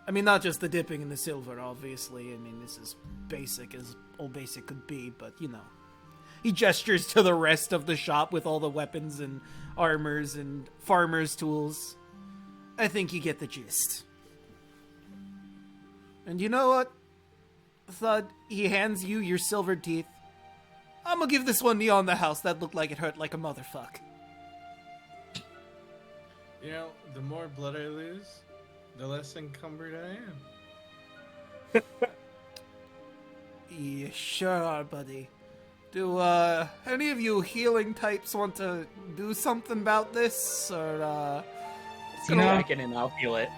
I mean, not just the dipping in the silver, obviously. I mean, this is basic as all basic could be, but, you know. He gestures to the rest of the shop with all the weapons and armors and farmer's tools. I think you get the gist. And you know what? Thud, he hands you your silvered teeth. I'm gonna give this one to you on the house. That looked like it hurt like a motherfuck. You know, the more blood I lose, the less encumbered I am. You sure are, buddy. Do, any of you healing types want to do something about this, or, Let's go back in and I'll heal it.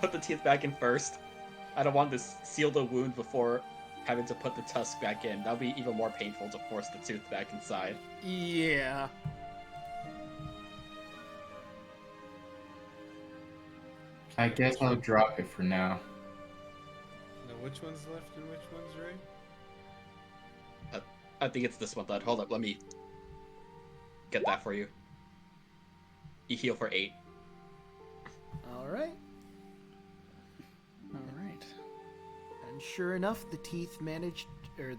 Put the teeth back in first. I don't want to seal the wound before having to put the tusk back in. That'll be even more painful to force the tooth back inside. Yeah. I guess I'll drop it for now. Now, which one's left and which one's right? I think it's this one, Thud. Hold up, let me... get that for you. You heal for 8. All right. And sure enough, the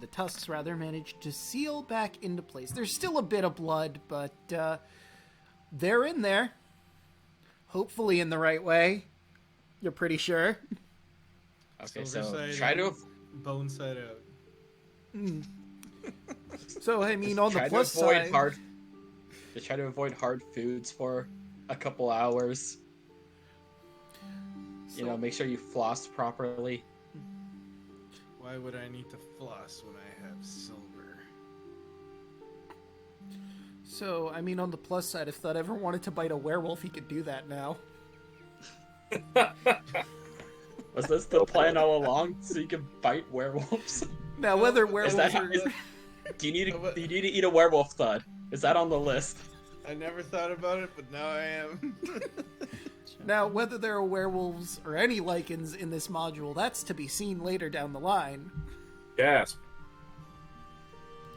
tusks managed to seal back into place. There's still a bit of blood, but they're in there. Hopefully in the right way. You're pretty sure. Okay, Silver so side try to in, bone side out. So, I mean, on the try plus to avoid side... try to avoid hard foods for a couple hours. You know, make sure you floss properly. Why would I need to floss when I have silver? So, I mean, on the plus side, if Thud ever wanted to bite a werewolf, he could do that now. Was this the plan all along? So you can bite werewolves? Now, whether werewolves are... Do you need to eat a werewolf, Thud? Is that on the list? I never thought about it, but now I am. Now, whether there are werewolves or any lichens in this module, that's to be seen later down the line. Yes.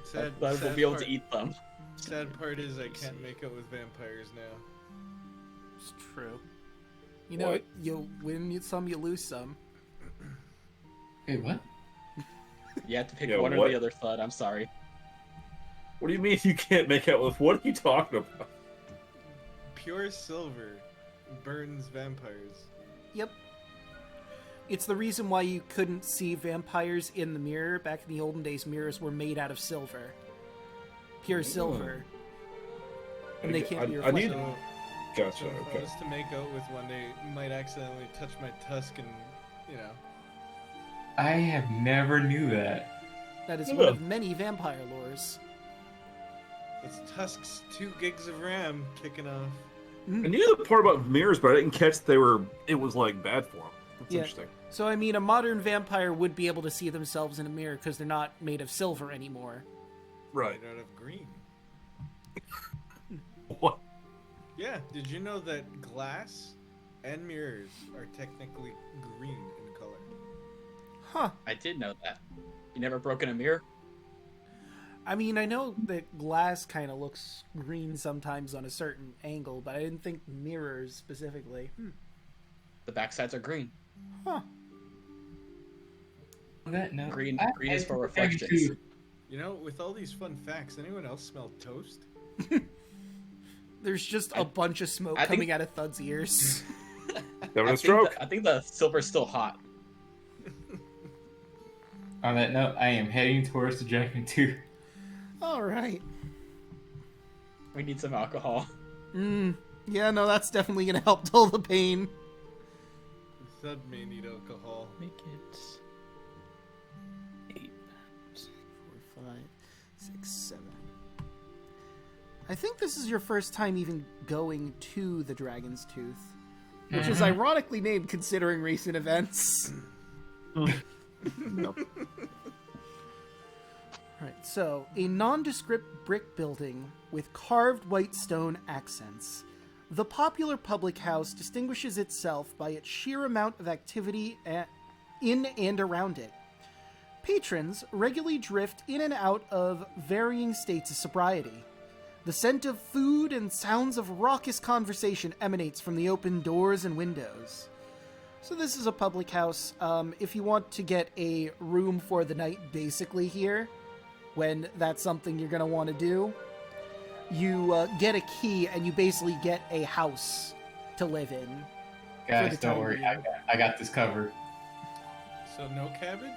Sad, Thud will sad be able part- to eat them. Sad part is I can't make out with vampires now. It's true. You know, What? you win some, you lose some. Wait, what? You have to pick Yeah, one or what? the other, Thud. I'm sorry. What do you mean you can't make out with? What are you talking about? Pure silver burns vampires. Yep. It's the reason why you couldn't see vampires in the mirror. Back in the olden days, mirrors were made out of silver. Pure silver. And they can't be I need. reflected. Gotcha. So if I Okay. was to make out with one day, might accidentally touch my tusk and, you know. I have never knew that. That is Yeah. one of many vampire lores. It's Tusk's 2 gigs of RAM kicking off. I knew the part about mirrors, but I didn't catch it was like bad for them. That's Yeah. interesting. So, I mean, a modern vampire would be able to see themselves in a mirror because they're not made of silver anymore. Right. Made out of green. What? Yeah, did you know that glass and mirrors are technically green in color? Huh. I did know that. You never broken a mirror? I mean, I know that glass kind of looks green sometimes on a certain angle, but I didn't think mirrors specifically. The backsides are green. Huh. That no. Green I- is for I- reflections. You know, with all these fun facts, anyone else smell toast? There's just a bunch of smoke I think- coming out of Thud's ears. Having I a stroke. think the silver's still hot. On that note, I am heading towards the Dragon 2. All right. We need some alcohol. Yeah, no, that's definitely going to help dull the pain. Thud may need alcohol. Make it 8. 4, 5, 6, 7. I think this is your first time even going to the Dragon's Tooth, which is ironically named considering recent events. Nope. Right, so a nondescript brick building with carved white stone accents. The popular public house distinguishes itself by its sheer amount of activity in and around it. Patrons regularly drift in and out of varying states of sobriety. The scent of food and sounds of raucous conversation emanates from the open doors and windows. So this is a public house. If you want to get a room for the night basically here, when that's something you're going to want to do, you get a key and you basically get a house to live in. Guys, the don't time worry. being. I got this covered. So no cabbage?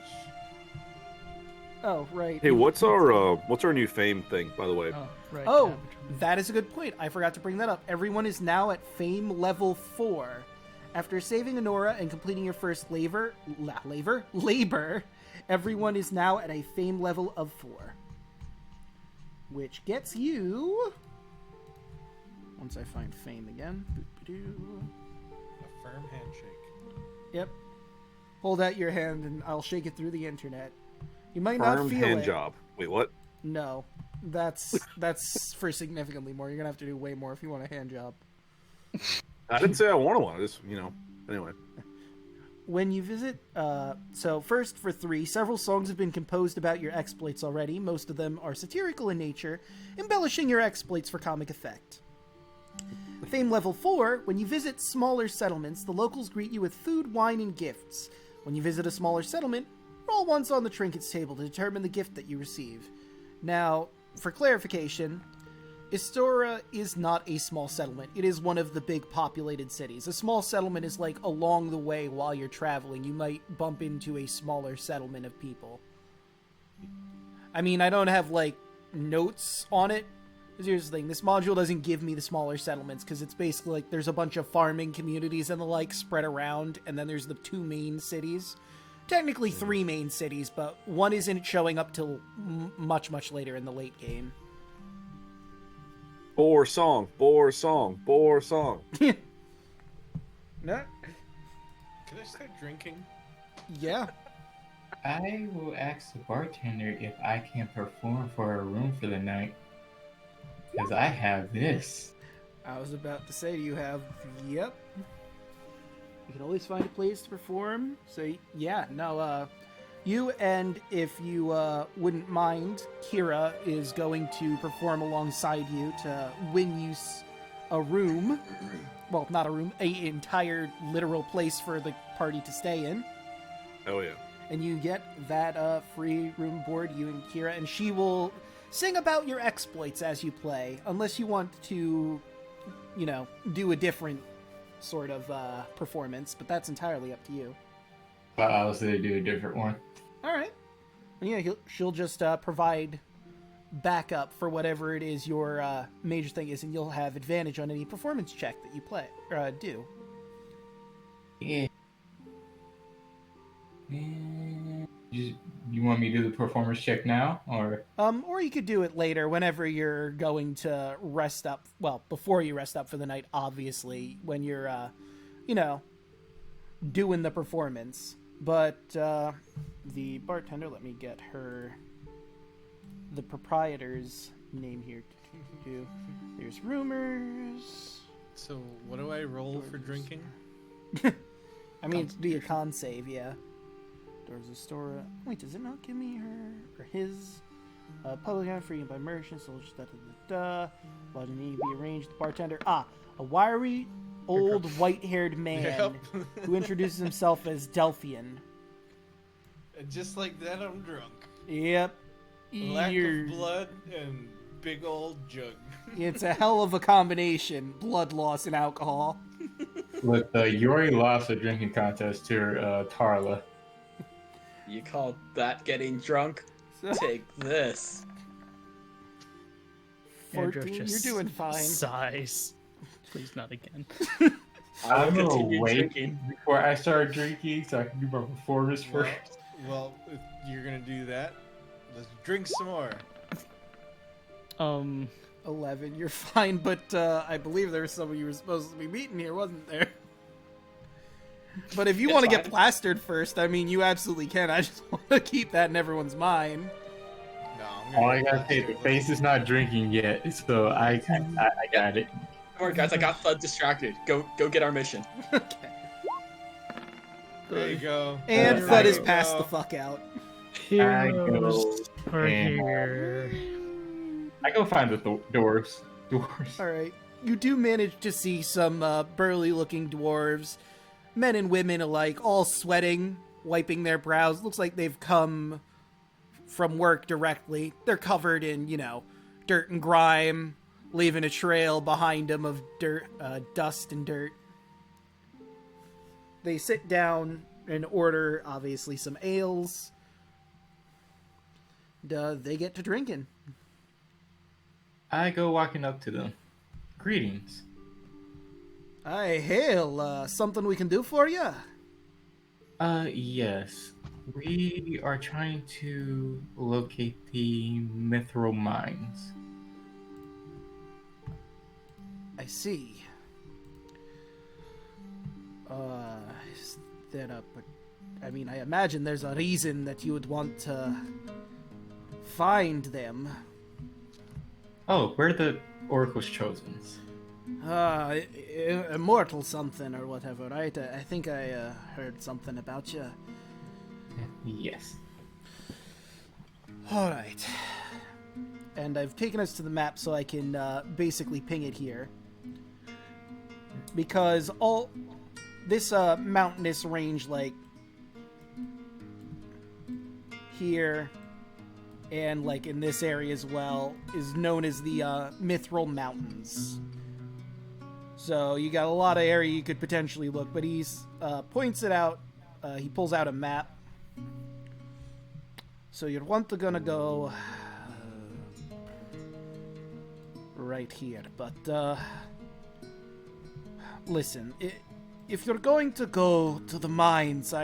Oh, right. Hey, what's our new fame thing, by the way? Oh, right. Oh, cabbage. that is a good point. I forgot to bring that up. Everyone is now at Fame Level 4. After saving Honora and completing your first labor, everyone is now at a Fame level of 4. Which gets you... Once I find Fame again. Boop-a-doo. A firm handshake. Yep. Hold out your hand and I'll shake it through the internet. You might not Firm feel hand it. job. Wait, what? No. That's for significantly more. You're gonna have to do way more if you want a hand job. I didn't say I want one. I just, anyway. when you visit, so first for 3, several songs have been composed about your exploits already. Most of them are satirical in nature, embellishing your exploits for comic effect. Fame level 4, when you visit smaller settlements, the locals greet you with food, wine, and gifts. When you visit a smaller settlement, roll once on the trinkets table to determine the gift that you receive. Now, for clarification, Estoria is not a small settlement. It is one of the big populated cities. A small settlement is like along the way while you're traveling. You might bump into a smaller settlement of people. I mean, I don't have like notes on it. Here's the thing, this module doesn't give me the smaller settlements because it's basically like there's a bunch of farming communities and the like spread around, and then there's the 2 main cities. Technically 3 main cities, but one isn't showing up till much, much later in the late game. Boar song, boar song, boar song. No? Can I start drinking? Yeah. I will ask the bartender if I can perform for a room for the night. Because I have this. I was about to say, you have, yep. You can always find a place to perform. So, yeah, no, you and, if you wouldn't mind, Kira is going to perform alongside you to win you a room. Well, not a room, an entire literal place for the party to stay in. Oh yeah. And you get that free room board, you and Kira, and she will sing about your exploits as you play, unless you want to, you know, do a different sort of performance, but that's entirely up to you. I was going to do a different one. Alright. Yeah, she'll just provide backup for whatever it is your major thing is, and you'll have advantage on any performance check that you do. Yeah. You want me to do the performance check now, or? Or you could do it later, whenever you're going to rest up. Well, before you rest up for the night, obviously, when you're, you know, doing the performance. But the bartender, let me get the proprietor's name here. There's rumors. So, what do I roll for drinking? I mean, to be a con save, yeah. Doors Astoria. Wait, does it not give me her or his? Public account free by merchants. So just Lodging need to be arranged. The bartender. A wiry, old, white-haired man who introduces himself as Delphian. And just like that, I'm drunk. Yep. Lack of blood and big old jug. It's a hell of a combination: blood loss and alcohol. With Yuri lost a drinking contest to Tarla. You call that getting drunk? Take this. 14, you're doing fine. Sighs. Please, not again. I will I'm gonna continue wait drinking. before I start drinking so I can do my performance first. Well, if you're gonna do that, let's drink some more. 11, you're fine, but I believe there was someone you were supposed to be meeting here, wasn't there? But if you want to get plastered first, I mean, you absolutely can. I just want to keep that in everyone's mind. No, I'm All gonna I gotta say, the face is not drinking yet, so I got it. Don't worry, guys. I got Thud distracted. Go get our mission. Okay. There you go. And There Thud you is passed go. the fuck out. Heroes are and- here. I go find the dwarves. Alright. You do manage to see some burly-looking dwarves, men and women alike, all sweating, wiping their brows. Looks like they've come from work directly. They're covered in, you know, dirt and grime, leaving a trail behind them of dirt, dust and dirt. They sit down and order, obviously, some ales. They get to drinking. I go walking up to them. Greetings. Aye, hail. Something we can do for you? Yes. We are trying to locate the Mythril Mines. I see. Is that up? I mean, I imagine there's a reason that you would want to find them. Oh, we're the Oracle's chosen. Immortal something or whatever, right? I think I heard something about you. Yes. All right. And I've taken us to the map so I can basically ping it here. Because all this mountainous range, like here and like in this area as well, is known as the Mythril Mountains. So you got a lot of area you could potentially look, but he's points it out. He pulls out a map. So you're gonna go right here, but listen, if you're going to go to the mines,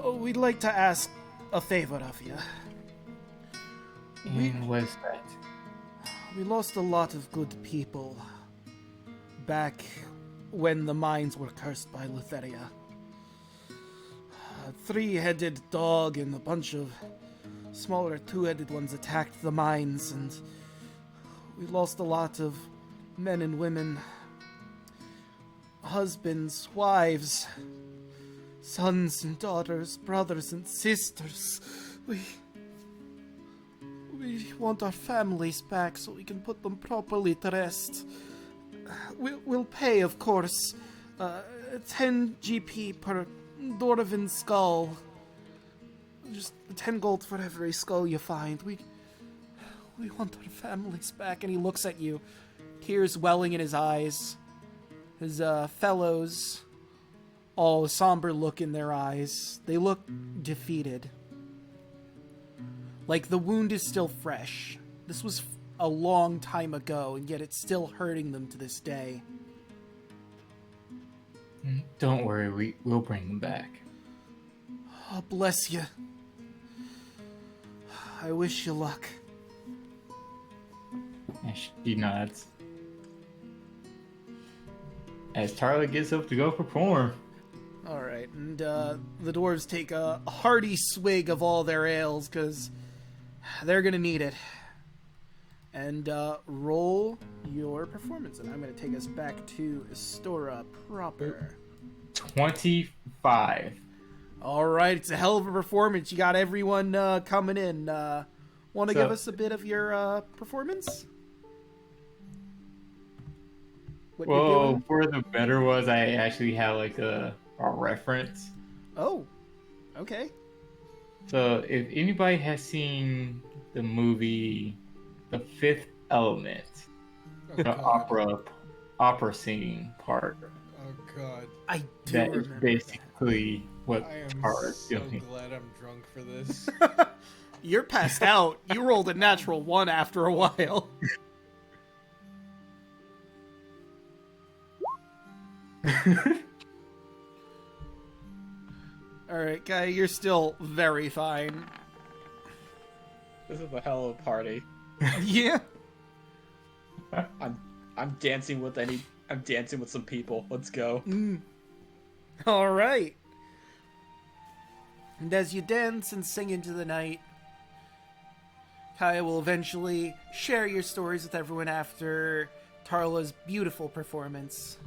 we'd like to ask a favor of you. And what's that? We lost a lot of good people back when the mines were cursed by Lutheria. A three-headed dog and a bunch of smaller two-headed ones attacked the mines, and we lost a lot of men and women, husbands, wives, sons and daughters, brothers and sisters. We want our families back so we can put them properly to rest. We'll pay, of course, 10 GP per Dwarven skull. Just 10 gold for every skull you find. We want our families back. And he looks at you, tears welling in his eyes. His fellows, all a somber look in their eyes. They look defeated. Like the wound is still fresh. This was a long time ago, and yet it's still hurting them to this day. Don't worry, we'll bring them back. Oh, bless you. I wish you luck. And she nods. As Tarla gets up to go perform. Alright, and the dwarves take a hearty swig of all their ales, because they're gonna need it. And roll your performance. And I'm going to take us back to Estoria proper. 25. All right, it's a hell of a performance. You got everyone coming in. Want to give us a bit of your performance? What you're doing? For the better was I actually had like a reference. Oh, okay. So if anybody has seen the movie The Fifth Element, the opera singing part. Oh god. I do That is remember basically what I am Tara's so doing. glad I'm drunk for this. You're passed out. You rolled a natural 1 after a while. Alright, Guy, you're still very fine. This is a hell of a party. Yeah. I'm dancing with some people. Let's go. All right. And as you dance and sing into the night, Kaya will eventually share your stories with everyone after Tarla's beautiful performance.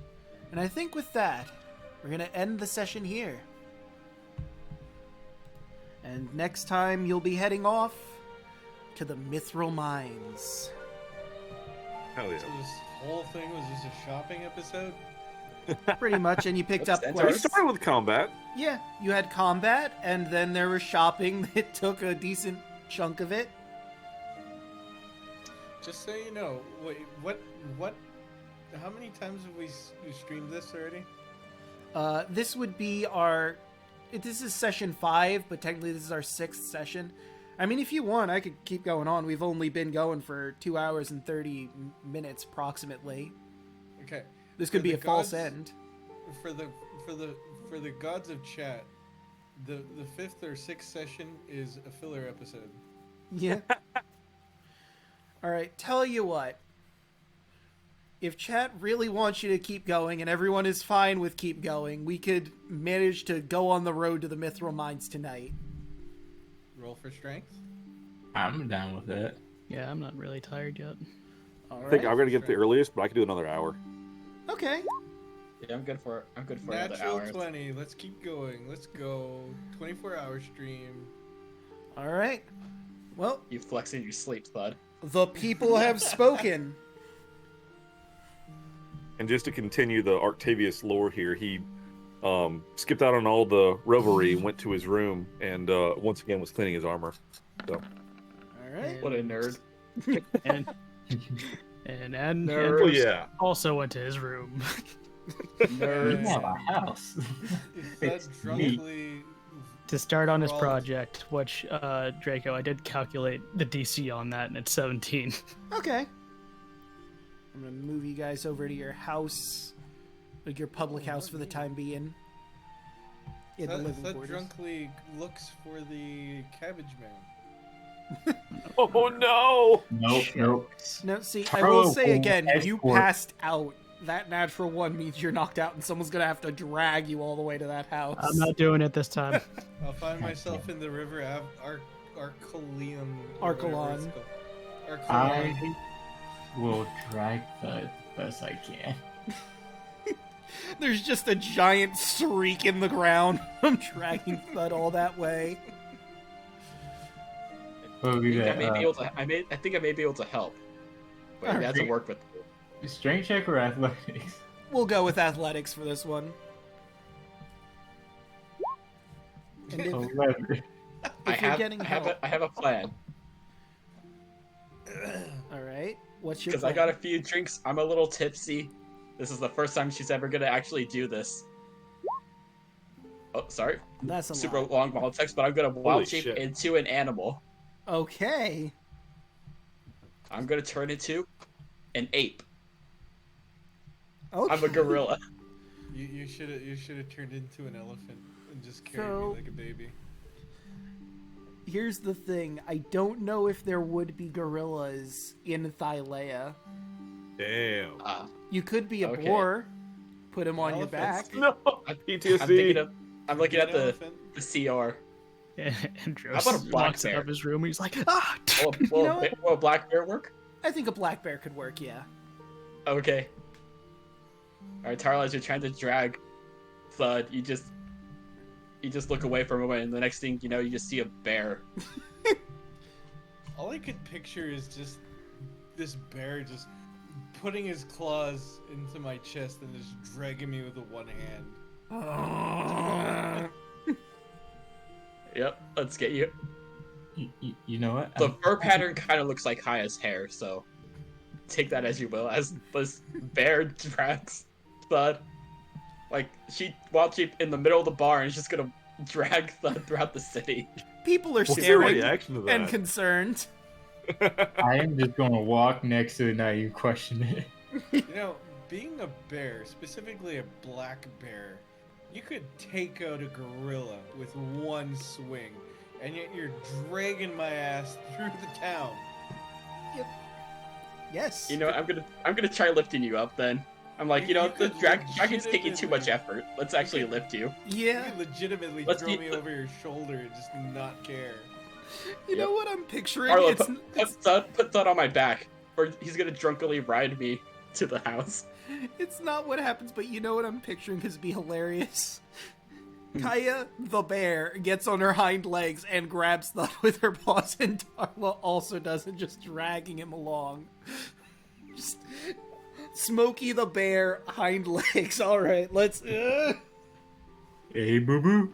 And I think with that, we're going to end the session here. And next time, you'll be heading off to the Mythril Mines. Hell yeah. So this whole thing was just a shopping episode? Pretty much, and you picked up What's We quests. started with combat. Yeah, you had combat, and then there was shopping that took a decent chunk of it. Just so you know, wait, what, how many times have we streamed this already? This would be our... This is session 5, but technically this is our 6th session. I mean, if you want, I could keep going on. We've only been going for 2 hours and 30 minutes, approximately. Okay. This could For be the a false gods- end. For the gods of chat, the 5th or 6th session is a filler episode. Yeah. Alright, tell you what. If chat really wants you to keep going and everyone is fine with keep going, we could manage to go on the road to the Mythril Mines tonight. Roll for strength. I'm down with that. Yeah, I'm not really tired yet. All I think right. I'm gonna get the earliest, but I can do another hour. Okay. Yeah, I'm good for another Natural hour. 20. Let's keep going. Let's go. 24-hour stream. All right. Well, You flex in your sleep, bud. the people have spoken. And just to continue the Octavius lore here, he skipped out on all the revelry, went to his room, and once again was cleaning his armor. So All right. What a nerd. And and well, yeah. also went to his room. We Nerds. have a house. Is that It's drunkly... To start on his Rolled. project, which Draco, I did calculate the DC on that, and it's 17. Okay. I'm gonna move you guys over to your house, like your public house for the time being. In the living that quarters. drunkly looks for the cabbage man. Oh no! Nope. No, see, I Carlo will say will again, you escort- passed out. That natural one means you're knocked out, and someone's gonna have to drag you all the way to that house. I'm not doing it this time. I'll find myself in the river Arcalium. Arcalon. Arcalon. I will drag the best I can. There's just a giant streak in the ground. I'm dragging Thud all that way. What would be I may that? be able to. I think I may be able to help, but we have to work with. Strength check or athletics? We'll go with athletics for this one. And if, 11. if you're getting I have help, I have a plan all right. What's your? because I got a few drinks. I'm a little tipsy. This is the first time she's ever gonna actually do this. Oh, sorry. That's a Super lot. long wild text, but I'm gonna wild shape shit. into an animal. Okay. I'm gonna turn into an ape. Okay. I'm a gorilla. You should have turned into an elephant and just carried So- me like a baby. Here's the thing. I don't know if there would be gorillas in Thylea. Damn. You could be a Okay. boar. Put him on your back. Elephants. No. I'm PTSD. thinking of. I'm looking at An the elephant. CR. And Dross How about a black walks out bear? of his room. He's like, ah! Will a black bear work? I think a black bear could work, yeah. Okay. Alright, Tarla, as you're trying to drag Thud, you just look away for a moment, and the next thing you know, you just see a bear. All I could picture is just this bear just putting his claws into my chest and just dragging me with the one hand. Yep, let's get you. You know what? The fur pattern kind of looks like Haya's hair, so take that as you will. As this bear drags Thud, like while she in the middle of the bar, and is just gonna drag Thud throughout the city. People are What's your staring reaction to that? and concerned. I am just gonna walk next to it now. You question it. You know, being a bear, specifically a black bear, you could take out a gorilla with one swing, and yet you're dragging my ass through the town. Yes. You know, I'm gonna try lifting you up then. I'm like, you know, the dragon's taking too much effort. Let's actually lift you. Yeah. You could legitimately Let's throw eat me the- over your shoulder and just not care. You know what I'm picturing? Arlo, It's put Thud on my back, or he's gonna drunkenly ride me to the house. it's not what happens, but you know what I'm picturing because it'd be hilarious. Hmm. Kaya the bear gets on her hind legs and grabs Thud with her paws, and Darla also does it, just dragging him along. Just Smokey the bear, hind legs. All right, let's. Hey, boo boo.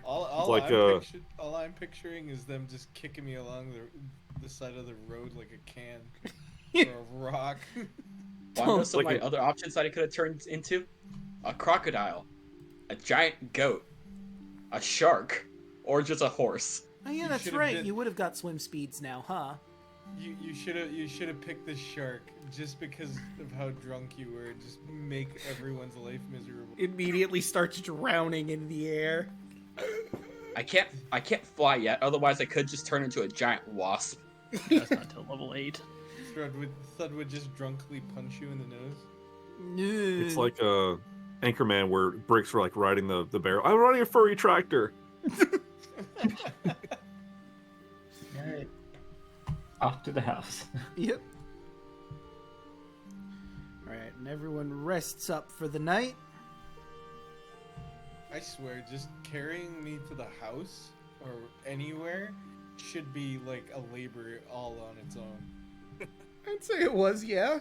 All I'm picturing is them just kicking me along the side of the road like a can or a rock. Want to know some of Like my other options that I could have turned into? A crocodile, a giant goat, a shark, or just a horse. Oh yeah, You that's should've right. been- You would have got swim speeds now, huh? You should have picked the shark just because of how drunk you were. Just make everyone's life miserable. Immediately starts drowning in the air. I can't fly yet. Otherwise, I could just turn into a giant wasp. That's not till level 8. Thud would just drunkenly punch you in the nose. It's like Anchorman where Bricks were like riding the bear. I'm riding a furry tractor. Alright. Off to the house. Yep. And everyone rests up for the night. I swear, just carrying me to the house or anywhere should be like a labor all on its own. I'd say it was, yeah.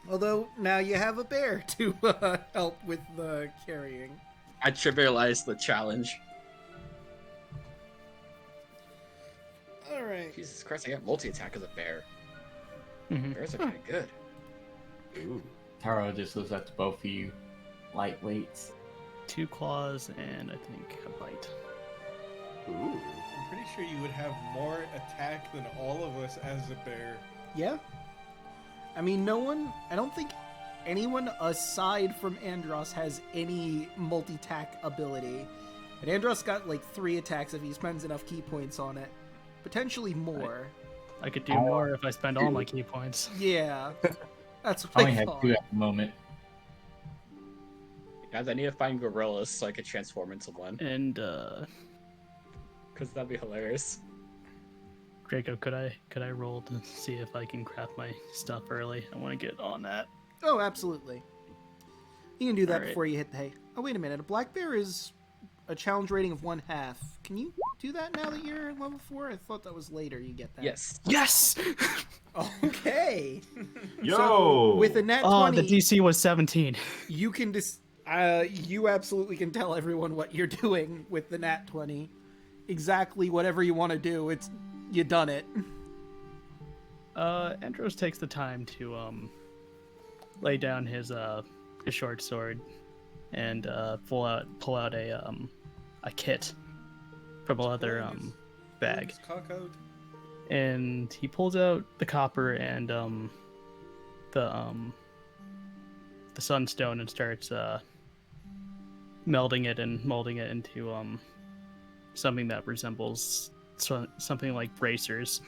Although, now you have a bear to help with the carrying. I trivialized the challenge. Alright. Jesus Christ, I got multi-attack as a bear. Mhm. Bears are kind of good. Ooh. Taro just looks at both of you. Lightweights. 2 claws and I think a bite. Ooh. I'm pretty sure you would have more attack than all of us as a bear. Yeah. I mean, I don't think anyone aside from Andros has any multi-tack ability. But Andros got like 3 attacks if he spends enough key points on it. Potentially more. I could do more if I spend all my key points. Yeah. That's I what only I have thought. 2 at the moment. Guys, I need to find gorillas so I could transform into one. And Because that'd be hilarious. Draco, could I roll to see if I can craft my stuff early? I want to get on that. Oh, absolutely. You can do that Alright. before you hit the hay. Oh, wait a minute. A black bear is a challenge rating of 1/2. Can you do that now that you're level 4? I thought that was later you get that. Yes. Yes! Okay. Yo! So, with a nat 20, Oh, the DC was 17. you can you absolutely can tell everyone what you're doing with the nat 20. Exactly whatever you want to do. You done it. Andros takes the time to lay down his short sword and pull out a kit from a leather bag, Just cock out. and he pulls out the copper and the sunstone and starts melding it and molding it into something that resembles something like bracers.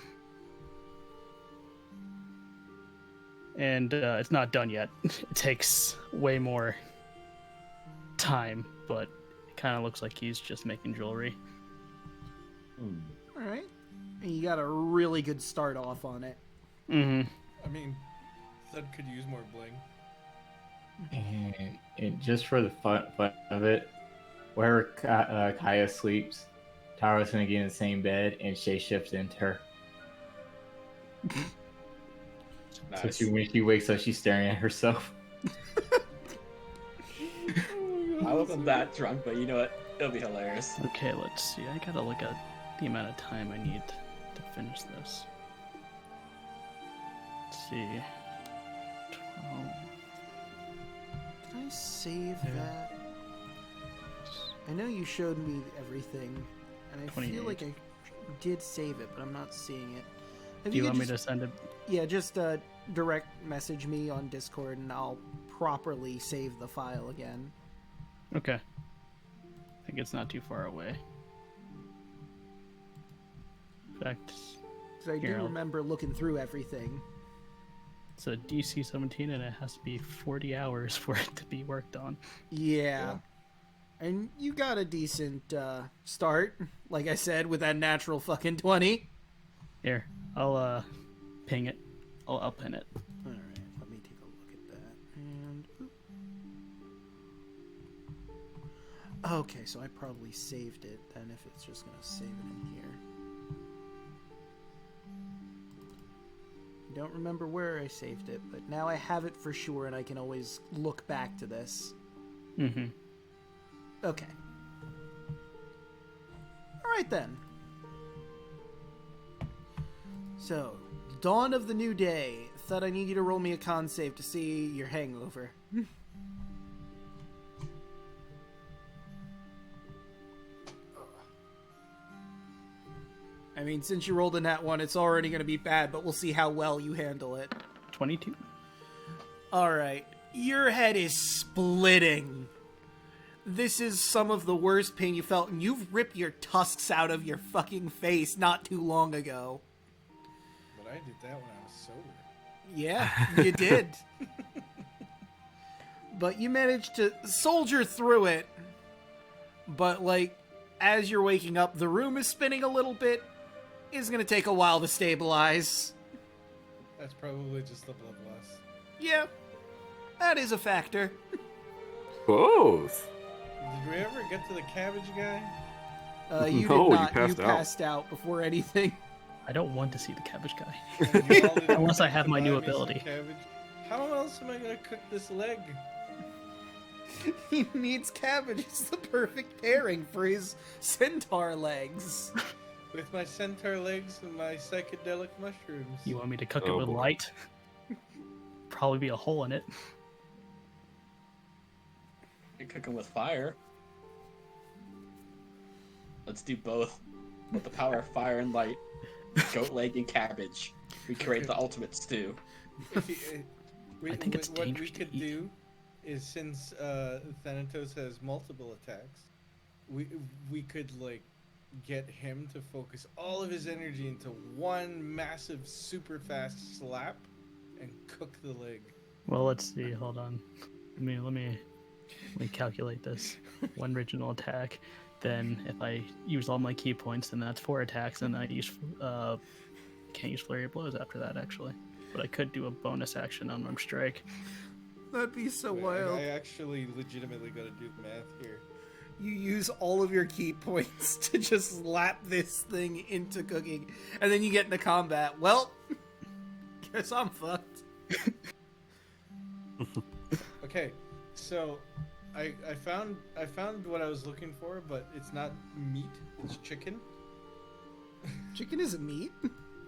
And it's not done yet. It takes way more time, but it kind of looks like he's just making jewelry. All right. And you got a really good start off on it. Mm-hmm. I mean, Thud could use more bling. And just for the fun of it, where Kaya sleeps, Taro's gonna get in the same bed and shape shifts into her. Nice. So when she wakes up, she's staring at herself. I wasn't that drunk, but you know what? It'll be hilarious. Okay, let's see. I gotta look at the amount of time I need to finish this. Let's see. 12. Did I save that? I know you showed me everything, and I feel 28. like I did save it, but I'm not seeing it. If Do you could want me just- to send it? Yeah, just direct message me on Discord, and I'll properly save the file again. Okay. I think it's not too far away. In fact, Because I Here, do I'll- remember looking through everything. it's a DC 17 and it has to be 40 hours for it to be worked on. Yeah. And you got a decent start, like I said, with that natural fucking 20. Here, I'll ping it. I'll pin it. Alright, let me take a look at that. And. Okay, so I probably saved it then if it's just going to save it in here. I don't remember where I saved it, but now I have it for sure and I can always look back to this. Mm-hmm. Okay. Alright then. So, dawn of the new day. Thought I need you to roll me a con save to see your hangover. I mean, since you rolled a nat 1, it's already going to be bad, but we'll see how well you handle it. 22. Alright, your head is splitting. This is some of the worst pain you felt, and you've ripped your tusks out of your fucking face not too long ago. But I did that when I was sober. Yeah, you did. But you managed to soldier through it. But, like, as you're waking up, the room is spinning a little bit. It's gonna take a while to stabilize. That's probably just the blood loss. Yeah. That is a factor. Both. Did we ever get to the cabbage guy? You No, did you not. passed out. Passed out before anything. I don't want to see the cabbage guy. You all didn't Unless I have my buy new me some ability. cabbage. How else am I gonna cook this leg? He needs cabbage. It's the perfect pairing for his centaur legs. With my centaur legs and my psychedelic mushrooms. You want me to cook it Oh, with boy. light? Probably be a hole in it. You cook them with fire. Let's do both. With the power of fire and light. Goat leg and cabbage. We create the ultimate stew. If you, I think it's what we dangerous to could eat. do is, since Thanatos has multiple attacks, we could like get him to focus all of his energy into one massive, super fast slap, and cook the leg. Well, let's see. Hold on. Let me calculate this. One original attack. Then if I use all my key points, then that's 4 attacks, and I use can't use flurry of blows after that actually. But I could do a bonus action on Unarmed Strike. That'd be so Wait, wild. I actually legitimately gotta do the math here. You use all of your key points to just slap this thing into cooking, and then you get into combat. Well, guess I'm fucked. Okay, so I found what I was looking for, but it's not meat, it's chicken. Chicken isn't meat.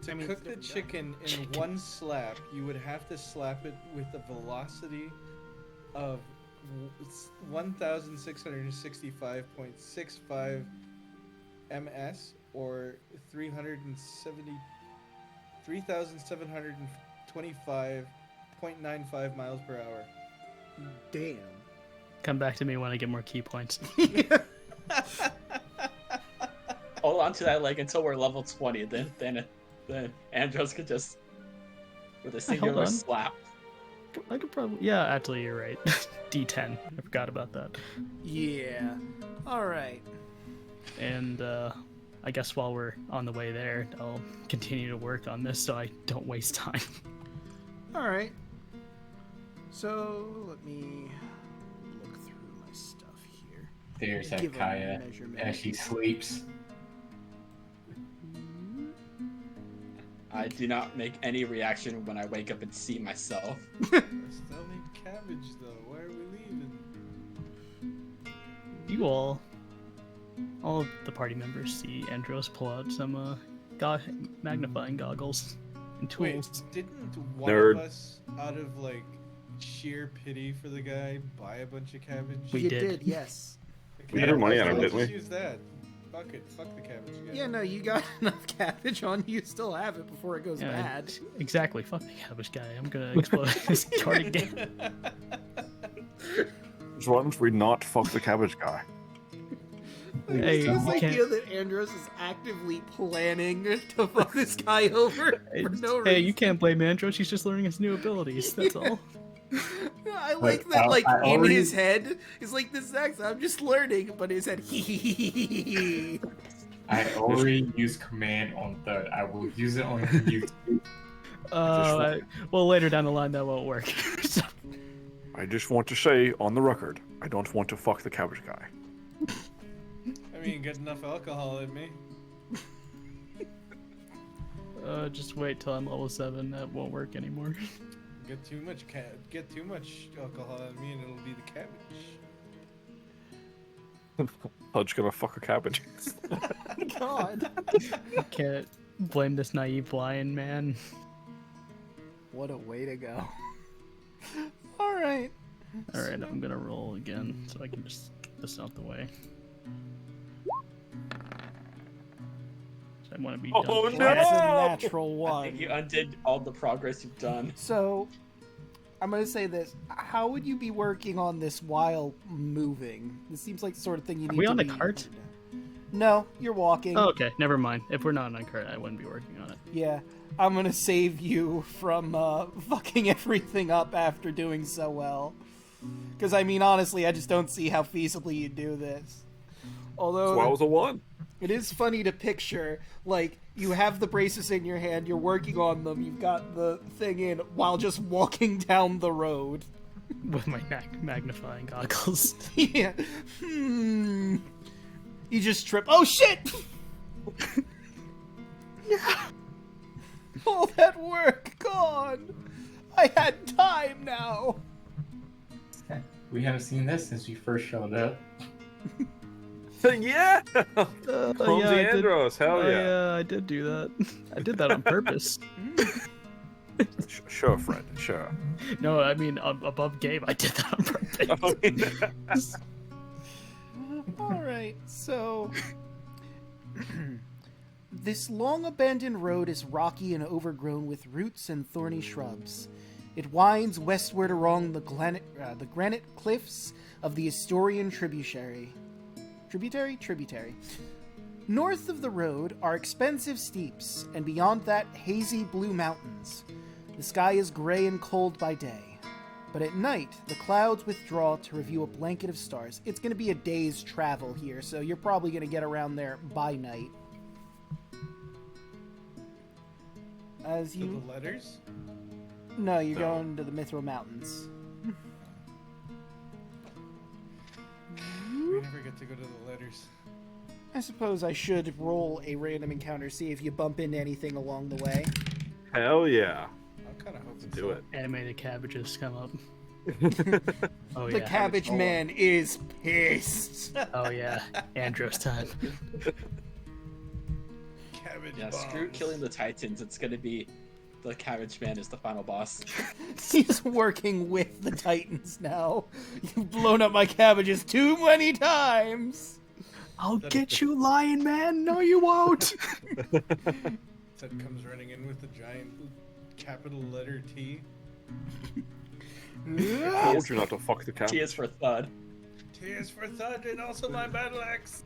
To I mean, cook it's the different chicken in one slap, you would have to slap it with a velocity of 1,665.65 ms or 3,725.95 miles per hour. Damn. Come back to me when I get more key points. Hold on to that leg until we're level 20. Then Andros could just with a singular on. slap. I could probably. Yeah, actually, you're right. D10. I forgot about that. Yeah. All right. And I guess while we're on the way there, I'll continue to work on this so I don't waste time. All right. So let me look through my stuff here. There's Give a Kaya measurement. as she sleeps. I do not make any reaction when I wake up and see myself. I still need cabbage though. Why are we leaving? You all of the party members see Andros pull out some magnifying goggles and Wait, tools. didn't one Nerd. of us, out of like sheer pity for the guy, buy a bunch of cabbage? We You did. Yes. Okay, We threw money at him, let's didn't just we? use that. Fuck it. Fuck the cabbage guy. Yeah, no, you got enough cabbage on you. Still have it before it goes Yeah, bad. Exactly. Fuck the cabbage guy. I'm gonna explode his card again. As long as we not fuck the cabbage guy. Hey, It's this you idea can't- that Andros is actively planning to fuck this guy over for no reason. Hey, you can't blame Andros. He's just learning his new abilities. That's all. I like But that, I- like, I in already- his head, he's like, this is I'm just learning, but his head, hee. I already used command on third. I will use it on you. Well, later down the line, that won't work. So- I just want to say on the record, I don't want to fuck the cabbage guy. I mean, get enough alcohol in me. Just wait till I'm level 7. That won't work anymore. Get too much alcohol in me, and it'll be the cabbage. Pudge gonna fuck a cabbage. God. Can't blame this naive lion man. What a way to go. Alright. Alright, I'm gonna roll again so I can just get this out the way. So I want to be done. Oh, for- no! That's a natural I one. think you undid all the progress you've done. So, I'm gonna say this. How would you be working on this while moving? This seems like the sort of thing you need we to on a be- cart? No, you're walking. Oh, okay, never mind. If we're not on a cart, I wouldn't be working on it. Yeah, I'm gonna save you from fucking everything up after doing so well. Because, I mean, honestly, I just don't see how feasibly you do this. Although, That's why I was a 1. it is funny to picture, like, you have the braces in your hand, you're working on them, you've got the thing in, while just walking down the road. With my magnifying goggles. Yeah. You just trip. Oh shit! All that work gone. I had time now. We haven't seen this since we first showed up. Yeah! Clumsy Andros, hell yeah. I did do that. I did that on purpose. Sure, Fred, sure. No, I mean, above game, I did that on purpose. Alright, so... This long abandoned road is rocky and overgrown with roots and thorny shrubs. It winds westward along the granite cliffs of the Estorian tributary. Tributary. North of the road are expensive steeps, and beyond that, hazy blue mountains. The sky is gray and cold by day, but at night, the clouds withdraw to reveal a blanket of stars. It's going to be a day's travel here, so you're probably going to get around there by night. As To you... the letters? No, you're going to the Mythril Mountains. We never get to go to the letters. I suppose I should roll a random encounter, see if you bump into anything along the way. Hell yeah. I'm kind of hoping Do so. it. Animated cabbages come up. Oh The yeah. Cabbage Man is pissed. Oh yeah. Andros time. Cabbage Yeah, bombs. screw killing the Titans. It's gonna be the Cabbage Man is the final boss. He's working with the Titans now. You've blown up my cabbages too many times. I'll get you, Lion Man. No, you won't. That comes running in with the giant capital letter T. I told you not to fuck the cat. T is for Thud. T is for Thud and also my battle axe.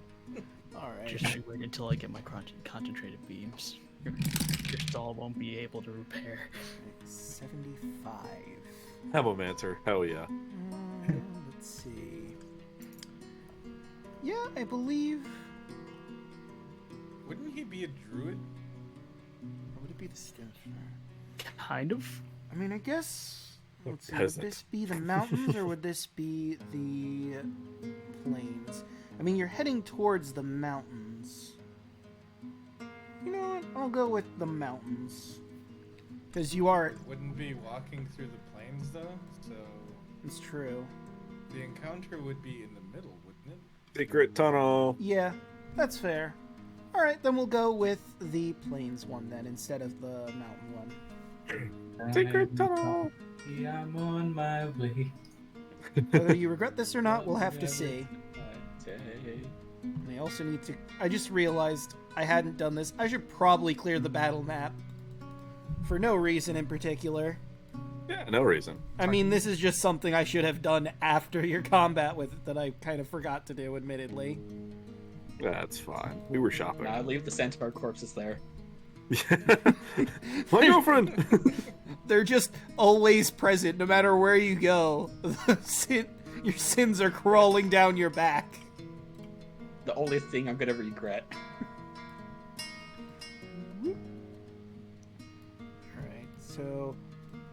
Alright. Just you wait until I get my concentrated beams. Your stall won't be able to repair. 75. Hebomancer, hell yeah. Let's see. Yeah, I believe... Wouldn't he be a druid? What would it be the stance for? Kind of. I mean, I guess... Let's see, would Peasant. this be the mountains or would this be the plains? I mean, you're heading towards the mountains. You know what? I'll go with the mountains. Because you are... Wouldn't be walking through the plains though, so It's true. the encounter would be in the middle, wouldn't it? Secret tunnel. Yeah, that's fair. Alright, then we'll go with the plains one then, instead of the mountain one. Secret tunnel. Yeah, I'm on my way. Whether you regret this or not, we'll have to see. And I also need to... I just realized I hadn't done this. I should probably clear the battle map. For no reason in particular. Yeah, no reason. I mean, this is just something I should have done after your combat with it that I kind of forgot to do, admittedly. That's fine. We were shopping. Nah, leave the Centaur corpses there. My girlfriend. They're just always present, no matter where you go. Your sins are crawling down your back. The only thing I'm gonna regret. Alright, so...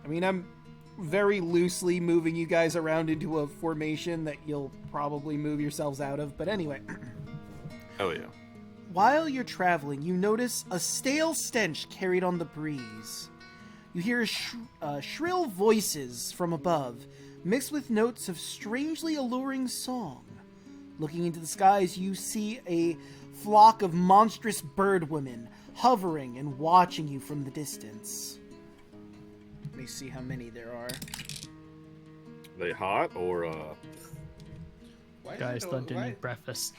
I mean, I'm very loosely moving you guys around into a formation that you'll probably move yourselves out of, but anyway. Oh yeah. While you're traveling, you notice a stale stench carried on the breeze. You hear shrill voices from above, mixed with notes of strangely alluring song. Looking into the skies, you see a flock of monstrous bird women hovering and watching you from the distance. Let me see how many there are. They hot or Why is Guys, it Thud didn't why- eat breakfast.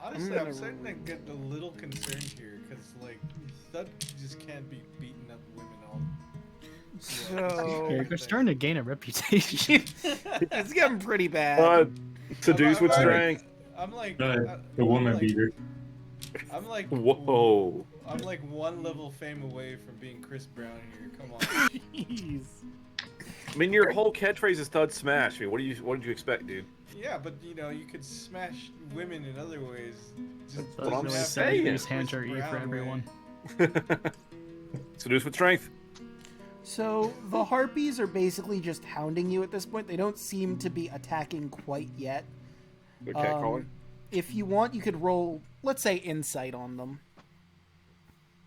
Honestly, gonna I'm starting to get a little concerned here, because, like, Thud just can't be beating up women all... So... You're starting to gain a reputation. It's getting pretty bad. seduce with I'm- strength. I'm like... The I'm woman like- beater. I'm like... Whoa. I'm like one level fame away from being Chris Brown here, come on. Jeez. I mean, your whole catchphrase is "Thud Smash." I mean, what did you expect, dude? Yeah, but, you know, you could smash women in other ways. Just what I'm doesn't have to saying. be His hands Chris are E for Brown everyone. way. Seduce with strength. So the harpies are basically just hounding you at this point. They don't seem to be attacking quite yet. Good cat calling. If you want, you could roll, let's say, insight on them.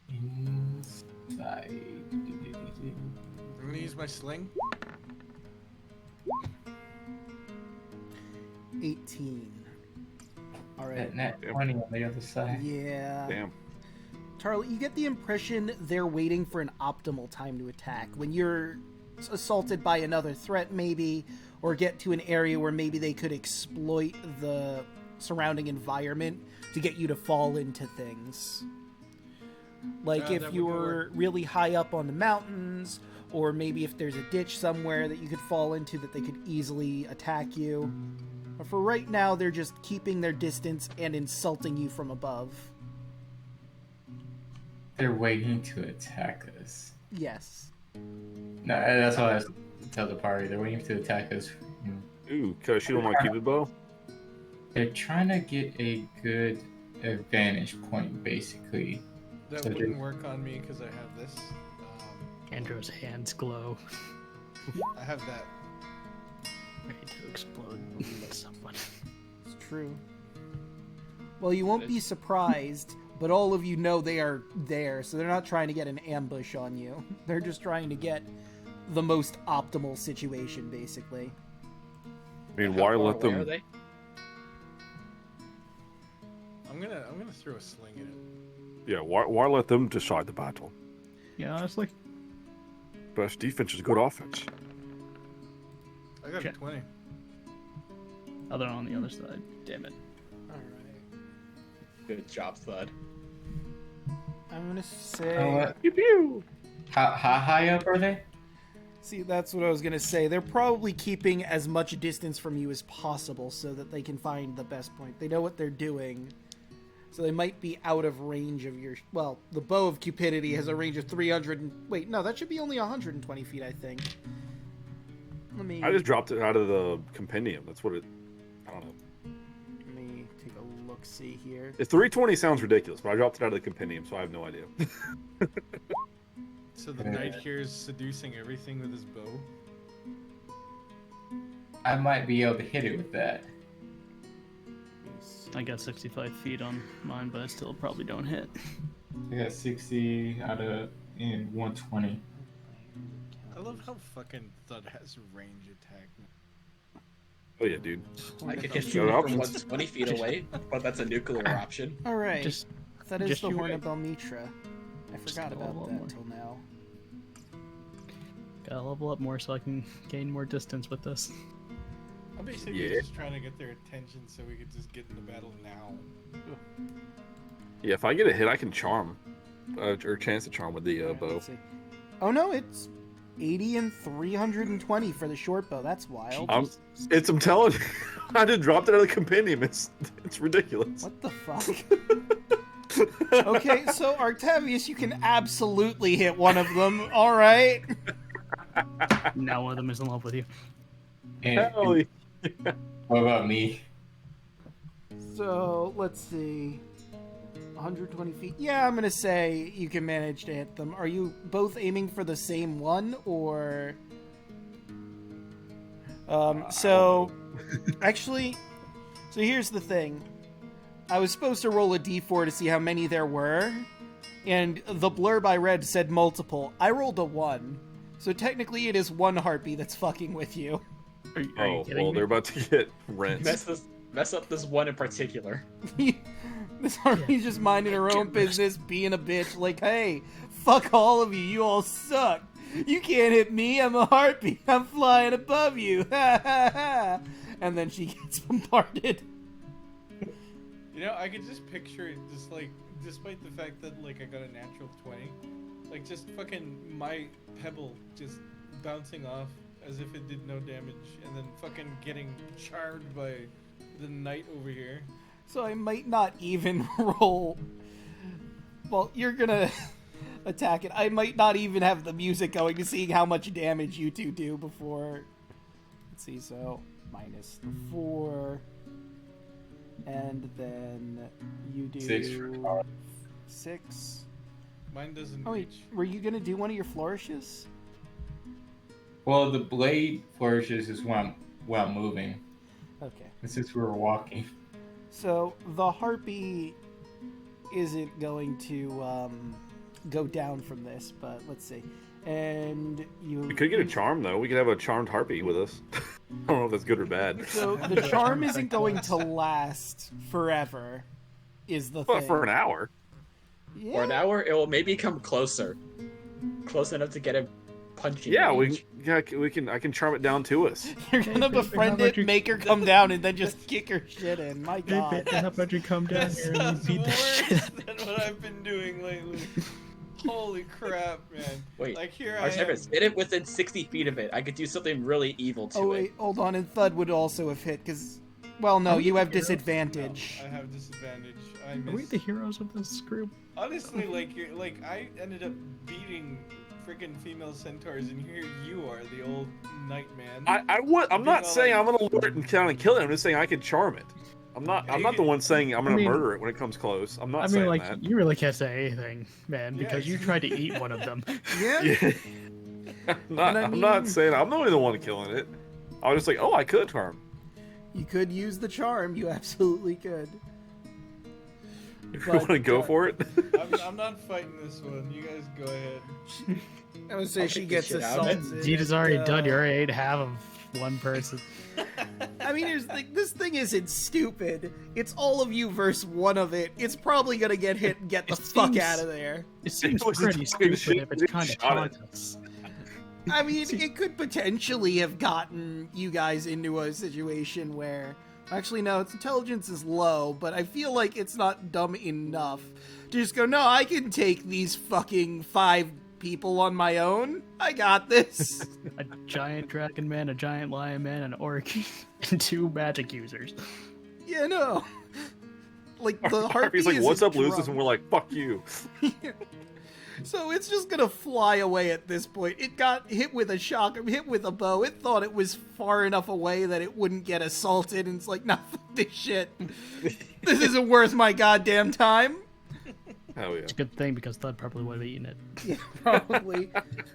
Inside. I'm gonna use my sling. 18. All right. Net 20 on the other side. Yeah. Damn. Charlie, you get the impression they're waiting for an optimal time to attack. When you're assaulted by another threat, maybe, or get to an area where maybe they could exploit the surrounding environment to get you to fall into things. Like if you were really high up on the mountains, or maybe if there's a ditch somewhere that you could fall into that they could easily attack you. But for right now, they're just keeping their distance and insulting you from above. They're waiting to attack us. Yes. No, that's what I tell the party. They're waiting to attack us. Ooh, can I shoot on my cupid bow? They're trying to get a good advantage point, basically. That So wouldn't work on me because I have this. Andrew's hands glow, I have that. ready to explode someone. It's true. Well, you won't be surprised, but all of you know they are there, so they're not trying to get an ambush on you. They're just trying to get the most optimal situation, basically. I mean, why let Where are them? they? I'm gonna throw a sling in it. Yeah, why let them decide the battle? Yeah, honestly. Best defense is good offense. I got a 20. Other on the other side. Damn it. Alright. Good job, Thud. I'm gonna say... what? Pew pew. How high up are they? See, that's what I was gonna say. They're probably keeping as much distance from you as possible so that they can find the best point. They know what they're doing. So they might be out of range of your... Well, the Bow of Cupidity has a range of 300... Wait, no, that should be only 120 feet, I think. Let me... I just dropped it out of the compendium. That's what it. I don't know. Let me take a look-see here. It's 320 sounds ridiculous, but I dropped it out of the compendium, so I have no idea. So the knight here is seducing everything with his bow. I might be able to hit it with that. I got 65 feet on mine, but I still probably don't hit. I got 60 out of 120. I love how fucking Thud has range attack. Oh yeah, dude. I could Just hit you you got from options. 120 feet away, but that's a nuclear option. Alright, Just that is just the you Horn wait. of Belmitra. I forgot a about little that more. till now. gotta level up more so I can gain more distance with this. I'm basically Yeah. just trying to get their attention so we could just get into battle now. Yeah, if I get a hit, I can charm, or chance to charm with the bow. Let's see. Oh no, it's 80 and 320 for the short bow. That's wild. I'm telling you, I just dropped it out of the compendium. It's ridiculous. What the fuck? Okay, so Artavius, you can absolutely hit one of them. All right. Now one of them is in love with you. And Hell yeah. what about me? So let's see. 120 feet. Yeah, I'm gonna say you can manage to hit them. Are you both aiming for the same one, or? Actually, so here's the thing. I was supposed to roll a d4 to see how many there were, and the blurb I read said multiple. I rolled a 1, so technically it is one harpy that's fucking with you. Are you Oh kidding well, me? they're about to get rent. Mess up this one in particular. This harpy's just minding her own business, being a bitch, like, hey, fuck all of you, you all suck. You can't hit me, I'm a harpy, I'm flying above you, ha ha ha. And then she gets bombarded. You know, I could just picture it just like, despite the fact that like I got a natural 20, like just fucking my pebble just bouncing off as if it did no damage, and then fucking getting charred by the knight over here. So I might not even roll. Well, you're gonna attack it. I might not even have the music going to see how much damage you two do before. Let's see, so minus the 4. And then you do 6 for car. 6. Mine doesn't Oh, wait, reach. were you gonna do one of your flourishes? Well, the blade flourishes is while moving. Okay. This is where we're walking. So the harpy isn't going to go down from this, but let's see. And We could get a charm though. We could have a charmed harpy with us. I don't know if that's good or bad. So the charm isn't going to last forever, is the But thing. for an hour. Yeah. For an hour, it will maybe come closer, close enough to get a punching. Yeah, range. we can. I can charm it down to us. You're gonna befriend How about it, you- make her come down, and then just kick her shit in. My God. How about you come down That here and sounds beat the shit worse than what I've been doing lately. Holy crap, man! Wait, Like here I am. Archivist, get it within 60 feet of it. I could do something really evil to Oh it. wait, hold on, and Thud would also have hit, because... Well, no, you have disadvantage. No, I have disadvantage. I Are we missed. the heroes of this group? Honestly, like I ended up beating freaking female centaurs, and here you are, the old nightman. I'm not saying I'm gonna lure it and kind of kill it. I'm just saying I can charm it. I'm not the one saying I'm gonna murder it when it comes close. I'm not saying like, that. you really can't say anything, man, because Yeah. you tried to eat one of them. Yeah? Yeah. And I I'm not mean- saying I'm the only one killing it. I was just like, oh, I could charm. You could use the charm, you absolutely could. If you want to go for it. I'm not fighting this one. You guys go ahead. I would say I'll she kick gets the shit out of it. assaulted. Deed is already done. You already ate half of one person. I mean, here's the thing, this thing isn't stupid. It's all of you versus one of it. It's probably gonna get hit and get the It fuck seems- out of there. It seems was pretty fucking stupid if shit. it's kind of Shot it. taught us. I mean, it could potentially have gotten you guys into a situation where... Actually, no, its intelligence is low, but I feel like it's not dumb enough to just go, no, I can take these fucking 5 people on my own. I got this. A giant dragon man, a giant lion man, an orc, and 2 magic users. Yeah, no. Like, the harpy He's like, isn't what's up, Lucius? drunk. And we're like, fuck you. So it's just gonna fly away at this point. It got hit with a shock, hit with a bow. It thought it was far enough away that it wouldn't get assaulted, and it's like, nah, fuck this shit. This isn't worth my goddamn time. Hell yeah. It's a good thing because Thud probably would have eaten it. Yeah, probably.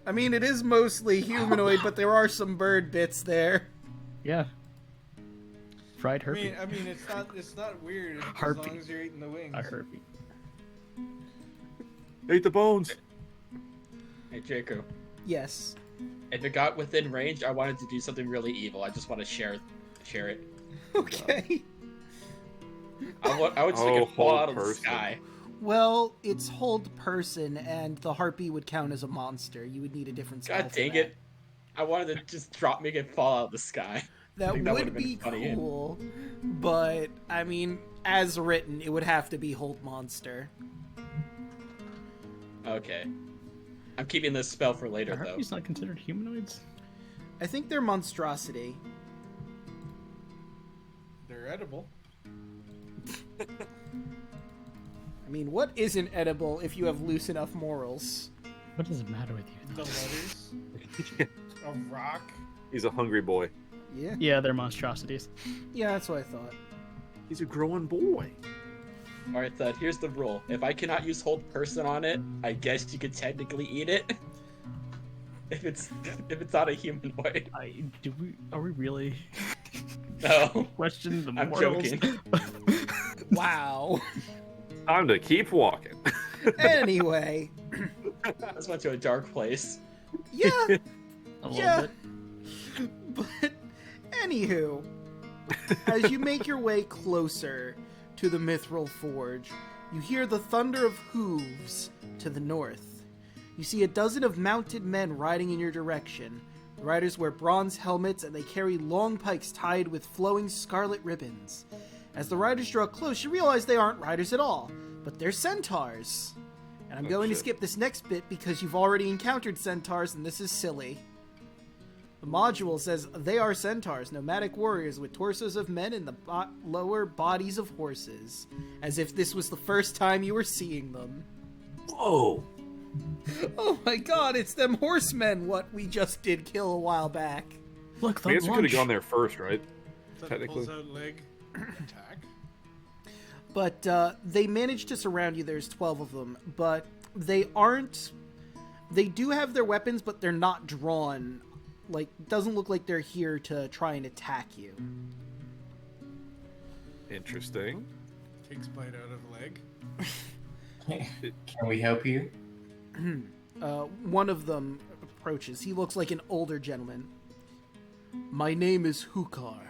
I mean, it is mostly humanoid, but there are some bird bits there. Yeah. Fried herpy. I mean, it's not weird as Harpy. long as you're eating the wings. A herpy. Eat the bones. Hey, Draco, Yes. if it got within range, I wanted to do something really evil. I just want to share it. Okay. I would just Oh, make it fall hold out of the person. sky. Well, it's hold person, and the harpy would count as a monster. You would need a different spell God for dang that. it! I wanted to just make it fall out of the sky. That think that would would've been be funny. cool, but I mean, as written, it would have to be hold monster. Okay. I'm keeping this spell for later, Are though. herpies not considered humanoids? I think they're monstrosity. They're edible. I mean, what isn't edible if you have loose enough morals? What does it matter with you? The letters. A rock. He's a hungry boy. Yeah, Yeah, they're monstrosities. yeah, that's what I thought. He's a growing boy. Alright, Thud, here's the rule. If I cannot use hold person on it, I guess you could technically eat it. If it's not a humanoid. Are we really No. questioning the I'm morals? joking. Wow. Time to keep walking. Anyway, I just went to a dark place. yeah, A little yeah. bit. But anywho, as you make your way closer to the Mythril Forge, you hear the thunder of hooves to the north. You see a dozen of mounted men riding in your direction. The riders wear bronze helmets and they carry long pikes tied with flowing scarlet ribbons. As the riders draw close, you realize they aren't riders at all, but they're centaurs. And I'm Oh, going to shit. skip this next bit because you've already encountered centaurs and this is silly. The module says they are centaurs, nomadic warriors with torsos of men and the lower bodies of horses, as if this was the first time you were seeing them. Whoa. Oh my god, it's them horsemen what we just did kill a while back. Look, I guess the we could lunch. have gone there first, right? Thud Technically. pulls out leg. Attack. But they managed to surround you. There's 12 of them, but they aren't... They do have their weapons, but they're not drawn doesn't look like they're here to try and attack you. Interesting. Takes bite out of leg. Can we help you? One of them approaches. He looks like an older gentleman. My name is Hukar,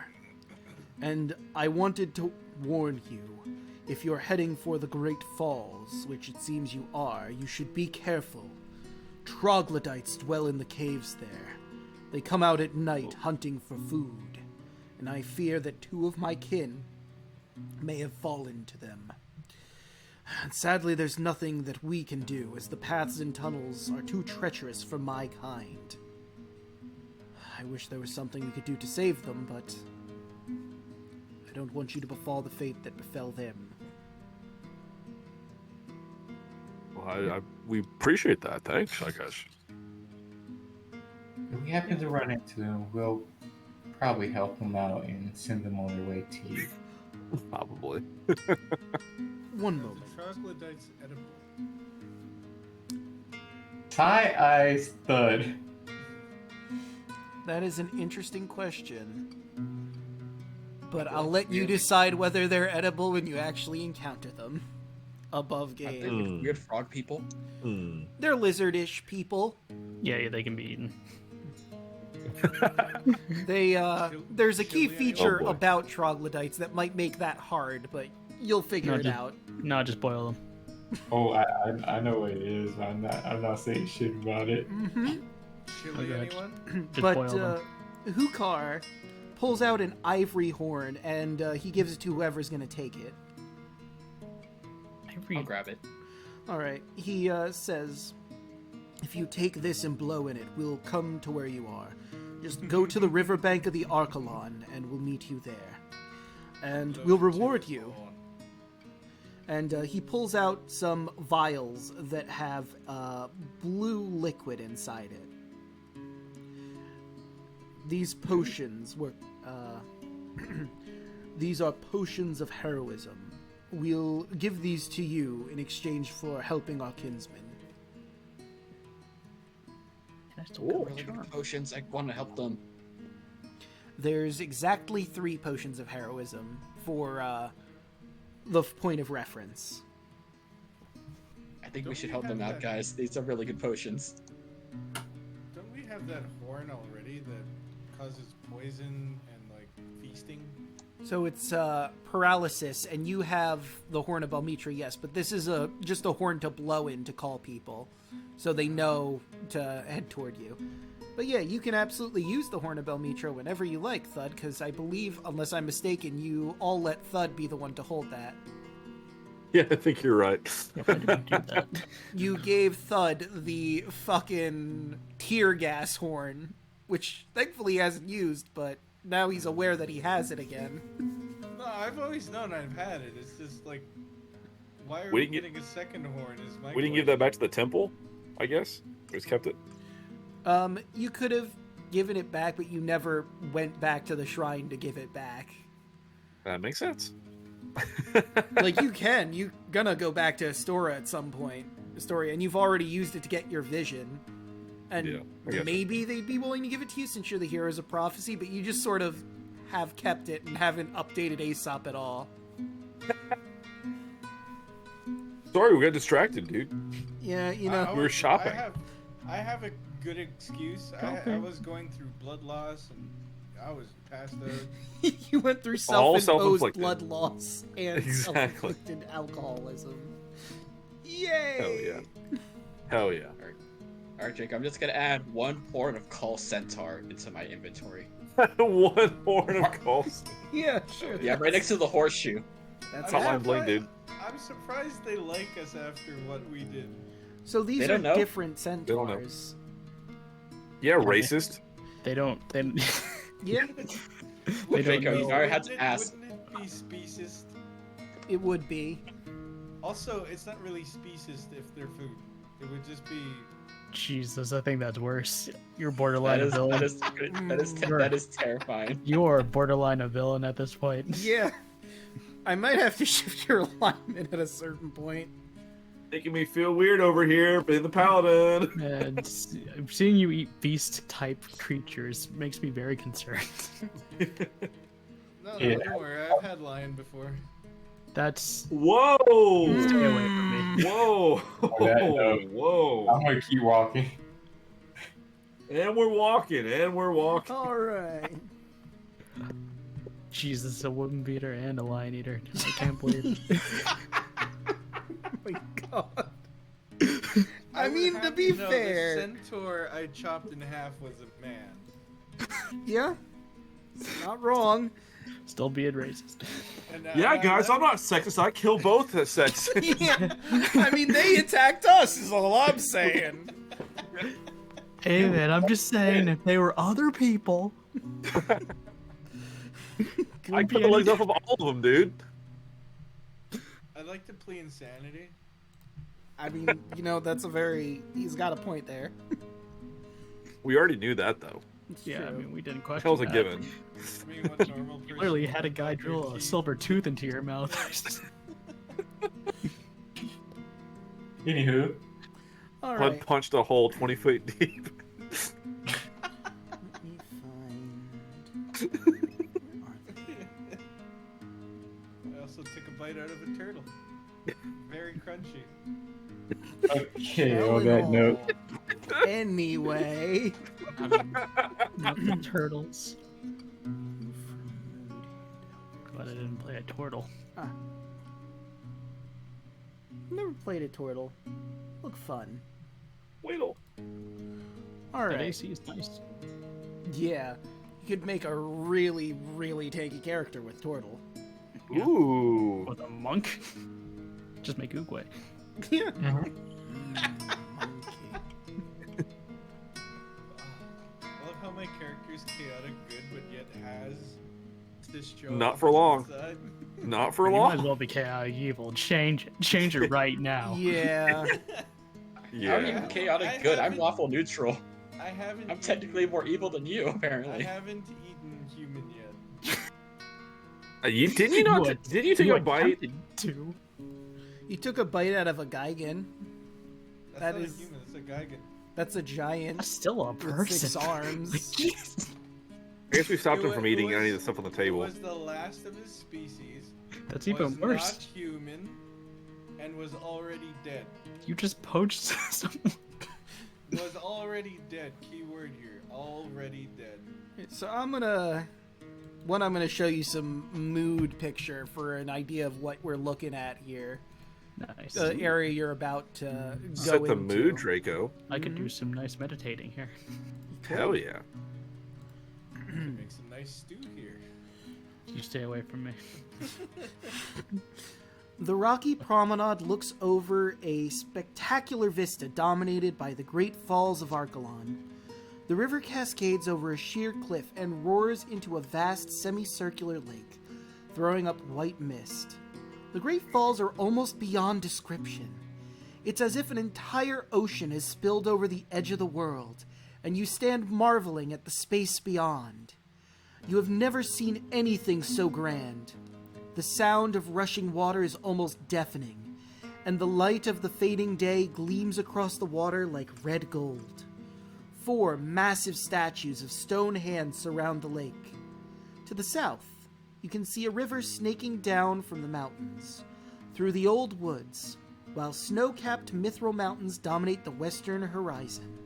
and I wanted to warn you. If you're heading for the Great Falls, which it seems you are, you should be careful. Troglodytes dwell in the caves there. They come out at night hunting for food, and I fear that 2 of my kin may have fallen to them. And sadly, there's nothing that we can do, as the paths and tunnels are too treacherous for my kind. I wish there was something we could do to save them, but I don't want you to befall the fate that befell them. Well, we appreciate that. Thanks, I guess. If we happen to run into them, we'll probably help them out and send them on their way to you. Probably. One moment. Troglodytes edible. Tie-eyes thud. That is an interesting question. But I'll let you decide whether they're edible when you actually encounter them. Above game. Weird frog people. They're lizardish people. Yeah, they can be eaten. There's a key feature boy. about troglodytes that might make that hard, but you'll figure it out. No, just boil them. Oh, I know what it is. But I'm not saying shit about it. Chili anyone? Just But boil them. Hukar pulls out an ivory horn and he gives it to whoever's going to take it. I'll grab it. All right. He says, if you take this and blow in it, we'll come to where you are. Just go to the riverbank of the Archelon, and we'll meet you there. And we'll reward you. And he pulls out some vials that have blue liquid inside it. These potions were... these are potions of heroism. We'll give these to you in exchange for helping our kinsmen. Really good potions. I want to help them. There's exactly 3 potions of heroism for the point of reference. I think we should help them out, guys. These are really good potions. Don't we have that horn already that causes poison and like feasting? So it's paralysis, and you have the Horn of Belmitra, yes, but this is just a horn to blow in to call people, so they know to head toward you. But yeah, you can absolutely use the Horn of Belmitra whenever you like, Thud, because I believe, unless I'm mistaken, you all let Thud be the one to hold that. Yeah, I think you're right. If I didn't do that. You gave Thud the fucking tear gas horn, which thankfully he hasn't used, but now he's aware that he has it again. No, I've always known I've had it. It's just like, why are We we didn't getting a second horn? Is my We didn't give that back to the temple, I guess. We just kept it. You could have given it back, but you never went back to the shrine to give it back. That makes sense. Like, you can. You're gonna go back to Estoria at some point. Estoria, and you've already used it to get your vision. And Yeah, I guess. maybe they'd be willing to give it to you since you're the Heroes of Prophecy, but you just sort of have kept it and haven't updated Aesop at all. Sorry, we got distracted, dude. Yeah, you know. We were shopping. I have a good excuse. I was going through blood loss and I was passed out. You went through All self-imposed self-inflicted. blood loss and Exactly. self-inflicted alcoholism. Yay! Hell yeah. Hell yeah. Alright, Jake, I'm just gonna add 1 horn of Call Centaur into my inventory. 1 horn of calls. Yeah, sure. Yeah, right next to the horseshoe. That's Not it. my blade, dude. I'm surprised they like us after what we did. So these They are don't know. different don't know. centaurs. Yeah, racist. They don't. Yeah, They don't Draco, know. you already had to ask. Wouldn't it be speciesist? it would be. Also, it's not really speciesist if they're food. It would just be. Jesus, I think that's worse. You're borderline That a is, villain. that is terrifying. You're borderline a villain at this point. Yeah. I might have to shift your alignment at a certain point. Making me feel weird over here, being the paladin. And seeing you eat beast-type creatures makes me very concerned. No, Yeah. don't worry. I've had lion before. That's... Whoa! Stay away from me. Whoa! that note, Whoa! I'm gonna keep walking. And we're walking, and we're walking. All right. Jesus, a woman beater and a lion eater. I can't believe it. Oh my god. I would mean, have to be know fair, the centaur I chopped in half was a man. yeah, not wrong. Still being racist. And Yeah, guys, I'm not sexist. I kill both the sex. Yeah, I mean, they attacked us. Is all I'm saying. Hey man, I'm just saying, if they were other people... I cut the legs off of all of them, dude. I'd like to plea insanity. I mean, you know, that's a very... He's got a point there. We already knew that, though. It's Yeah, I true. mean, we didn't That question was a that. given. I mean, what normal person Literally would had a do guy with their drill a teeth. silver tooth into your mouth. Anywho, All Blood right. punched a hole 20 feet deep. Let me find... I also took a bite out of a turtle. Very crunchy. okay, on that note, Anyway. Not the turtles. Glad I didn't play a turtle. Never played a turtle. Look fun. Weedle. All That right. AC is nice. Yeah. You could make a really, really tanky character with turtle. Yeah. Ooh. With a monk? Just make Oogway. Yeah. I love how my character's chaotic good, but yet has this joke. Not for long. inside. Not for You might as long. well be chaotic evil. Change it. Change it right now. Yeah. I'm Yeah. even chaotic good. I'm lawful neutral. I haven't. I'm technically more evil than you, I apparently. haven't eaten human yet. Didn't you not? What? Did you take a bite? attempted to. You took a bite out of a Geigen. That's That not is- a human. It's a Geigen. That's a giant That's still a with person. 6 arms. I guess we stopped It him wa- from it eating was- any of the stuff on the It table. was the last of his species. That's Was even worse. not human, and was already dead. You just poached someone. Was already dead. Keyword here. Already dead. So I'm gonna show you some mood picture for an idea of what we're looking at here. Nice. The area you're about to go Set the into. mood, Draco. I could do some nice meditating here. Hell yeah. Make some nice stew here. You stay away from me. The rocky promenade looks over a spectacular vista dominated by the great falls of Archelon. The river cascades over a sheer cliff and roars into a vast semicircular lake, throwing up white mist. The great falls are almost beyond description. It's as if an entire ocean has spilled over the edge of the world, and you stand marveling at the space beyond. You have never seen anything so grand. The sound of rushing water is almost deafening, and the light of the fading day gleams across the water like red gold. 4 massive statues of stone hands surround the lake. To the south, you can see a river snaking down from the mountains, through the old woods, while snow-capped Mythril Mountains dominate the western horizon.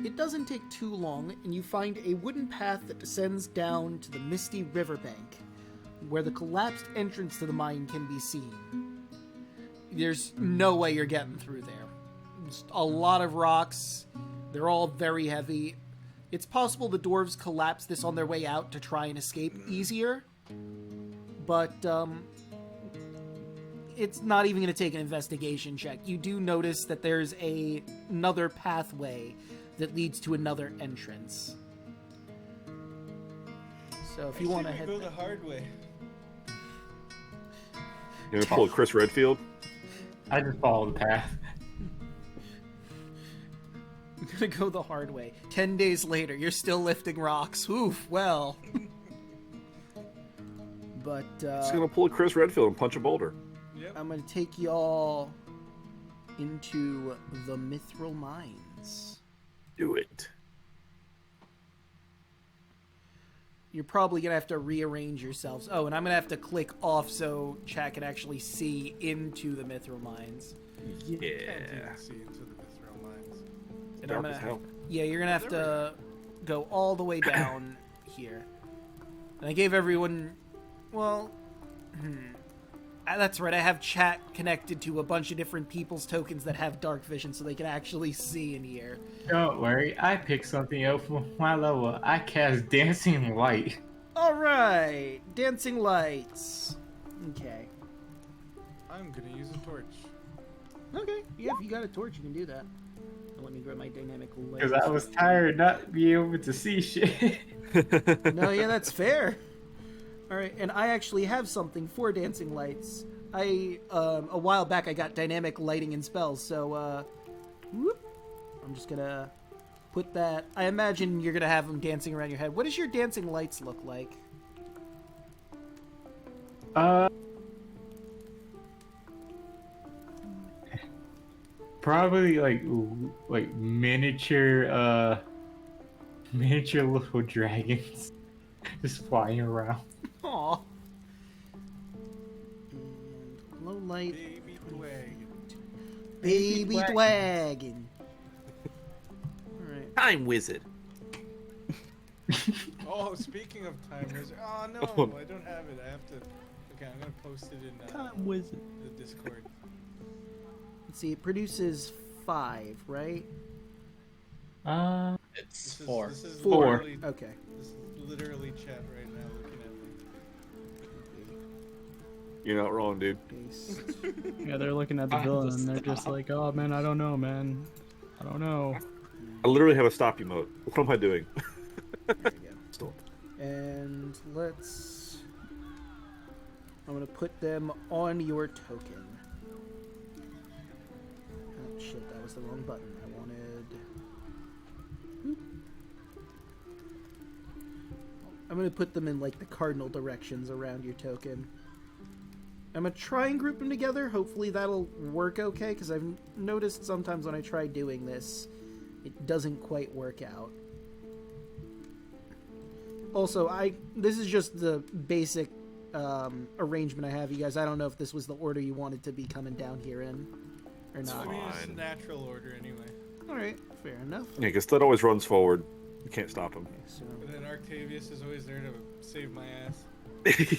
It doesn't take too long, and you find a wooden path that descends down to the misty riverbank, where the collapsed entrance to the mine can be seen. There's no way you're getting through there. Just a lot of rocks. They're all very heavy. It's possible the dwarves collapsed this on their way out to try and escape easier, but it's not even going to take an investigation check. You do notice that there's another pathway that leads to another entrance. So if you want to head go the hard way. You gonna pull a Chris Redfield? I just follow the path. I'm gonna go the hard way. 10 days later, you're still lifting rocks. Oof, well. But, Just gonna pull a Chris Redfield and punch a boulder. Yeah, Yep. I'm gonna take y'all into the Mythril Mines. Do it. You're probably gonna have to rearrange yourselves. Oh, and I'm gonna have to click off so chat can actually see into the Mithril Mines. Can't Yeah. even see into the Mythril Mines. And Dark I'm as gonna, hell. yeah, you're gonna have to go all the way down here. And I gave everyone, well, that's right. I have chat connected to a bunch of different people's tokens that have dark vision, so they can actually see in here. Don't worry, I picked something up for my level. I cast Dancing Light. All right, dancing lights. Okay. I'm gonna use a torch. Okay. Yeah, if you got a torch, you can do that. Let me grab my dynamic light. Because I was tired not being able to see shit. No, yeah, that's fair. All right, and I actually have something for dancing lights. A while back I got dynamic lighting and spells, so whoop. I'm just gonna put that. I imagine you're gonna have them dancing around your head. What does your dancing lights look like? Probably like miniature little dragons just flying around. Aw. And low light. Baby wagon. Baby Dwagon. Alright. Time wizard. Oh, speaking of time wizard. Oh no, I don't have it. I have to. Okay, I'm gonna post it in Time wizard. the Discord. Let's see, it produces 5, right? It's This is, 4. This is Four. Literally, Okay. This is literally chat right now looking at me. You're not wrong, dude. Paste. Yeah, they're looking at the villain and they're just like, oh man, I don't know, man. I don't know. I literally have a stop emote. What am I doing? There we go. Still. And let's... I'm gonna put them on your token. Oh shit, that was the wrong button. I wanted... Oop. I'm gonna put them in like the cardinal directions around your token. I'm gonna try and group them together. Hopefully that'll work okay, because I've noticed sometimes when I try doing this, it doesn't quite work out. Also, this is just the basic arrangement I have, you guys. I don't know if this was the order you wanted to be coming down here in, or I not. mean, it's Fine. natural order anyway. Alright, fair enough. Yeah, because Thud always runs forward. You can't stop him. Okay, so, And then Arctavius is always there to save my ass.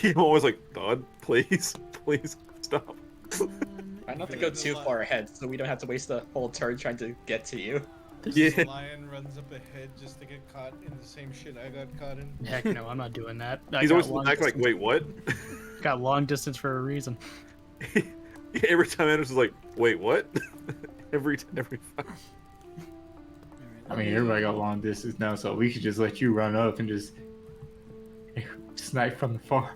I'm always like, Thud, please, please stop. Try not to go too far ahead, so we don't have to waste the whole turn trying to get to you. Yeah. The lion runs up ahead just to get caught in the same shit I got caught in. Heck no, I'm not doing that. I He's got always long acting like, distance- wait, what? Got long distance for a reason. Every time Anders is like, wait, what? every fight. I mean, everybody got long distance now, so we could just let you run up and just snipe from the far.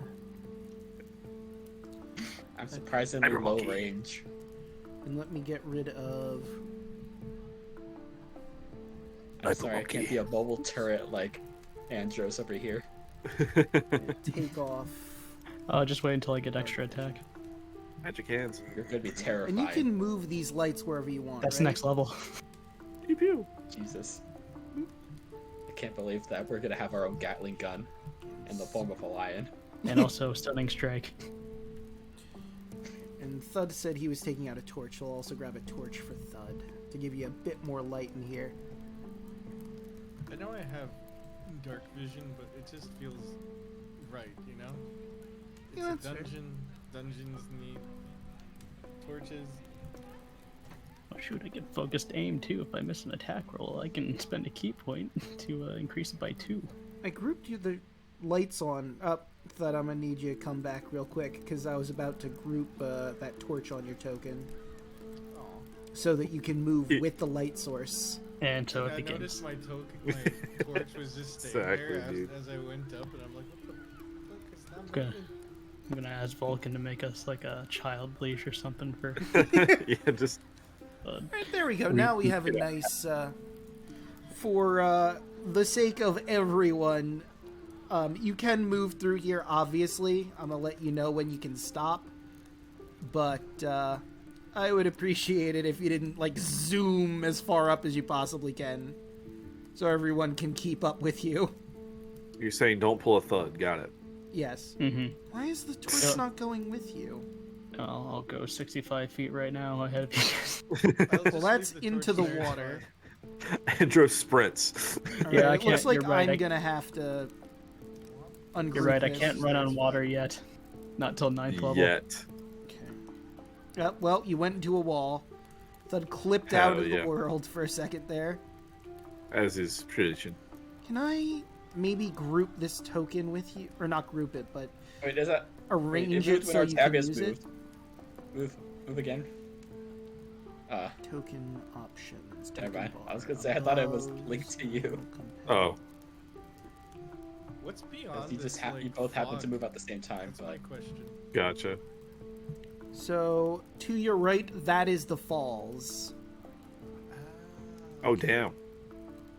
I'm surprisingly I'm low lucky. range. and let me get rid of... I'm sorry, I can't be a mobile turret like Andros over here. take off. Just wait until I get extra attack. Magic hands. You're gonna be terrified. And you can move these lights wherever you want, That's right? next level. Pew pew. Jesus. I can't believe that we're gonna have our own Gatling gun in the form of a lion. And also stunning strike. And Thud said he was taking out a torch, so I'll also grab a torch for Thud to give you a bit more light in here. I know I have dark vision, but it just feels right, you know? It's Yeah, a that's fair. dungeon. Dungeons need torches. Oh shoot, I get focused aim too. If I miss an attack roll, I can spend a key point to increase it by 2. I grouped you the lights on up. Thud, I'm gonna need you to come back real quick, because I was about to group that torch on your token. So that you can move with the light source. And so I it begins. noticed my torch was just staying Exactly, there dude. as I went up, and I'm like, what the fuck is that? Okay. moving? I'm gonna ask Vulcan to make us like a child leash or something for. Yeah, just Right, there we go. Now we have a nice, for the sake of everyone, you can move through here, obviously. I'm gonna let you know when you can stop. but I would appreciate it if you didn't like zoom as far up as you possibly can, so everyone can keep up with you. You're saying don't pull a thud. Got it. Yes. Mm-hmm. Why is the torch not going with you? I'll go 65 feet right now ahead of you. Well, that's into the water. Andrew sprints. All Yeah, right, I it looks can't- like you're right, I'm I- gonna have to ungroup You're right, I this. can't run on water yet. Not till 9th level. Yet. Okay. Well, you went into a wall. Thud clipped Hell out of yeah. the world for a second there. As is tradition. Can I maybe group this token with you? Or not group it, but Wait, does that arrange moved it when so you can Artavius use it? moved. Move again. Token options. Never token mind. I was bar, gonna say I thought it was above, linked to you. Oh. What's beyond You this, just you like, both happen to fog? move at the same time, That's but my question. Gotcha. So, to your right, that is the falls. Oh, damn.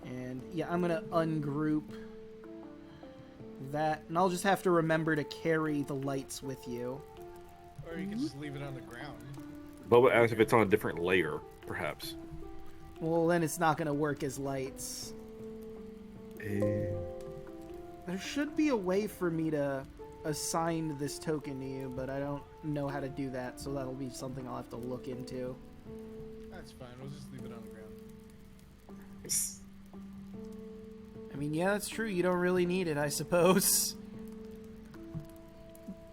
And yeah, I'm gonna ungroup that, and I'll just have to remember to carry the lights with you. Or you can just leave it on the ground. Bubba asks if it's on a different layer, perhaps. Well, then it's not gonna work as lights. Eh. There should be a way for me to assign this token to you, but I don't know how to do that, so that'll be something I'll have to look into. That's fine. We'll just leave it on the ground. I mean, yeah, that's true. You don't really need it, I suppose.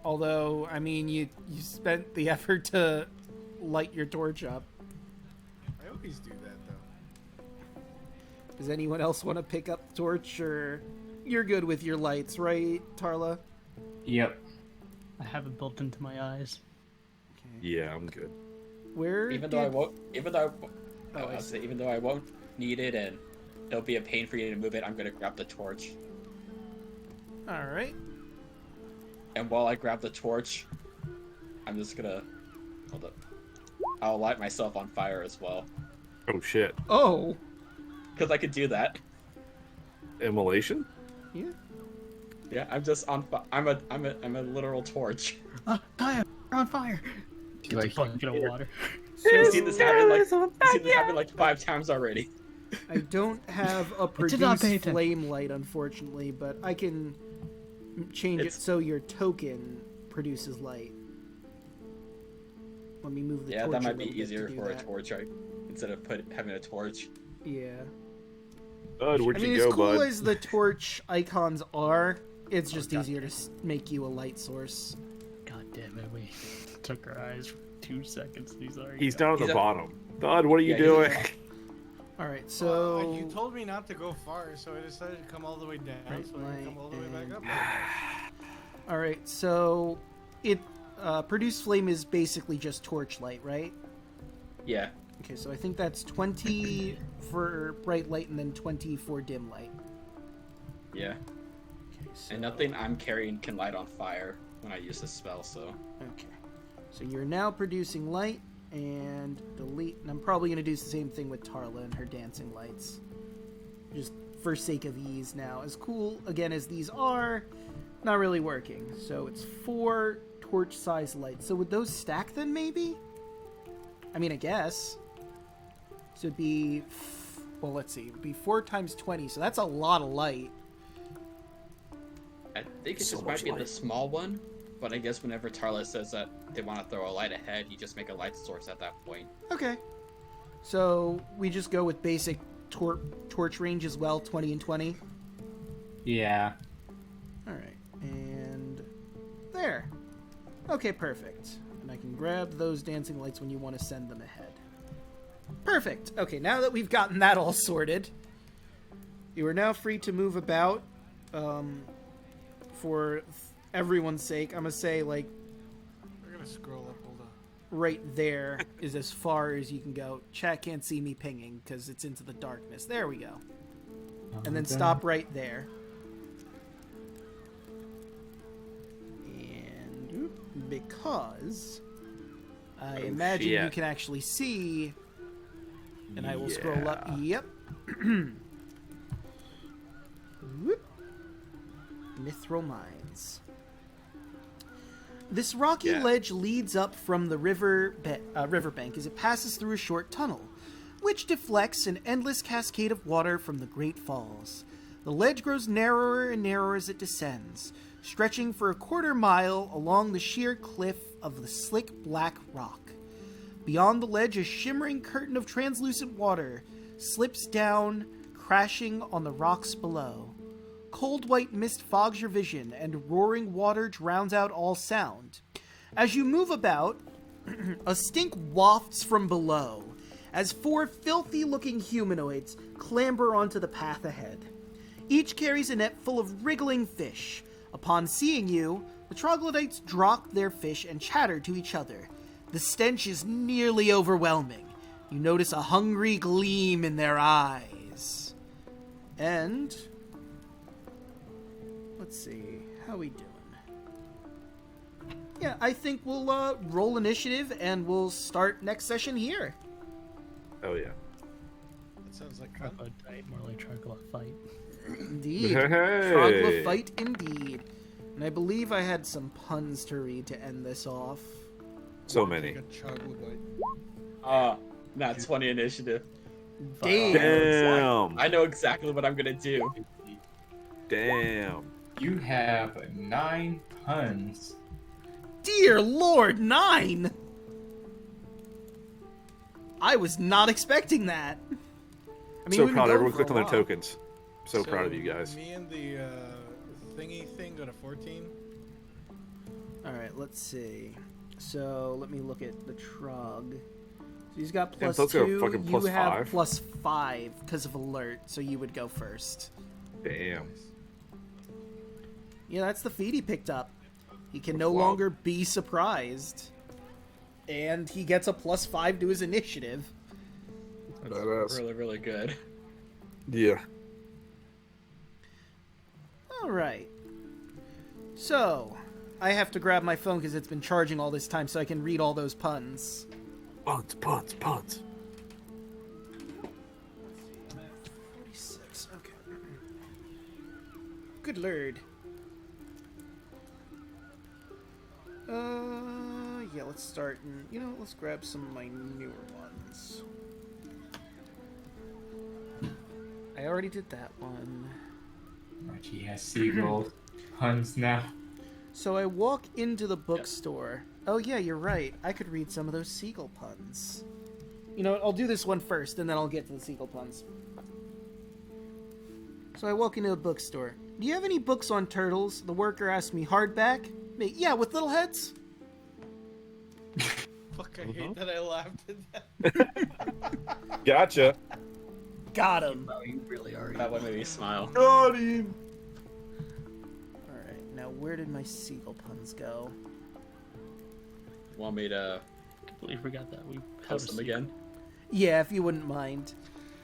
Although, I mean, you spent the effort to light your torch up. I always do that, though. Does anyone else want to pick up the torch, or you're good with your lights, right, Tarla? Yep. I have it built into my eyes. Okay. Yeah, I'm good. Where even did... though I won't, Oh, I see. even though I won't need it and it'll be a pain for you to move it, I'm gonna grab the torch. All right. And while I grab the torch, I'm just gonna hold up. I'll light myself on fire as well, Oh, shit. Oh. because I could do that. Immolation? Yeah. Yeah, I'm just on. I'm a literal torch. Fire! We're on fire! You like Bucket of water. You've seen this happen like 5 times already. I don't have a did not pay produce attention. flame light, unfortunately, but I can change it It's- so your token produces light. Let me move the Yeah, torch that a might be little bit easier to do for a that. torch, right? Instead of having a torch. Yeah. Bud, where'd I mean, you as go, cool bud? as the torch icons are, it's just easier to make you a light source. God damn it, we took our eyes for 2 seconds. These are He's down at He's the up- bottom. Bud, what are you Yeah, he's doing? All right, so you told me not to go far, so I decided to come all the way down, Right, so I can come all the way back and- up. all right, so it produce flame is basically just torchlight, right? Yeah. Okay, so I think that's 20 for bright light and then 20 for dim light. Yeah. Okay, so, And nothing I'm carrying can light on fire when I use this spell, so. Okay, so you're now producing light and delete, and I'm probably gonna do the same thing with Tarla and her dancing lights, just for sake of ease. Now, as cool again as these are, not really working. So it's 4 torch-sized lights. So would those stack then, maybe? I mean, I guess. So it'd be, well, let's see, it'd be 4 times 20, so that's a lot of light. I think it So just much might be light. the small one, but I guess whenever Tarla says that they want to throw a light ahead, you just make a light source at that point. Okay. So we just go with basic torch range as well, 20 and 20. Yeah. All right, and there. Okay, perfect. And I can grab those dancing lights when you want to send them ahead. Perfect. Okay, now that we've gotten that all sorted, you are now free to move about. For everyone's sake, I'm gonna say like We're gonna scroll up, hold on. right there is as far as you can go. Chat can't see me pinging because it's into the darkness. There we go. And then stop right there. And oop, because I imagine you shit. can actually see, and I will scroll up. Yep. Whoop. Mythril Mines. This rocky Yeah. ledge leads up from the riverbank as it passes through a short tunnel, which deflects an endless cascade of water from the Great Falls. The ledge grows narrower and narrower as it descends, stretching for a quarter mile along the sheer cliff of the slick black rock. Beyond the ledge, a shimmering curtain of translucent water slips down, crashing on the rocks below. Cold white mist fogs your vision, and roaring water drowns out all sound. As you move about, a stink wafts from below, as 4 filthy-looking humanoids clamber onto the path ahead. Each carries a net full of wriggling fish. Upon seeing you, the troglodytes drop their fish and chatter to each other. The stench is nearly overwhelming. You notice a hungry gleam in their eyes. And... let's see, how we doing? Yeah, I think we'll roll initiative and we'll start next session here. Oh yeah. That sounds like fun. Troglodyte, more like troglodyte fight. Indeed. Hey. Trogla fight indeed. And I believe I had some puns to read to end this off. So many. That's 20 initiative. Damn. Damn. I know exactly what I'm gonna do. Damn. You have 9 puns. Dear Lord, 9! I was not expecting that. I So we've been proud. going Everyone for clicked a on their while. tokens. So proud of you guys. Me and the thingy thing got a 14. Alright, let's see. So, let me look at the Trog. So he's got Yeah, plus let's go 2, fucking you plus have 5. plus 5 because of alert, so you would go first. Damn. Yeah, that's the feat he picked up. He can no Wow. longer be surprised. And he gets a plus 5 to his initiative. Badass. Really, really good. Yeah. Alright. So, I have to grab my phone because it's been charging all this time so I can read all those puns. Puns, puns, puns. 46, okay. Good lord. Yeah, let's start and, let's grab some of my newer ones. I already did that one. Archie has seagull puns now. So I walk into the bookstore. Oh yeah, you're right. I could read some of those seagull puns. You know what, I'll do this one first, and then I'll get to the seagull puns. So I walk into a bookstore. Do you have any books on turtles? The worker asks me, hardback? Yeah, with little heads? Fuck, I hate that I laughed at that. Gotcha. Got him. Wow, you really are. That one made me smile. Got him. Alright, now where did my seagull puns go? Want me to completely forgot that we post them again? Yeah, if you wouldn't mind.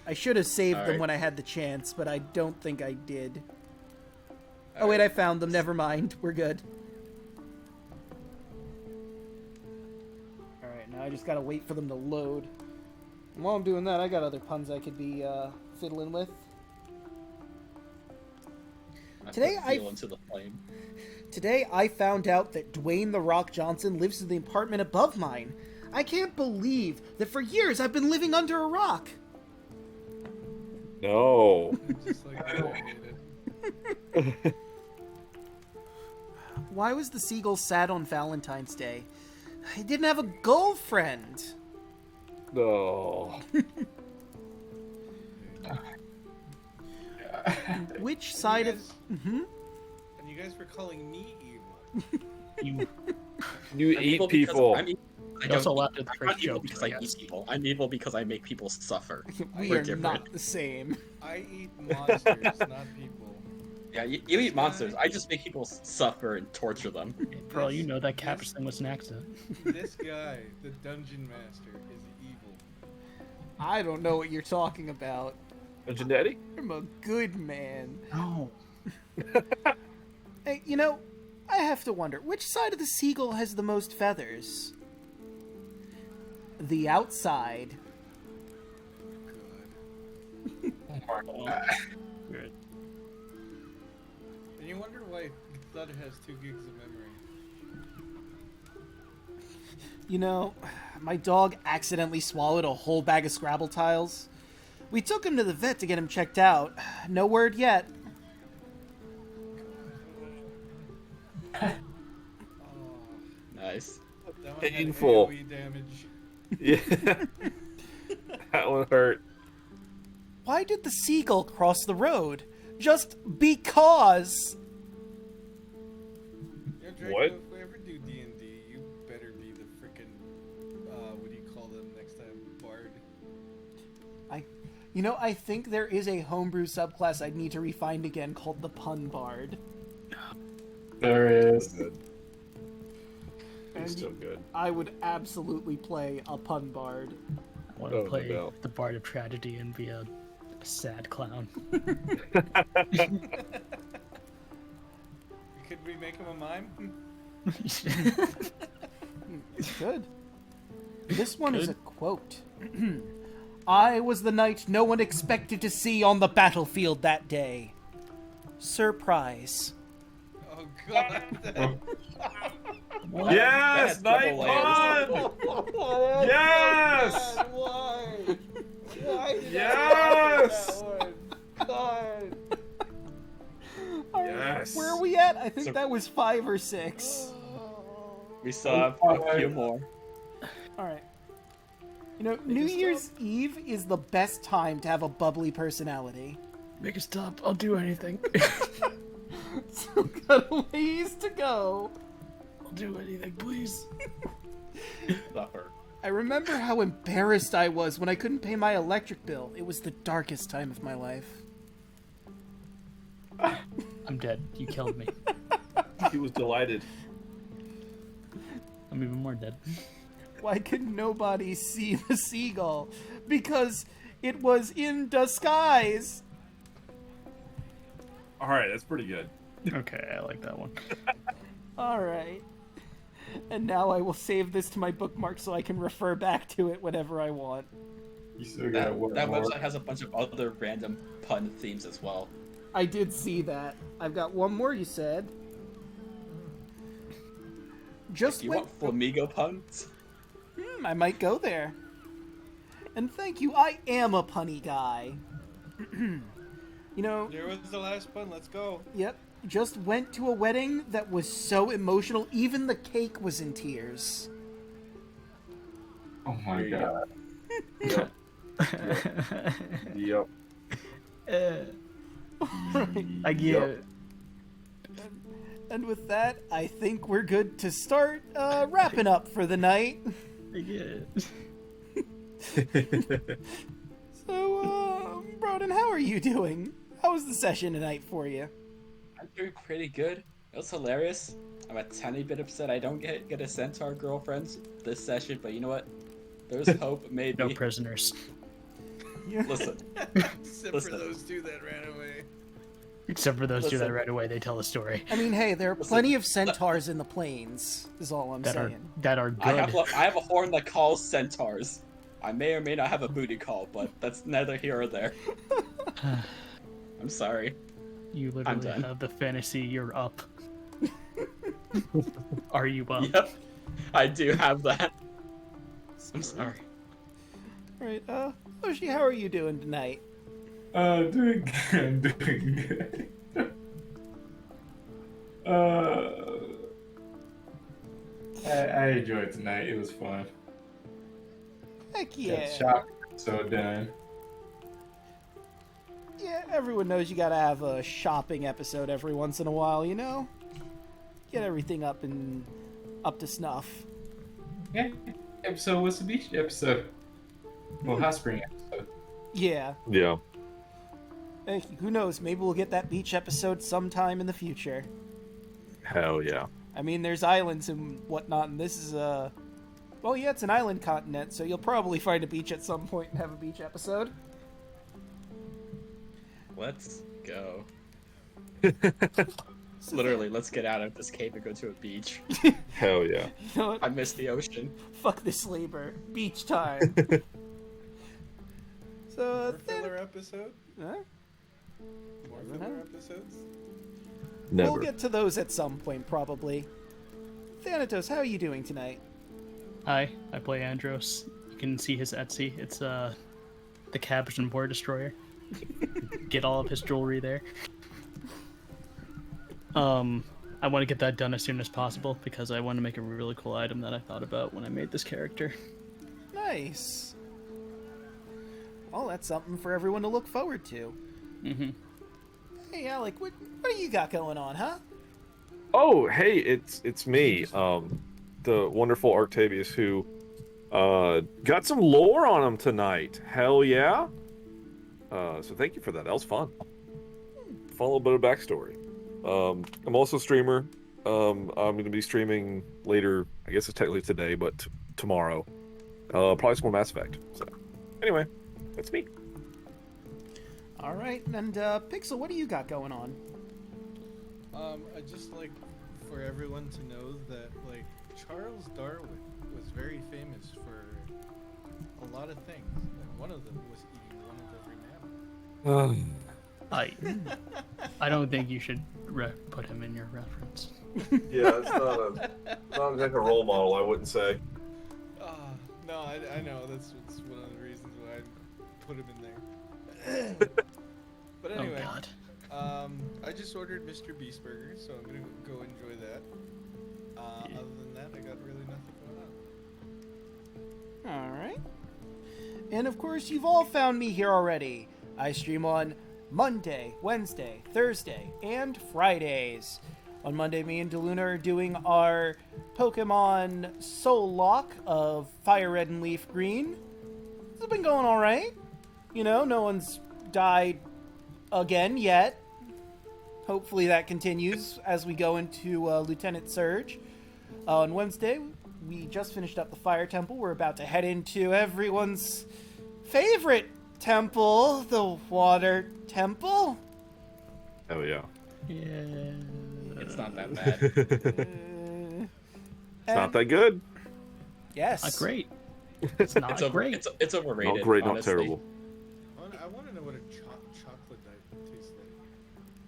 I should have saved them Alright. when I had the chance, but I don't think I did. Oh wait, I found them. Never mind. We're good. Alright, now I just gotta wait for them to load. And while I'm doing that, I got other puns I could be fiddling with. Today I feel into the flame. Today I found out that Dwayne "The Rock" Johnson lives in the apartment above mine. I can't believe that for years I've been living under a rock. No. Just like that, I hate it. Why was the seagull sad on Valentine's Day? He didn't have a girlfriend. No. Which side of... guys- Mhm. And you guys were calling me evil. You You I'm eat evil because people. I'm evil. I You also don't laughed eat- at the I'm first not evil joke, because so I yes. eat people. I'm evil because I make people suffer. We We're are different. not the same. I eat monsters, not people. Yeah, you eat monsters. I just make people suffer and torture them. For all you know, that cabbage thing was an accident. This guy, the dungeon master, is evil. I don't know what you're talking about. Dungeon Daddy? I'm a good man. No. Hey, I have to wonder, which side of the seagull has the most feathers? The outside. Good. And you wonder why Thud has 2 gigs of memory. You know, my dog accidentally swallowed a whole bag of Scrabble tiles. We took him to the vet to get him checked out. No word yet. Nice. That one had Painful. AoE damage. Yeah. That one hurt. Why did the seagull cross the road? Just because. Yeah, Draco, What? if we ever do D&D, you better be the freaking, what do you call them next time? Bard. I think there is a homebrew subclass I'd need to refine again called the Pun Bard. There is. Good. He's And still good. I would absolutely play a Pun Bard. I want Oh, to no play doubt. the Bard of Tragedy and be a sad clown. Could we make him a mime? Good. This one is a quote. I was the knight no one expected to see on the battlefield that day. Surprise. Oh god. Yes, That's night double one. Yes. Why? Why did Yes. I that one? God. Yes. Where are we at? I think So- that was 5 or 6. We still have a few more. Alright. You know, New Year's Eve is the best time to have a bubbly personality. Make a stop. I'll do anything. So got a ways to go. I'll do anything, please. Suffer. I remember how embarrassed I was when I couldn't pay my electric bill. It was the darkest time of my life. I'm dead. You killed me. He was delighted. I'm even more dead. Why could nobody see the seagull? Because it was in disguise. All right, that's pretty good. Okay, I like that one. Alright. And now I will save this to my bookmark so I can refer back to it whenever I want. You still got one That more. website has a bunch of other random pun themes as well. I did see that. I've got one more, you said. Just You went... want flamingo puns? I might go there. And thank you, I am a punny guy. You know, There was the last pun. Let's go. yep, just went to a wedding that was so emotional, even the cake was in tears. Oh my god. Yep. I get Yup. it. And with that, I think we're good to start wrapping up for the night. I get it. So, Broden, how are you doing? How was the session tonight for you? I'm doing pretty good. It was hilarious. I'm a tiny bit upset I don't get a centaur girlfriend this session, but you know what? There's hope, maybe. No prisoners. Listen, Except Listen. for those two that ran away. Except for those two that Listen. right away, they tell the story. I mean, hey, there are Listen, plenty of centaurs in the plains, is all I'm That are saying. good. I have a horn that calls centaurs. I may or may not have a booty call, but that's neither here or there. I'm sorry. You I'm literally done. have the fantasy you're up. Are you up? Yep, I do have that. I'm sorry. Alright, Oshi, how are you doing tonight? Doing good, doing good. I enjoyed tonight. It was fun. Heck Got yeah. shop so done. Yeah, everyone knows you gotta have a shopping episode every once in a while, you know? Get everything up to snuff. Yeah. Episode was the beach episode. Well, hot spring episode. Yeah. Yeah. Hey, who knows, maybe we'll get that beach episode sometime in the future. Hell yeah. I mean, there's islands and whatnot, and this is a... Well, yeah, it's an island continent, so you'll probably find a beach at some point and have a beach episode. Let's go. Literally, let's get out of this cave and go to a beach. Hell yeah. You know what? I miss the ocean. Fuck this labor. Beach time. So, More filler episode? huh? More Doesn't filler have- episodes? Never. We'll get to those at some point, probably. Thanatos, how are you doing tonight? Hi, I play Andros. You can see his Etsy. It's the Cabbage and Boar Destroyer. Get all of his jewelry there. I want to get that done as soon as possible because I want to make a really cool item that I thought about when I made this character. Nice. Well, that's something for everyone to look forward to. Mm-hmm. Hey, Alek, what do you got going on, huh? Oh, hey, it's me, the wonderful Arctavius, who got some lore on him tonight. Hell yeah! So thank you for that. That was fun. Follow a bit of backstory. I'm also a streamer. I'm going to be streaming later. I guess it's technically today, but tomorrow. Probably some more Mass Effect. So, anyway, that's me. All right, and Pixel, what do you got going on? I just like for everyone to know that like Charles Darwin was very famous for a lot of things, and one of them was eating one of every mammal. I don't think you should put him in your reference. Yeah, it's not exactly a role model, I wouldn't say. No, I know that's one of the reasons why I put him in there. But anyway, Oh God. I just ordered Mr. Beast Burger, so I'm gonna go enjoy that. Yeah. Other than that, I got really nothing going on. All right. And of course, you've all found me here already. I stream on Monday, Wednesday, Thursday, and Fridays. On Monday, me and DeLuna are doing our Pokemon Soul Lock of Fire Red and Leaf Green. It's been going all right. You know, no one's died again yet. Hopefully that continues as we go into Lieutenant Surge. On Wednesday, we just finished up the Fire Temple. We're about to head into everyone's favorite temple, the Water Temple. Oh yeah. Yeah. It's not that bad. It's not that good. Yes. Not great. It's not great. It's overrated. Not great, not honestly. terrible. I want to know what a chocolate diet tastes like.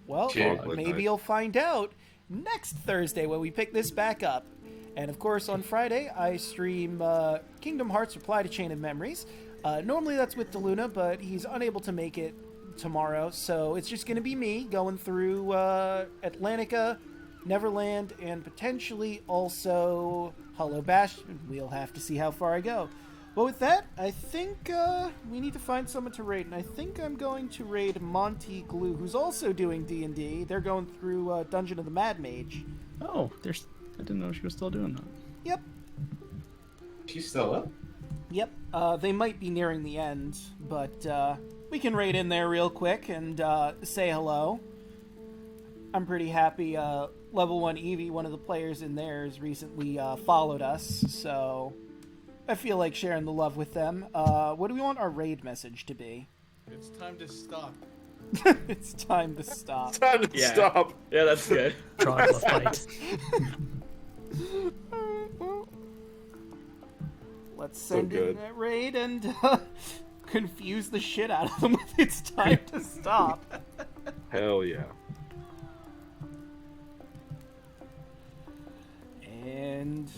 Well, Chocolate maybe night. you'll find out next Thursday when we pick this back up. And of course, on Friday, I stream Kingdom Hearts Reply to Chain of Memories. Normally that's with DeLuna, but he's unable to make it tomorrow, so it's just going to be me going through Atlantica, Neverland, and potentially also Hollow Bastion. We'll have to see how far I go. But with that, I think we need to find someone to raid, and I think I'm going to raid Monty Glue, who's also doing D&D. They're going through Dungeon of the Mad Mage. Oh, I didn't know she was still doing that. Yep. She's still up. Yep, they might be nearing the end, but we can raid in there real quick and say hello. I'm pretty happy. Level 1 Eevee, one of the players in there, has recently followed us, so I feel like sharing the love with them. What do we want our raid message to be? It's time to stop. It's time to stop. Time to Yeah. stop. Yeah, that's good. Draw to a fight. Let's send in good. that raid and confuse the shit out of them with it's time to stop. Hell yeah. And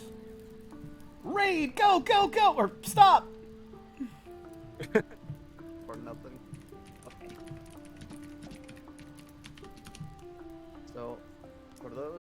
raid, go, go, go, or stop. Or nothing. Okay. So, for those